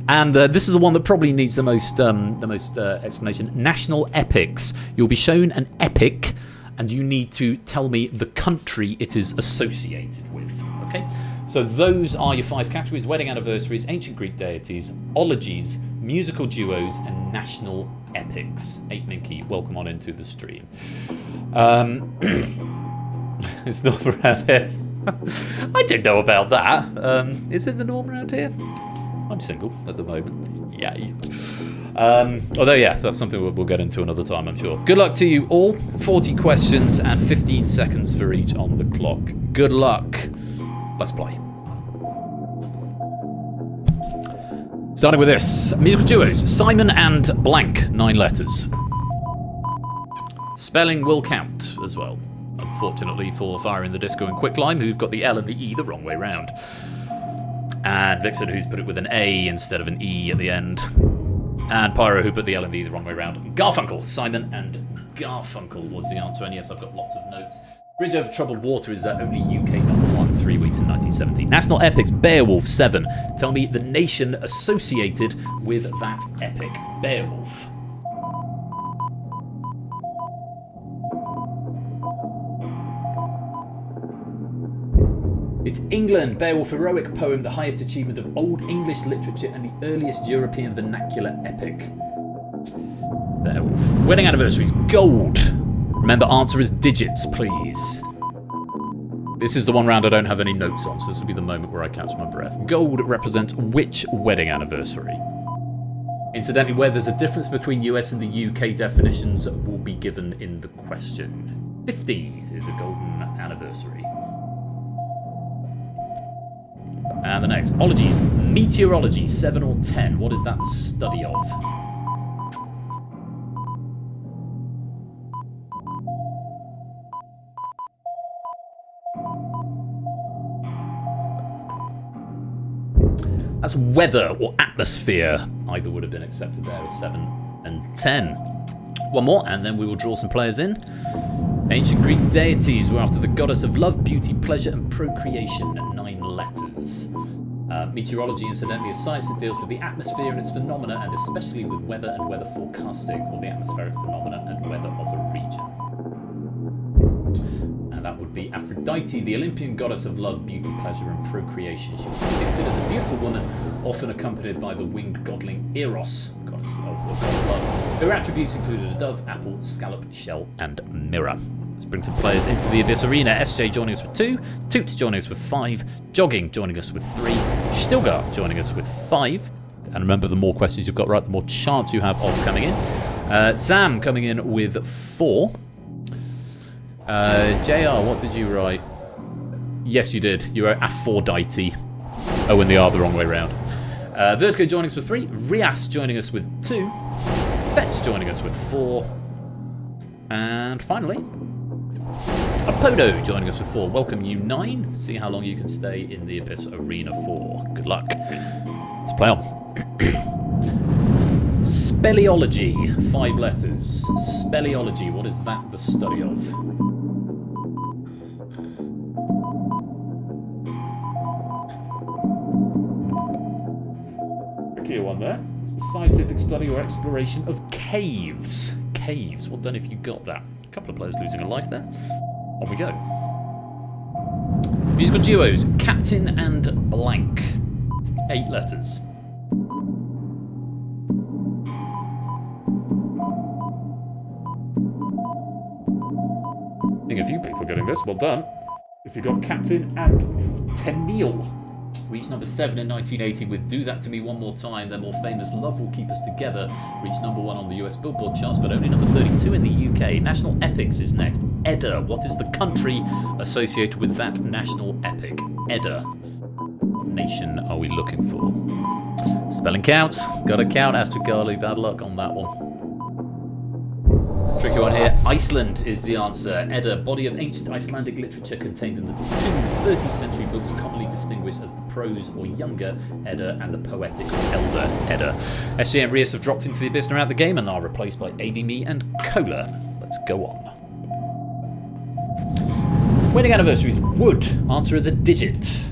And this is the one that probably needs the most explanation. National epics. You'll be shown an epic, and you need to tell me the country it is associated with. Okay? So those are your 5 categories: wedding anniversaries, ancient Greek deities, ologies, musical duos, and national epics. 8 Minky, welcome on into the stream. It's not around here. I don't know about that. Is it the norm around here? I'm single at the moment. Yay. Although, yeah, that's something we'll get into another time, I'm sure. Good luck to you all. 40 questions and 15 seconds for each on the clock. Good luck. Let's play. Starting with this. Musical duos. Simon and blank. 9 letters. Spelling will count as well. Unfortunately for Fire in the Disco and Quicklime, who've got the L and the E the wrong way round. And Vixen, who's put it with an A instead of an E at the end. And Pyro, who put the L and the E the wrong way round. Garfunkel. Simon and Garfunkel was the answer. And yes, I've got lots of notes. Bridge Over Troubled Water is only UK #1, 3 weeks in 1970. National epics, Beowulf, 7. Tell me the nation associated with that epic. Beowulf. It's England. Beowulf, heroic poem, the highest achievement of Old English literature and the earliest European vernacular epic. Beowulf. Wedding anniversaries, gold. Remember, answer is digits, please. This is the one round I don't have any notes on, so this will be the moment where I catch my breath. Gold represents which wedding anniversary? Incidentally, where there's a difference between US and the UK definitions will be given in the question. 50 is a golden anniversary. And the next, ologies. Meteorology, 7 or 10. What is that the study of? That's weather or atmosphere. Either would have been accepted there as 7 and 10. One more, and then we will draw some players in. Ancient Greek deities were after the goddess of love, beauty, pleasure, and procreation. 9 letters. Meteorology, incidentally, is science that deals with the atmosphere and its phenomena, and especially with weather and weather forecasting, or the atmospheric phenomena and weather of a region. And that would be Aphrodite, the Olympian goddess of love, beauty, pleasure, and procreation. She was depicted as a beautiful woman, often accompanied by the winged godling Eros, goddess of love. Her attributes included a dove, apple, scallop, shell, and mirror. Let's bring some players into the Abyss Arena. SJ joining us with 2, Toots joining us with 5, Jogging joining us with 3, Stilgar joining us with 5, And remember, the more questions you've got right, the more chance you have of coming in. Sam coming in with 4. JR, what did you write? Yes, you did. You wrote Aphrodite. Oh, and they are the wrong way round. Vertigo joining us with 3. Rias joining us with 2. Fetch joining us with 4. And finally, Apodo joining us with 4. Welcome you 9. See how long you can stay in the Abyss Arena for. Good luck. Let's play on. Speleology, 5 letters. Speleology, what is that the study of? Trickier one there. It's the scientific study or exploration of caves. Caves, well done if you got that. A couple of players losing a life there. On we go. Musical duos, Captain and Blank. 8 letters. I think a few people are getting this, well done. If you got Captain and Tenniel. Reached number 7 in 1980 with Do That To Me One More Time. Their more famous Love Will Keep Us Together reached number 1 on the US Billboard charts, but only number 32 in the UK. National Epics is next. Edda. What is the country associated with that national epic? Edda. What nation are we looking for? Spelling counts. Gotta count, Astrikali. Bad luck on that one. Tricky one here. Iceland is the answer. Edda, body of ancient Icelandic literature contained in the 2 13th century books commonly distinguished as the prose or younger Edda and the poetic or elder Edda. SJ and Rias have dropped into the abyss and are out the game and are replaced by AVMe and Cola. Let's go on. Wedding anniversaries. Wood. Answer is a digit.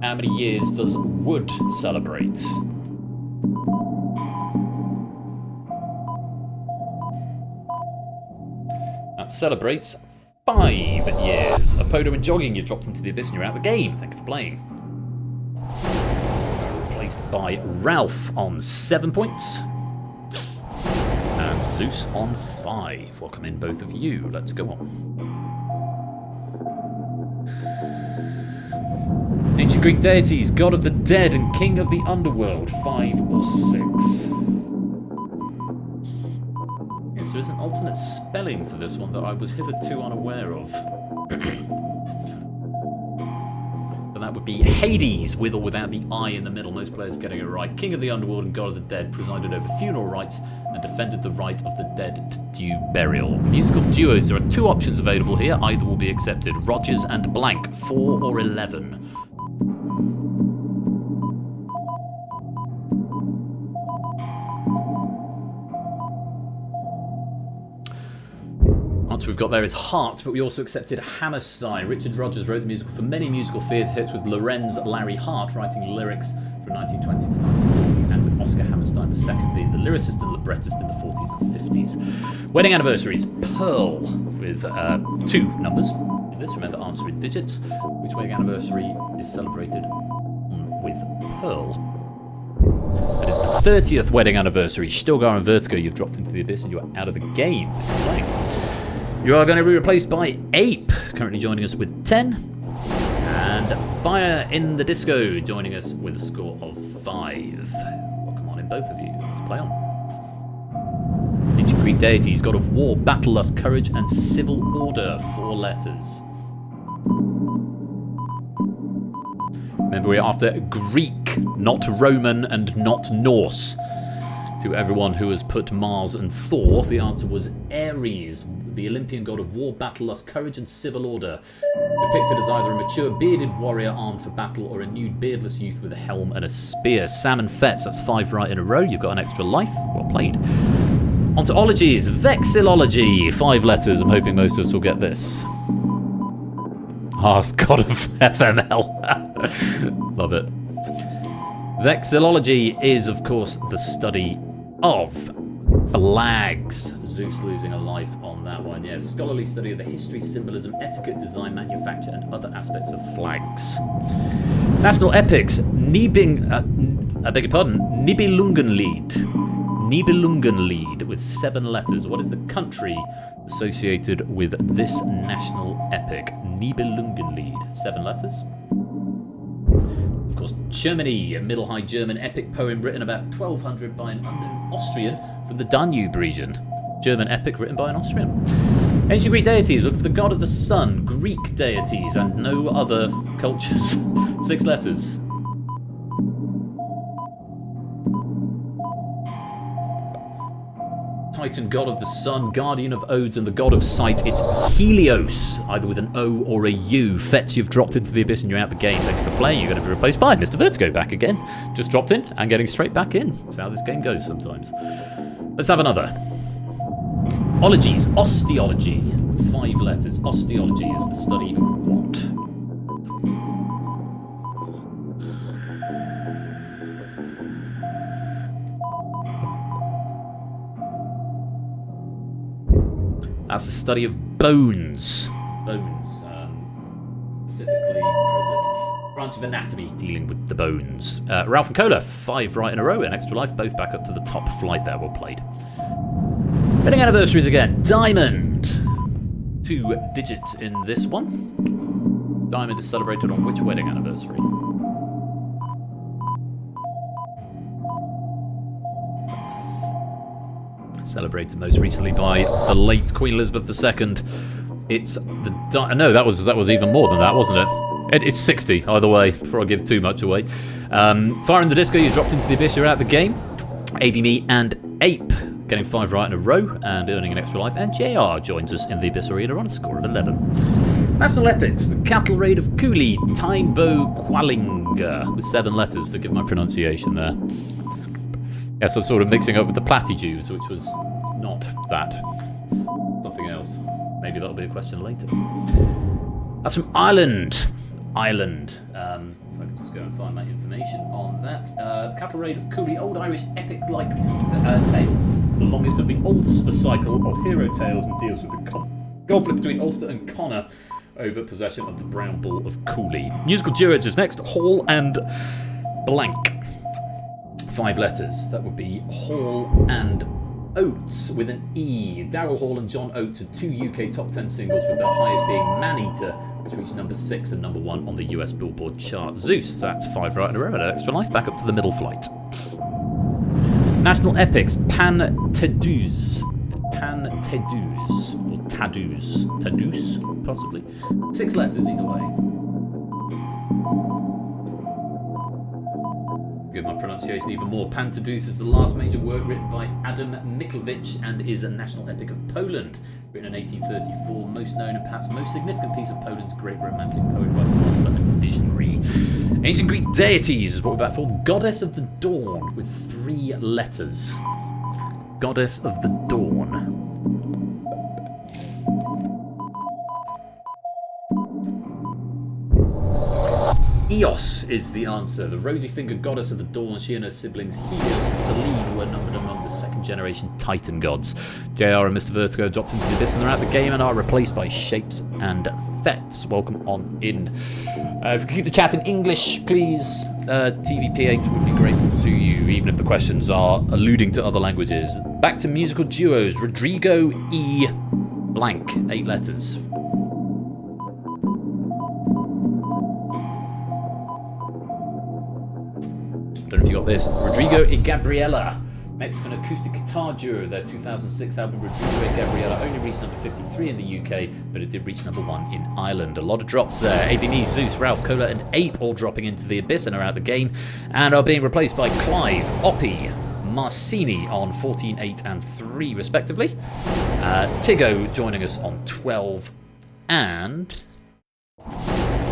How many years does Wood celebrate? That celebrates 5 years. Apodo and Jogging, you've dropped into the abyss and you're out of the game. Thank you for playing. Replaced by Ralph on 7 points. And Zeus on 5. Welcome in, both of you. Let's go on. Ancient Greek deities, god of the dead and king of the underworld. 5 or 6. There is an alternate spelling for this one that I was hitherto unaware of. But that would be Hades, with or without the I in the middle. Most players getting it right. King of the underworld and god of the dead, presided over funeral rites and defended the right of the dead to due burial. Musical duos, there are 2 options available here. Either will be accepted. Rogers and Blank, 4 or 11. We've got there is Heart, but we also accepted Hammerstein. Richard Rogers wrote the musical for many musical theatre hits, with Lorenz Larry Hart writing lyrics from 1920 to 1940, and with Oscar Hammerstein II being the lyricist and librettist in the 40s and 50s. Wedding anniversaries. Pearl, with 2 numbers. In this, remember, answer in digits. Which wedding anniversary is celebrated with Pearl? That is the 30th wedding anniversary. Stilgar and Vertigo, you've dropped into the abyss and you are out of the game. Thanks for playing. You are going to be replaced by Ape, currently joining us with 10. And Fire in the Disco, joining us with a score of 5. Welcome on in, both of you. Let's play on. Ancient Greek deities, god of war, battle lust, courage, and civil order. 4 letters. Remember, we're after Greek, not Roman, and not Norse. To everyone who has put Mars and Thor, the answer was Ares, the Olympian god of war, battle lust, courage, and civil order. Depicted as either a mature bearded warrior armed for battle or a nude beardless youth with a helm and a spear. Sam and Fetz, that's 5 right in a row. You've got an extra life. Well played. On to ologies. Vexillology. 5 letters. I'm hoping most of us will get this. Ask God of FML. Love it. Vexillology is, of course, the study of flags. Zeus losing a life on that one. Yes, scholarly study of the history, symbolism, etiquette, design, manufacture, and other aspects of flags. National epics. Nibelungenlied. Nibelungenlied with 7 letters. What is the country associated with this national epic? Nibelungenlied. 7 letters. Of course, Germany, a Middle High German epic poem written about 1200 by an unknown Austrian from the Danube region. German epic written by an Austrian. Ancient Greek deities, look for the god of the sun, Greek deities, and no other cultures. 6 letters. Titan, god of the sun, guardian of odes, and the god of sight. It's Helios, either with an O or a U. Fetch, you've dropped into the abyss and you're out the game. Thank you for playing. You're going to be replaced by Mr. Vertigo back again. Just dropped in and getting straight back in. That's how this game goes sometimes. Let's have another. Ologies, osteology. 5 letters. Osteology is the study of what? That's the study of bones. Bones. Specifically, what is it? Branch of anatomy dealing with the bones. Ralph and Cola, 5 right in a row, and Extra Life, both back up to the top flight there. Well played. Wedding anniversaries again. Diamond. 2 digits in this one. Diamond is celebrated on which wedding anniversary? Celebrated most recently by the late Queen Elizabeth II. It's the no, that was even more than that, wasn't it? It's 60 either way. Before I give too much away, Fire in the Disco, you dropped into the abyss. You're out the game. AB Me and Ape getting 5 right in a row and earning an Extra Life. And JR joins us in the abyss arena on a score of 11. National epics: the Cattle Raid of Cooley, Tynembo Qualinga, with 7 letters. Forgive my pronunciation there. Yes, I'm sort of mixing up with the Platty Jews, which was not that. Something else. Maybe that'll be a question later. That's from Ireland. Ireland. If I can just go and find my information on that. Cattle Raid of Cooley, old Irish epic-like tale. The longest of the Ulster cycle of hero tales, and deals with the conflict between Ulster and Connor over possession of the Brown Bull of Cooley. Musical duo is next. Hall and Blank. 5 letters. That would be Hall and Oates with an E. Daryl Hall and John Oates are 2 UK top 10 singles, with their highest being Man-Eater, which reached number 6 and number 1 on the US Billboard chart. Zeus, that's 5 right in a row and an Extra Life, back up to the middle flight. National epics: Pan-Taduz. Pan-Taduz. Or Taduz. Taduz, possibly. 6 letters either way. Give my pronunciation even more. Pan-Taduz is the last major work written by Adam Mickiewicz and is a national epic of Poland, written in 1834, most known and perhaps most significant piece of Poland's great romantic poet by philosopher and visionary. Ancient Greek deities is what we're back for. The Goddess of the Dawn, with 3 letters. Goddess of the Dawn. Eos is the answer. The rosy-fingered goddess of the dawn. She and her siblings Helios and Selene were numbered among the second-generation Titan gods. JR and Mr. Vertigo dropped into the abyss and they're out the game and are replaced by Shapes and Fets. Welcome on in. If you could keep the chat in English, please. TVP8 would be grateful to you, even if the questions are alluding to other languages. Back to musical duos. Rodrigo E. Blank. 8 letters. Don't know if you got this. Rodrigo y Gabriela, Mexican acoustic guitar duo. Their 2006 album Rodrigo y Gabriela only reached number 53 in the UK, but it did reach number 1 in Ireland. A lot of drops there. ABMe, Zeus, Ralph, Cola, and Ape all dropping into the abyss and are out the game, and are being replaced by Clive, Oppie, Marcini on 14, 8, and 3 respectively. Tigo joining us on 12, and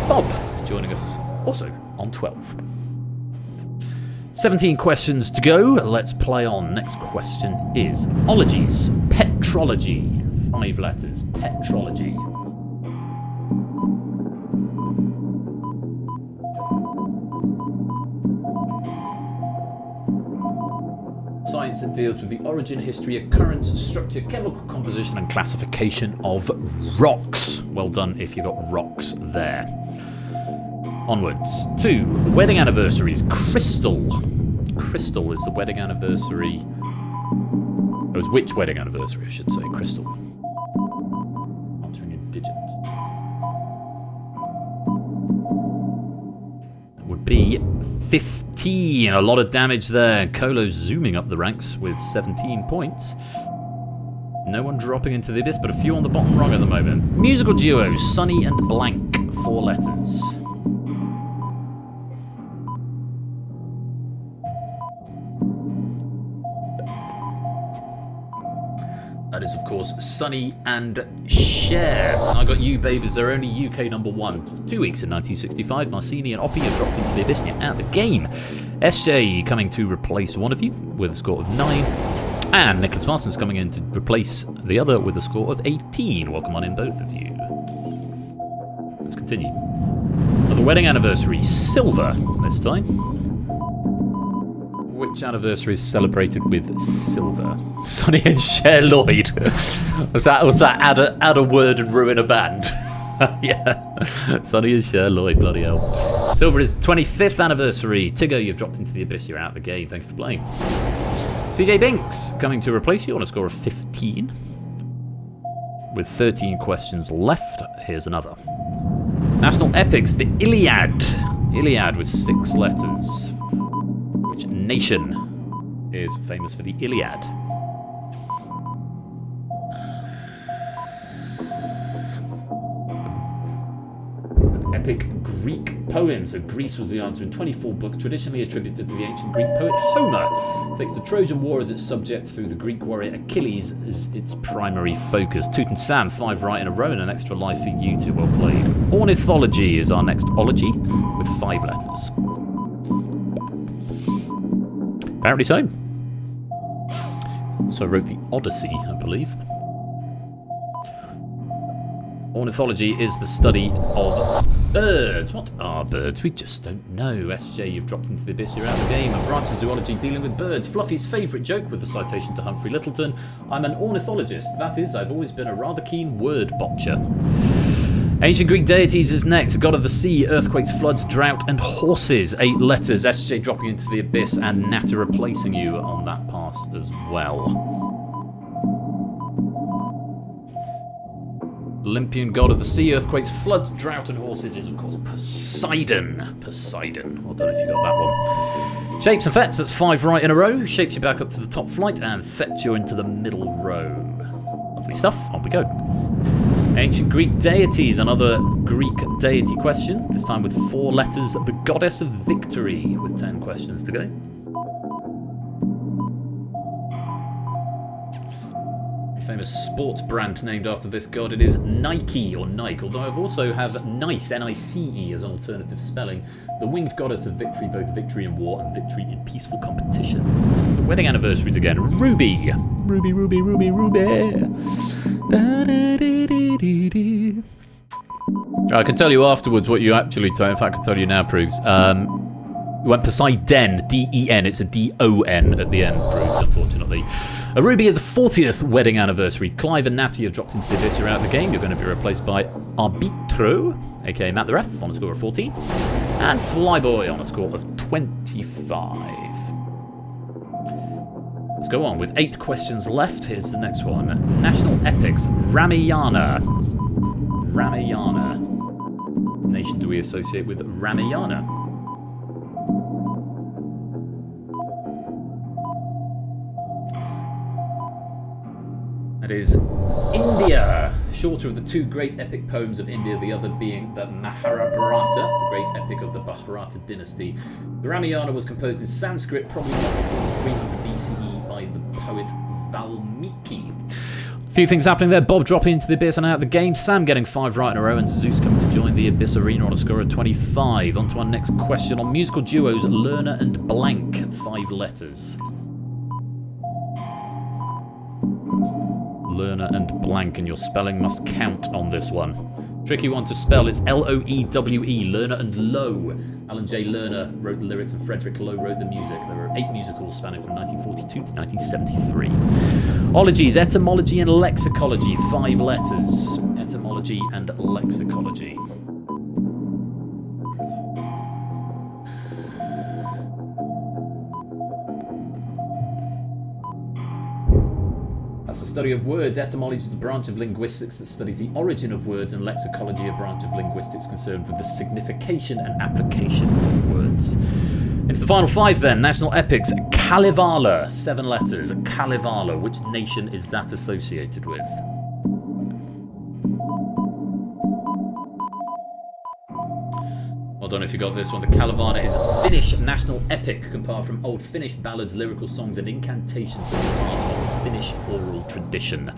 Bob joining us also on 12. 17 questions to go. Let's play on. Next question is ologies. Petrology. 5 letters. Petrology. Science that deals with the origin, history, occurrence, structure, chemical composition, and classification of rocks. Well done if you got rocks there. Onwards. 2. Wedding anniversaries. Crystal. Crystal is the wedding anniversary. It was which wedding anniversary, I should say. Crystal. Answering in digits. It would be 15. A lot of damage there. Kolo's zooming up the ranks with 17 points. No one dropping into the abyss, but a few on the bottom rung at the moment. Musical duo, Sunny and Blank, 4 letters. That is, of course, Sunny and Cher. I got you, babies. They're only UK number 1. 2 weeks in 1965. Marcini and Oppie have dropped into the abyss and you're out of the game. SJ coming to replace one of you with a score of 9. And Nicholas Marston's coming in to replace the other with a score of 18. Welcome on in, both of you. Let's continue. The wedding anniversary, silver this time. Which anniversary is celebrated with silver? Sonny and Cher Lloyd. was that add a word and ruin a band? Yeah. Sonny and Cher Lloyd, bloody hell. Silver is 25th anniversary. Tigger, you've dropped into the abyss. You're out of the game. Thank you for playing. CJ Binks coming to replace you on a score of 15. With 13 questions left, here's another. National epics, the Iliad. Iliad with 6 letters. Which nation is famous for the Iliad? Epic Greek poem. So Greece was the answer in 24 books traditionally attributed to the ancient Greek poet Homer. Takes the Trojan War as its subject through the Greek warrior Achilles as its primary focus. Toot and Sam, 5 right in a row and an extra life for you two. Well played. Ornithology is our next ology with 5 letters. Apparently so. So I wrote the Odyssey, I believe. Ornithology is the study of birds. What are birds? We just don't know. SJ, you've dropped into the abyss. You're out of the game. A branch of zoology dealing with birds. Fluffy's favourite joke with the citation to Humphrey Littleton. I'm an ornithologist. That is, I've always been a rather keen word botcher. Ancient Greek deities is next. God of the sea, earthquakes, floods, drought, and horses. 8 letters. SJ dropping into the abyss and Nata replacing you on that pass as well. Olympian god of the sea, earthquakes, floods, drought, and horses is, of course, Poseidon. Poseidon. Well done if you got that one. Shapes and fets, that's 5 right in a row. Shapes you back up to the top flight, and fets you into the middle row. Lovely stuff. On we go. Ancient Greek deities, another Greek deity question, this time with 4 letters. The goddess of victory, with 10 questions to go. Famous sports brand named after this god. It is Nike or Nike, although I've also have Nice, N-I-C-E, as an alternative spelling. The winged goddess of victory, both victory in war and victory in peaceful competition. The wedding anniversaries again. Ruby. Ruby, Ruby, Ruby, Ruby. I can tell you afterwards what you actually told. In fact, I can tell you now, Prugs. You went Poseidon, D-E-N. It's a D-O-N at the end, Prugs, unfortunately. Ruby is the 40th wedding anniversary. Clive and Natty have dropped into the abyss. You're out of the game. You're going to be replaced by Arbitro, aka Matt the Ref, on a score of 14. And Flyboy on a score of 25. Let's go on with 8 questions left. Here's the next one. National epics, Ramayana. Ramayana. What nation do we associate with Ramayana? That is India. Shorter of the 2 great epic poems of India, the other being the Mahabharata, the great epic of the Bharata dynasty. The Ramayana was composed in Sanskrit, probably not before 300 BCE by the poet Valmiki. A few things happening there. Bob dropping into the abyss and out of the game. Sam getting 5 right in a row, and Zeus coming to join the abyss arena on a score of 25. On to our next question on musical duos, Lerner and Blank, 5 letters. Lerner and Blank, and your spelling must count on this one. Tricky one to spell. It's L-O-E-W-E, Lerner and Lowe. Alan J. Lerner wrote the lyrics and Frederick Lowe wrote the music. There were 8 musicals spanning from 1942 to 1973. Ologies, etymology and lexicology, 5 letters. Etymology and lexicology. That's the study of words. Etymology is a branch of linguistics that studies the origin of words, and lexicology, a branch of linguistics concerned with the signification and application of words. Into the final 5 then. National epics. Kalevala. 7 letters. Kalevala. Which nation is that associated with? Well done if you got this one. The Kalevala is a Finnish national epic compiled from old Finnish ballads, lyrical songs and incantations that are part of the Finnish oral tradition.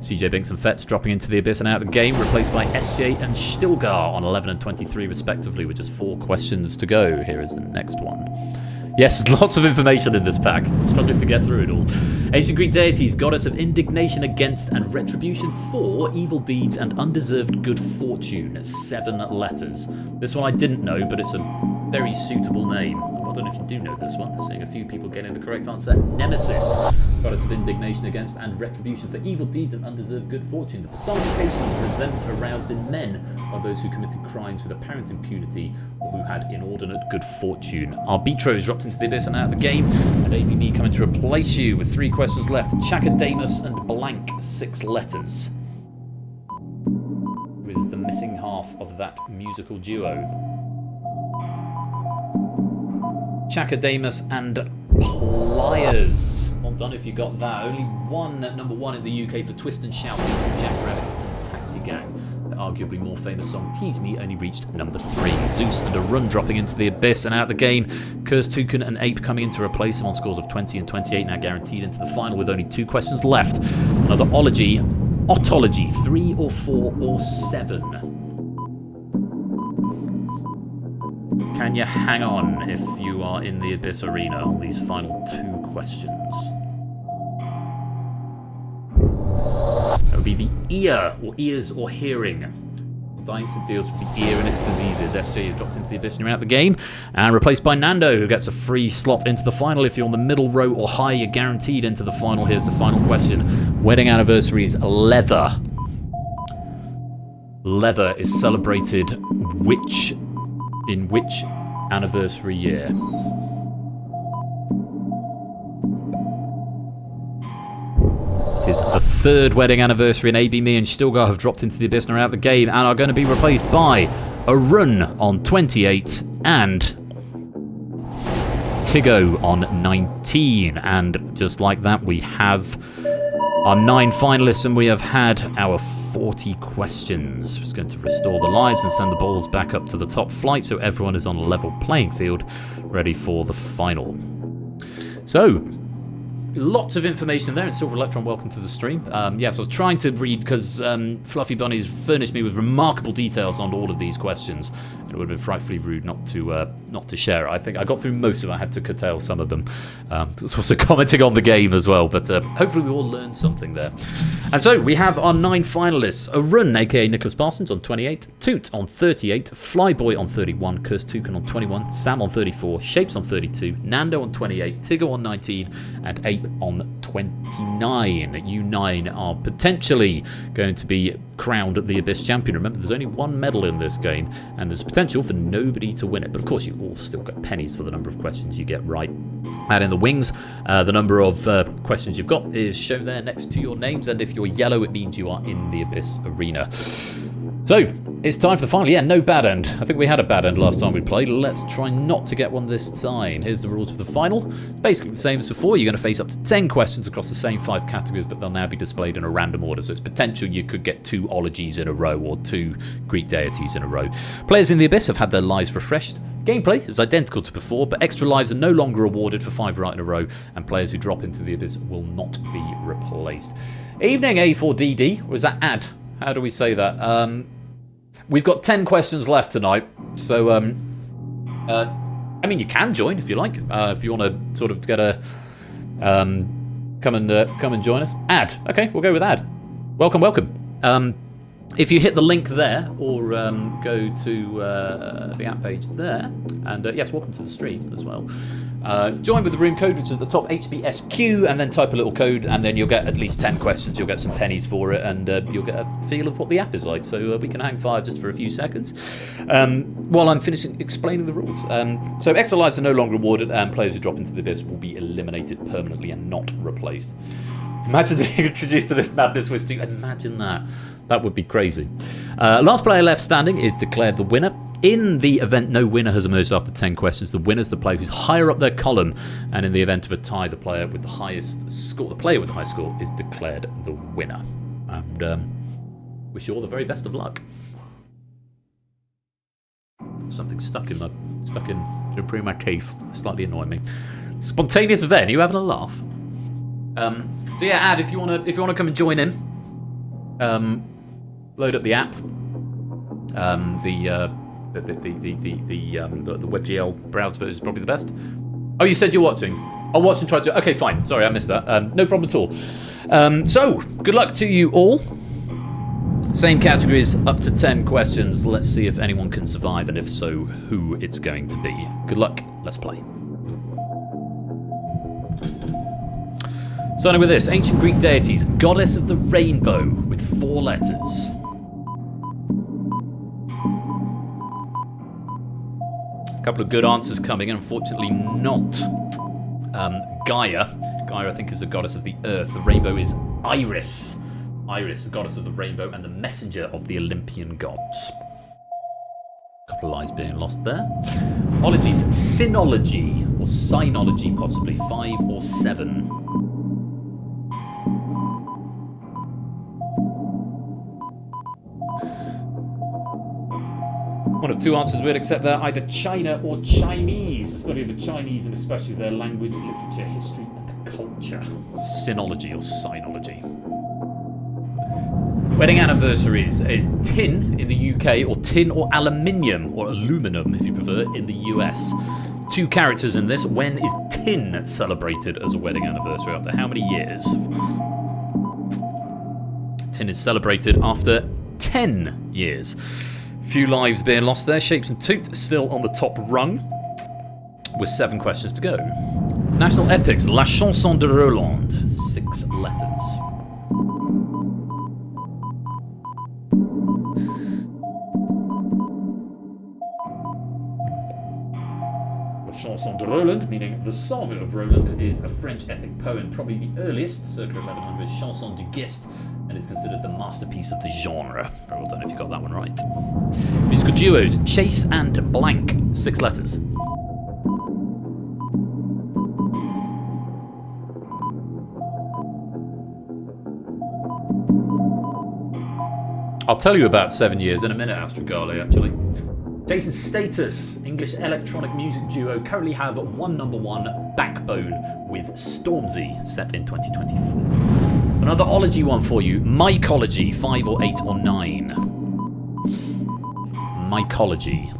CJ Binks and Fetz dropping into the abyss and out of the game, replaced by SJ and Stilgar on 11 and 23 respectively, with just 4 questions to go. Here is the next one. Yes, lots of information in this pack. Struggling to get through it all. Ancient Greek deities, goddess of indignation against and retribution for evil deeds and undeserved good fortune. 7 letters. This one I didn't know, but it's a very suitable name. I don't know if you do know this one. Seeing a few people getting the correct answer. Nemesis, goddess of indignation against and retribution for evil deeds and undeserved good fortune. The personification of resentment aroused in men of those who committed crimes with apparent impunity or who had inordinate good fortune. Arbitro is dropped into the abyss and out of the game, and ABB coming to replace you with 3 questions left. Chakadamus and Blank, 6 letters. Who is the missing half of that musical duo? Chakadamus and Pliers. Well done if you got that. Only one number 1 in the UK for Twist and Shout from Jack Rabbits and Taxi Gang. The arguably more famous song Tease Me only reached number 3. Zeus and a Run dropping into the abyss and out of the game. Cursed Toucan and Ape coming in to replace him on scores of 20 and 28, now guaranteed into the final with only 2 questions left. Another Ology, Otology, 3 or 4 or 7. Can you hang on if you are in the Abyss Arena on these final 2 questions? That would be the ear, or ears, or hearing. Dice deals with the ear and its diseases. SJ is dropped into the Abyss and you're out of the game. And replaced by Nando, who gets a free slot into the final. If you're on the middle row or high, you're guaranteed into the final. Here's the final question. Wedding anniversaries, leather. Leather is celebrated in which anniversary year? It is the 3rd wedding anniversary, and AB, me and Stilgar have dropped into the abyss and are out of the game and are going to be replaced by a Run on 28 and Tigo on 19. And just like that, we have our 9 finalists and we have had our 40 questions. It's going to restore the lives and send the balls back up to the top flight so everyone is on a level playing field, ready for the final. So, lots of information there. And Silver Electron, welcome to the stream. Yes, I was trying to read because Fluffy Bunny's furnished me with remarkable details on all of these questions. It would have been frightfully rude not to share it. I think I got through most of it. I had to curtail some of them. I was also commenting on the game as well, but hopefully we all learned something there. And so we have our 9 finalists. A Run, aka Nicholas Parsons on 28, Toot on 38, Flyboy on 31, Cursed Toucan on 21, Sam on 34, Shapes on 32, Nando on 28, Tigger on 19, and Ape on 29. You 9 are potentially going to be crowned the Abyss champion. Remember, there's only 1 medal in this game, and there's potential for nobody to win it. But of course, you all still get pennies for the number of questions you get right. And in the wings, the number of questions you've got is shown there next to your names, and if you're yellow, it means you are in the Abyss arena. So, it's time for the final. Yeah, no bad end. I think we had a bad end last time we played. Let's try not to get one this time. Here's the rules for the final. It's basically the same as before. You're going to face up to 10 questions across the same 5 categories, but they'll now be displayed in a random order. So it's potential you could get 2 ologies in a row or 2 Greek deities in a row. Players in the Abyss have had their lives refreshed. Gameplay is identical to before, but extra lives are no longer awarded for 5 right in a row, and players who drop into the Abyss will not be replaced. Evening A4DD. Was that ad? How do we say that? We've got 10 questions left tonight, so I mean, you can join if you like. If you want to sort of get a come and join us. Ad, okay, we'll go with ad. Welcome. If you hit the link there, or go to the app page there, and yes, welcome to the stream as well. Join with the room code, which is at the top, HBSQ, and then type a little code, and then you'll get at least 10 questions. You'll get some pennies for it, and you'll get a feel of what the app is like. So we can hang fire just for a few seconds while I'm finishing explaining the rules. So extra lives are no longer awarded, and players who drop into the Abyss will be eliminated permanently and not replaced. Imagine being introduced to this madness with Stu. Imagine that. That would be crazy. Last player left standing is declared the winner. In the event no winner has emerged after 10 questions, the winner is the player who's higher up their column, and in the event of a tie, the player with the highest score, is declared the winner. And wish you all the very best of luck. Something stuck in between my teeth, slightly annoying me. Spontaneous Ven, are you having a laugh? So yeah, Ad, if you wanna come and join in, load up the app. The WebGL browser version is probably the best. Oh, you said you're watching. I'll watch and try to. Okay, fine. Sorry, I missed that. No problem at all. So good luck to you all. Same categories, up to 10 questions. Let's see if anyone can survive, and if so, who it's going to be. Good luck. Let's play. Starting with this, ancient Greek deities, goddess of the rainbow with 4 letters. A couple of good answers coming in, unfortunately not Gaia. Gaia, I think, is the goddess of the earth. The rainbow is Iris. Iris, the goddess of the rainbow and the messenger of the Olympian gods. A couple of lives being lost there. Ologies, synology, or sinology possibly, 5 or 7. One of 2 answers we'd accept there, either China or Chinese, the study of the Chinese and especially their language, literature, history and culture. Synology or sinology. Wedding anniversaries, tin in the UK, or tin or aluminium, or aluminum if you prefer, in the US. 2 characters in this. When is tin celebrated as a wedding anniversary? After how many years? Tin is celebrated after 10 years. Few lives being lost there. Shapes and Toot still on the top rung with 7 questions to go. National epics, La Chanson de Roland, 6 letters. La Chanson de Roland, meaning the Song of Roland, is a French epic poem, probably the earliest, circa 1100, Chanson du Gist, and is considered the masterpiece of the genre. Very well done if you got that one right. Musical duos, Chase and Blank, 6 letters. I'll tell you about 7 years in a minute, Astrogale, actually. Jason Status, English electronic music duo, currently have 1 #1, Backbone, with Stormzy, set in 2024. Another ology one for you, Mycology, 5 or 8 or 9. Mycology.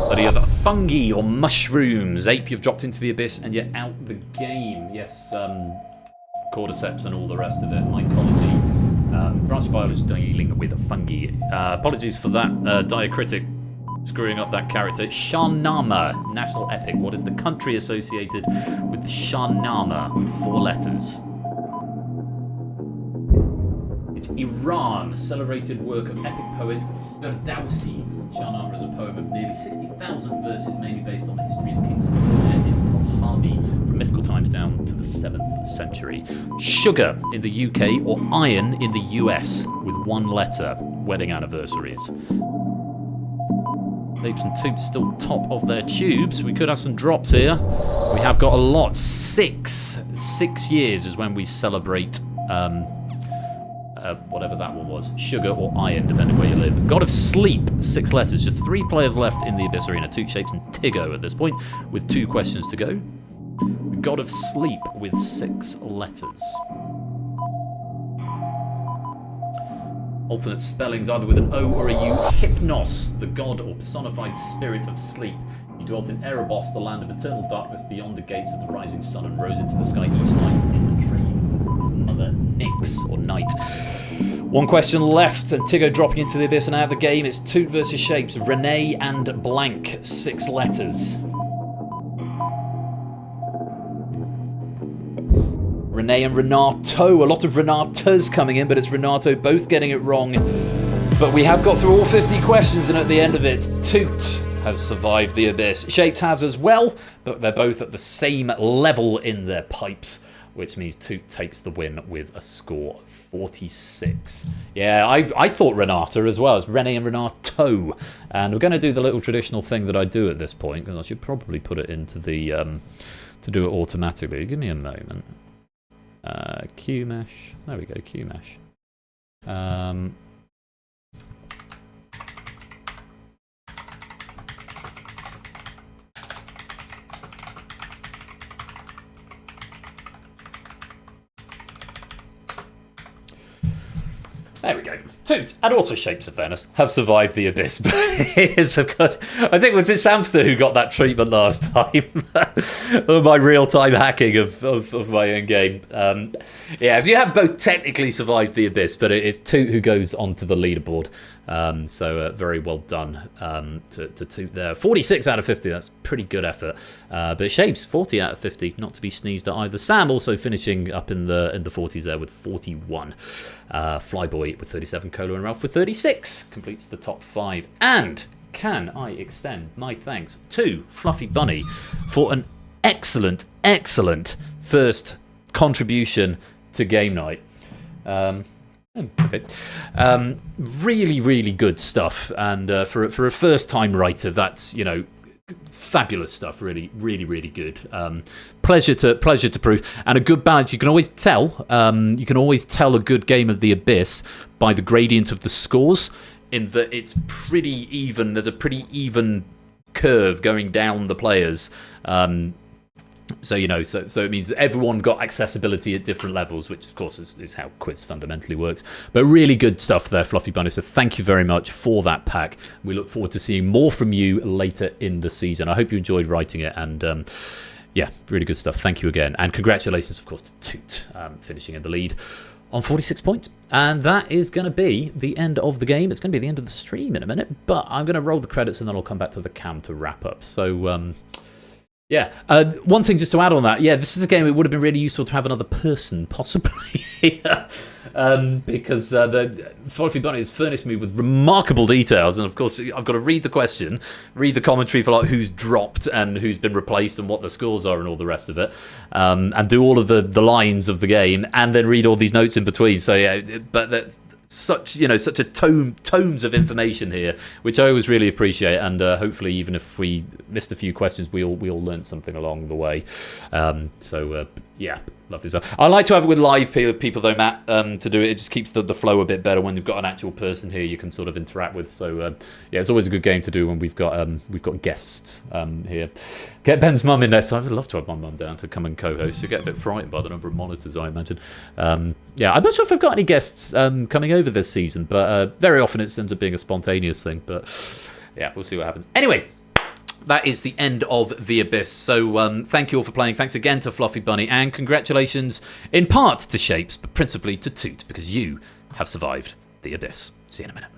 But you have fungi or mushrooms. Ape, you've dropped into the abyss and you're out the game. Yes, cordyceps and all the rest of it. Mycology. Branch biology dealing with fungi. Apologies for that diacritic screwing up that character. Shahnameh, national epic. What is the country associated with the Shahnameh with 4 letters? It's Iran. Celebrated work of epic poet Ferdowsi. Shahnameh is a poem of nearly 60,000 verses, mainly based on the history of kings of Persia in Pahlavi from mythical times down to the 7th century. Sugar in the UK or iron in the US with 1 letter. Wedding anniversaries. Apes and Toots still top of their tubes. We could have some drops here. We have got a lot. 6 years is when we celebrate whatever that one was. Sugar or iron, depending where you live. God of Sleep, 6 letters. Just 3 players left in the Abyss Arena. Toot, Shapes and Tiggo at this point, with 2 questions to go. The God of Sleep with 6 letters. Alternate spellings either with an O or a U. Hypnos, the god or personified spirit of sleep. He dwelt in Erebos, the land of eternal darkness beyond the gates of the rising sun, and rose into the sky each night in the dream of his mother Nyx, or night. 1 question left, and Tiggo dropping into the abyss and out of the game. It's Toot versus Shapes. Renee and Blank, 6 letters. Renee and Renato. A lot of Renatas coming in, but it's Renato both getting it wrong. But we have got through all 50 questions, and at the end of it, Toot has survived the abyss. Shapes has as well, but they're both at the same level in their pipes. which means Toot takes the win with a score of 46. Yeah, I thought Renata as well. It's Rene and Renato. And we're going to do the little traditional thing that I do at this point, because I should probably put it into the... to do it automatically. Give me a moment. QMesh. There we go, QMesh. There we go. Toot, and also Shapes of Fairness, have survived the abyss. But it is, of course, I think it was Samster who got that treatment last time. My real-time hacking of my own game. Yeah, you have both technically survived the abyss, but it is Toot who goes onto the leaderboard. So very well done to Toot there. 46 out of 50, that's pretty good effort. But Shapes, 40 out of 50, not to be sneezed at either. Sam also finishing up in the 40s there with 41. Flyboy with 37, Colo and Ralph with 36 completes the top 5. And can I extend my thanks to Fluffy Bunny for an excellent first contribution to Game Night. Okay. Really good stuff, and for a first time writer, that's, you know, fabulous stuff. Really good. Pleasure to prove, and a good balance. You can always tell a good game of the Abyss by the gradient of the scores, in that it's pretty even. There's a pretty even curve going down the players. So, you know, so it means everyone got accessibility at different levels, which, of course, is how quiz fundamentally works. But really good stuff there, Fluffy Bunny. So thank you very much for that pack. We look forward to seeing more from you later in the season. I hope you enjoyed writing it. And, yeah, really good stuff. Thank you again. And congratulations, of course, to Toot, finishing in the lead on 46 points. And that is going to be the end of the game. It's going to be the end of the stream in a minute. But I'm going to roll the credits, and then I'll come back to the cam to wrap up. So, yeah, one thing just to add on that, yeah, this is a game it would have been really useful to have another person, possibly, because the Fluffy Bunny has furnished me with remarkable details, and of course I've got to read the question, read the commentary for like who's dropped and who's been replaced and what the scores are and all the rest of it, and do all of the lines of the game, and then read all these notes in between. So yeah, but that's such a tomes of information here, which I always really appreciate, and hopefully even if we missed a few questions, we all learned something along the way. Yeah, lovely stuff. I like to have it with live people though, Matt, to do it. It just keeps the flow a bit better when you've got an actual person here you can sort of interact with. So yeah, it's always a good game to do when we've got guests here. Get Ben's mum in there. So I would love to have my mum down to come and co-host. You get a bit frightened by the number of monitors, I imagine. Yeah, I'm not sure if I've got any guests coming over this season, but very often it ends up being a spontaneous thing. But yeah, we'll see what happens. Anyway, that is the end of The Abyss. So thank you all for playing. Thanks again to Fluffy Bunny, and congratulations in part to Shapes, but principally to Toot, because you have survived The Abyss. See you in a minute.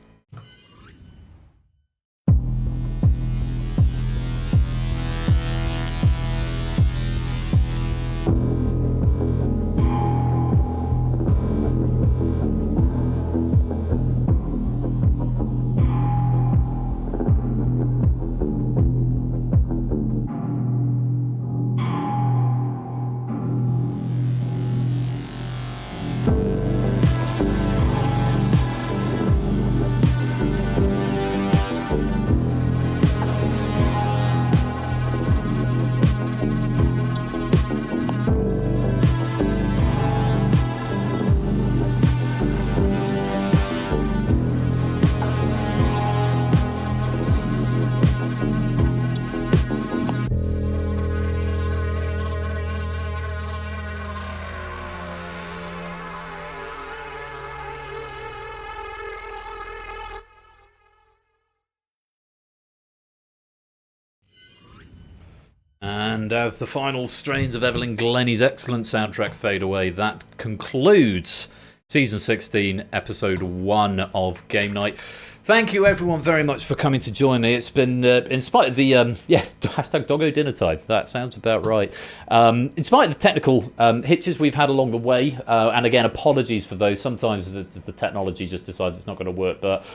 And as the final strains of Evelyn Glennie's excellent soundtrack fade away, that concludes Season 16, Episode 1 of Game Night. Thank you everyone very much for coming to join me. It's been, in spite of the, yes, hashtag doggo dinner time, that sounds about right. In spite of the technical hitches we've had along the way, and again, apologies for those. Sometimes the technology just decides it's not going to work, but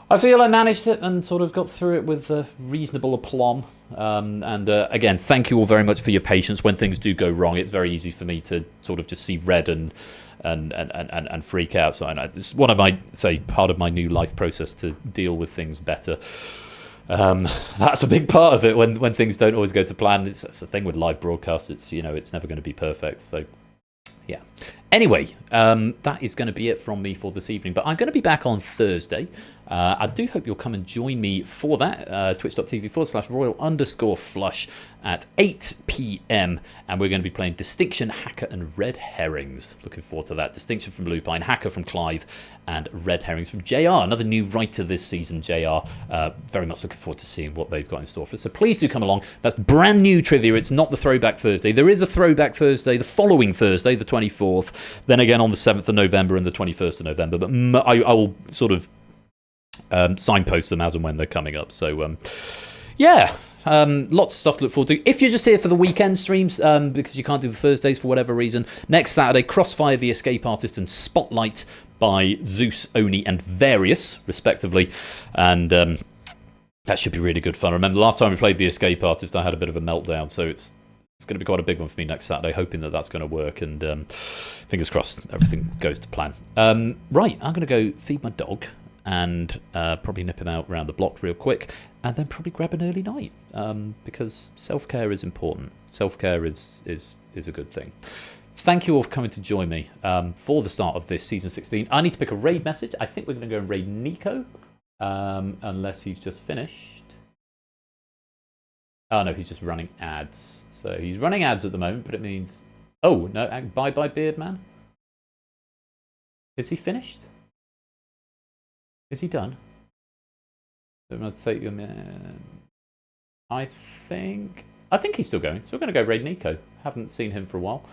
I feel I managed it and sort of got through it with reasonable aplomb. Again, thank you all very much for your patience. When things do go wrong, it's very easy for me to sort of just see red and freak out. So it's one of my, part of my new life process to deal with things better. That's a big part of it when things don't always go to plan. It's the thing with live broadcast. It's it's never going to be perfect. So yeah. Anyway, that is going to be it from me for this evening. But I'm going to be back on Thursday. I do hope you'll come and join me for that. Twitch.tv/royal_flush at 8 p.m. And we're going to be playing Distinction, Hacker, and Red Herrings. Looking forward to that. Distinction from Lupine, Hacker from Clive, and Red Herrings from JR. Another new writer this season, JR. Very much looking forward to seeing what they've got in store for us. So please do come along. That's brand new trivia. It's not the Throwback Thursday. There is a Throwback Thursday the following Thursday, the 24th. Then again on the 7th of November and the 21st of November. But I will sort of signpost them as and when they're coming up. So, yeah, lots of stuff to look forward to. If you're just here for the weekend streams, because you can't do the Thursdays for whatever reason, next Saturday, Crossfire, The Escape Artist, and Spotlight by Zeus, Oni, and Various, respectively. And that should be really good fun. I remember the last time we played The Escape Artist, I had a bit of a meltdown, so it's going to be quite a big one for me next Saturday, hoping that that's going to work, and fingers crossed everything goes to plan. Right, I'm going to go feed my dog and probably nip him out around the block real quick, and then probably grab an early night, because self-care is important. Self-care is a good thing. Thank you all for coming to join me for the start of this Season 16. I need to pick a raid message. I think we're going to go and raid Nico, unless he's just finished. Oh, no, he's just running ads. So he's running ads at the moment, but it means... Oh, no, bye-bye, Beardman. Is he finished? Is he done? I'm going to take him in. I think he's still going. So we're going to go raid Nico. Haven't seen him for a while.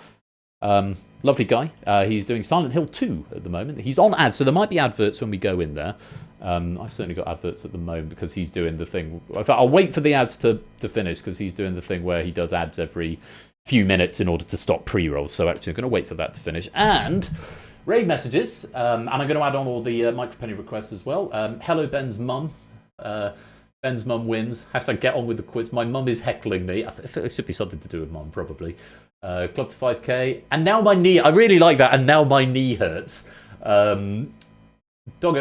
Lovely guy. He's doing Silent Hill 2 at the moment. He's on ads, so there might be adverts when we go in there. I've certainly got adverts at the moment because he's doing the thing. In fact, I'll wait for the ads to finish because he's doing the thing where he does ads every few minutes in order to stop pre-rolls. So actually, I'm going to wait for that to finish. And raid messages. And I'm going to add on all the micropenny requests as well. Hello, Ben's mum. Ben's mum wins. Hashtag get on with the quiz. My mum is heckling me. I feel it should be something to do with mum, probably. Club to 5k. And now my knee. I really like that. And now my knee hurts. Doggo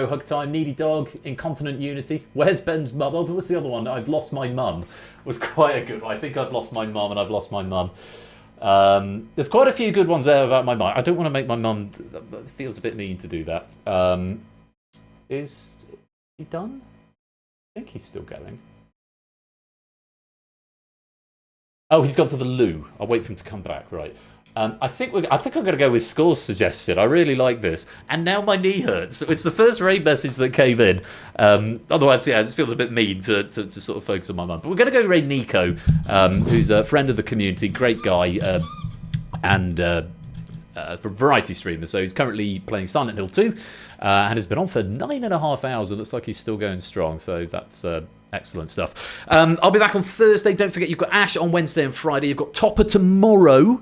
hug time. Needy dog. Incontinent unity. Where's Ben's mum? Oh, what's the other one? I've lost my mum. Was quite a good one. I think I've lost my mum and I've lost my mum. There's quite a few good ones there about my mum. I don't want to make my mum. It feels a bit mean to do that. Is he done? I think he's still going. Oh, he's gone to the loo. I'll wait for him to come back. Right. I think I'm going to go with Skull's suggestion. I really like this. And now my knee hurts. It's the first raid message that came in. Otherwise, yeah, this feels a bit mean to sort of focus on my mum. But we're going to go raid Nico, who's a friend of the community, great guy, and for variety streamer. So he's currently playing Silent Hill 2 and has been on for 9.5 hours. It looks like he's still going strong. So that's excellent stuff. I'll be back on Thursday. Don't forget, you've got Ash on Wednesday and Friday. You've got Topper tomorrow.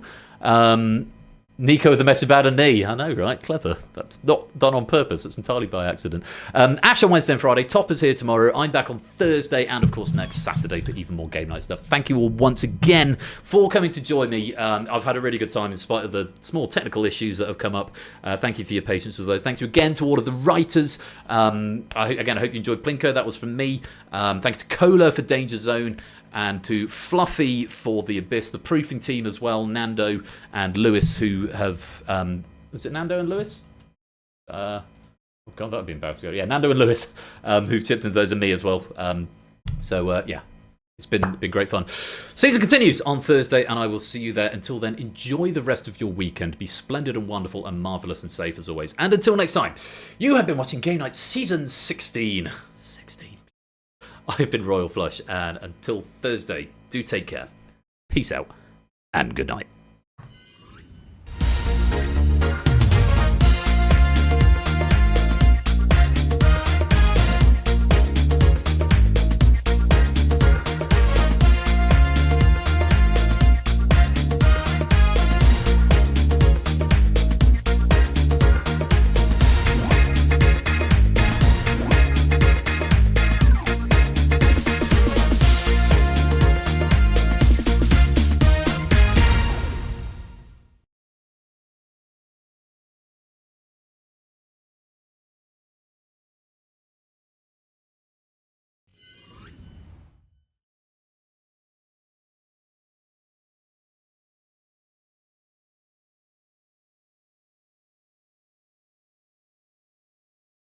Nico with the message about a knee. I know, right? Clever. That's not done on purpose. It's entirely by accident. Ash on Wednesday and Friday. Topper's here tomorrow. I'm back on Thursday and, of course, next Saturday for even more game night stuff. Thank you all once again for coming to join me. I've had a really good time in spite of the small technical issues that have come up. Thank you for your patience with those. Thank you again to all of the writers. I hope you enjoyed Plinko. That was from me. Thanks to Cola for Danger Zone. And to Fluffy for the Abyss, the proofing team as well, Nando and Lewis, who have... was it Nando and Lewis? Oh God, that would be embarrassing. Yeah, Nando and Lewis, who've chipped into those, and me as well. Yeah, it's been great fun. Season continues on Thursday, and I will see you there. Until then, enjoy the rest of your weekend. Be splendid and wonderful and marvellous and safe as always. And until next time, you have been watching Game Night Season 16. I've been Royal Flush, and until Thursday, do take care. Peace out, and good night.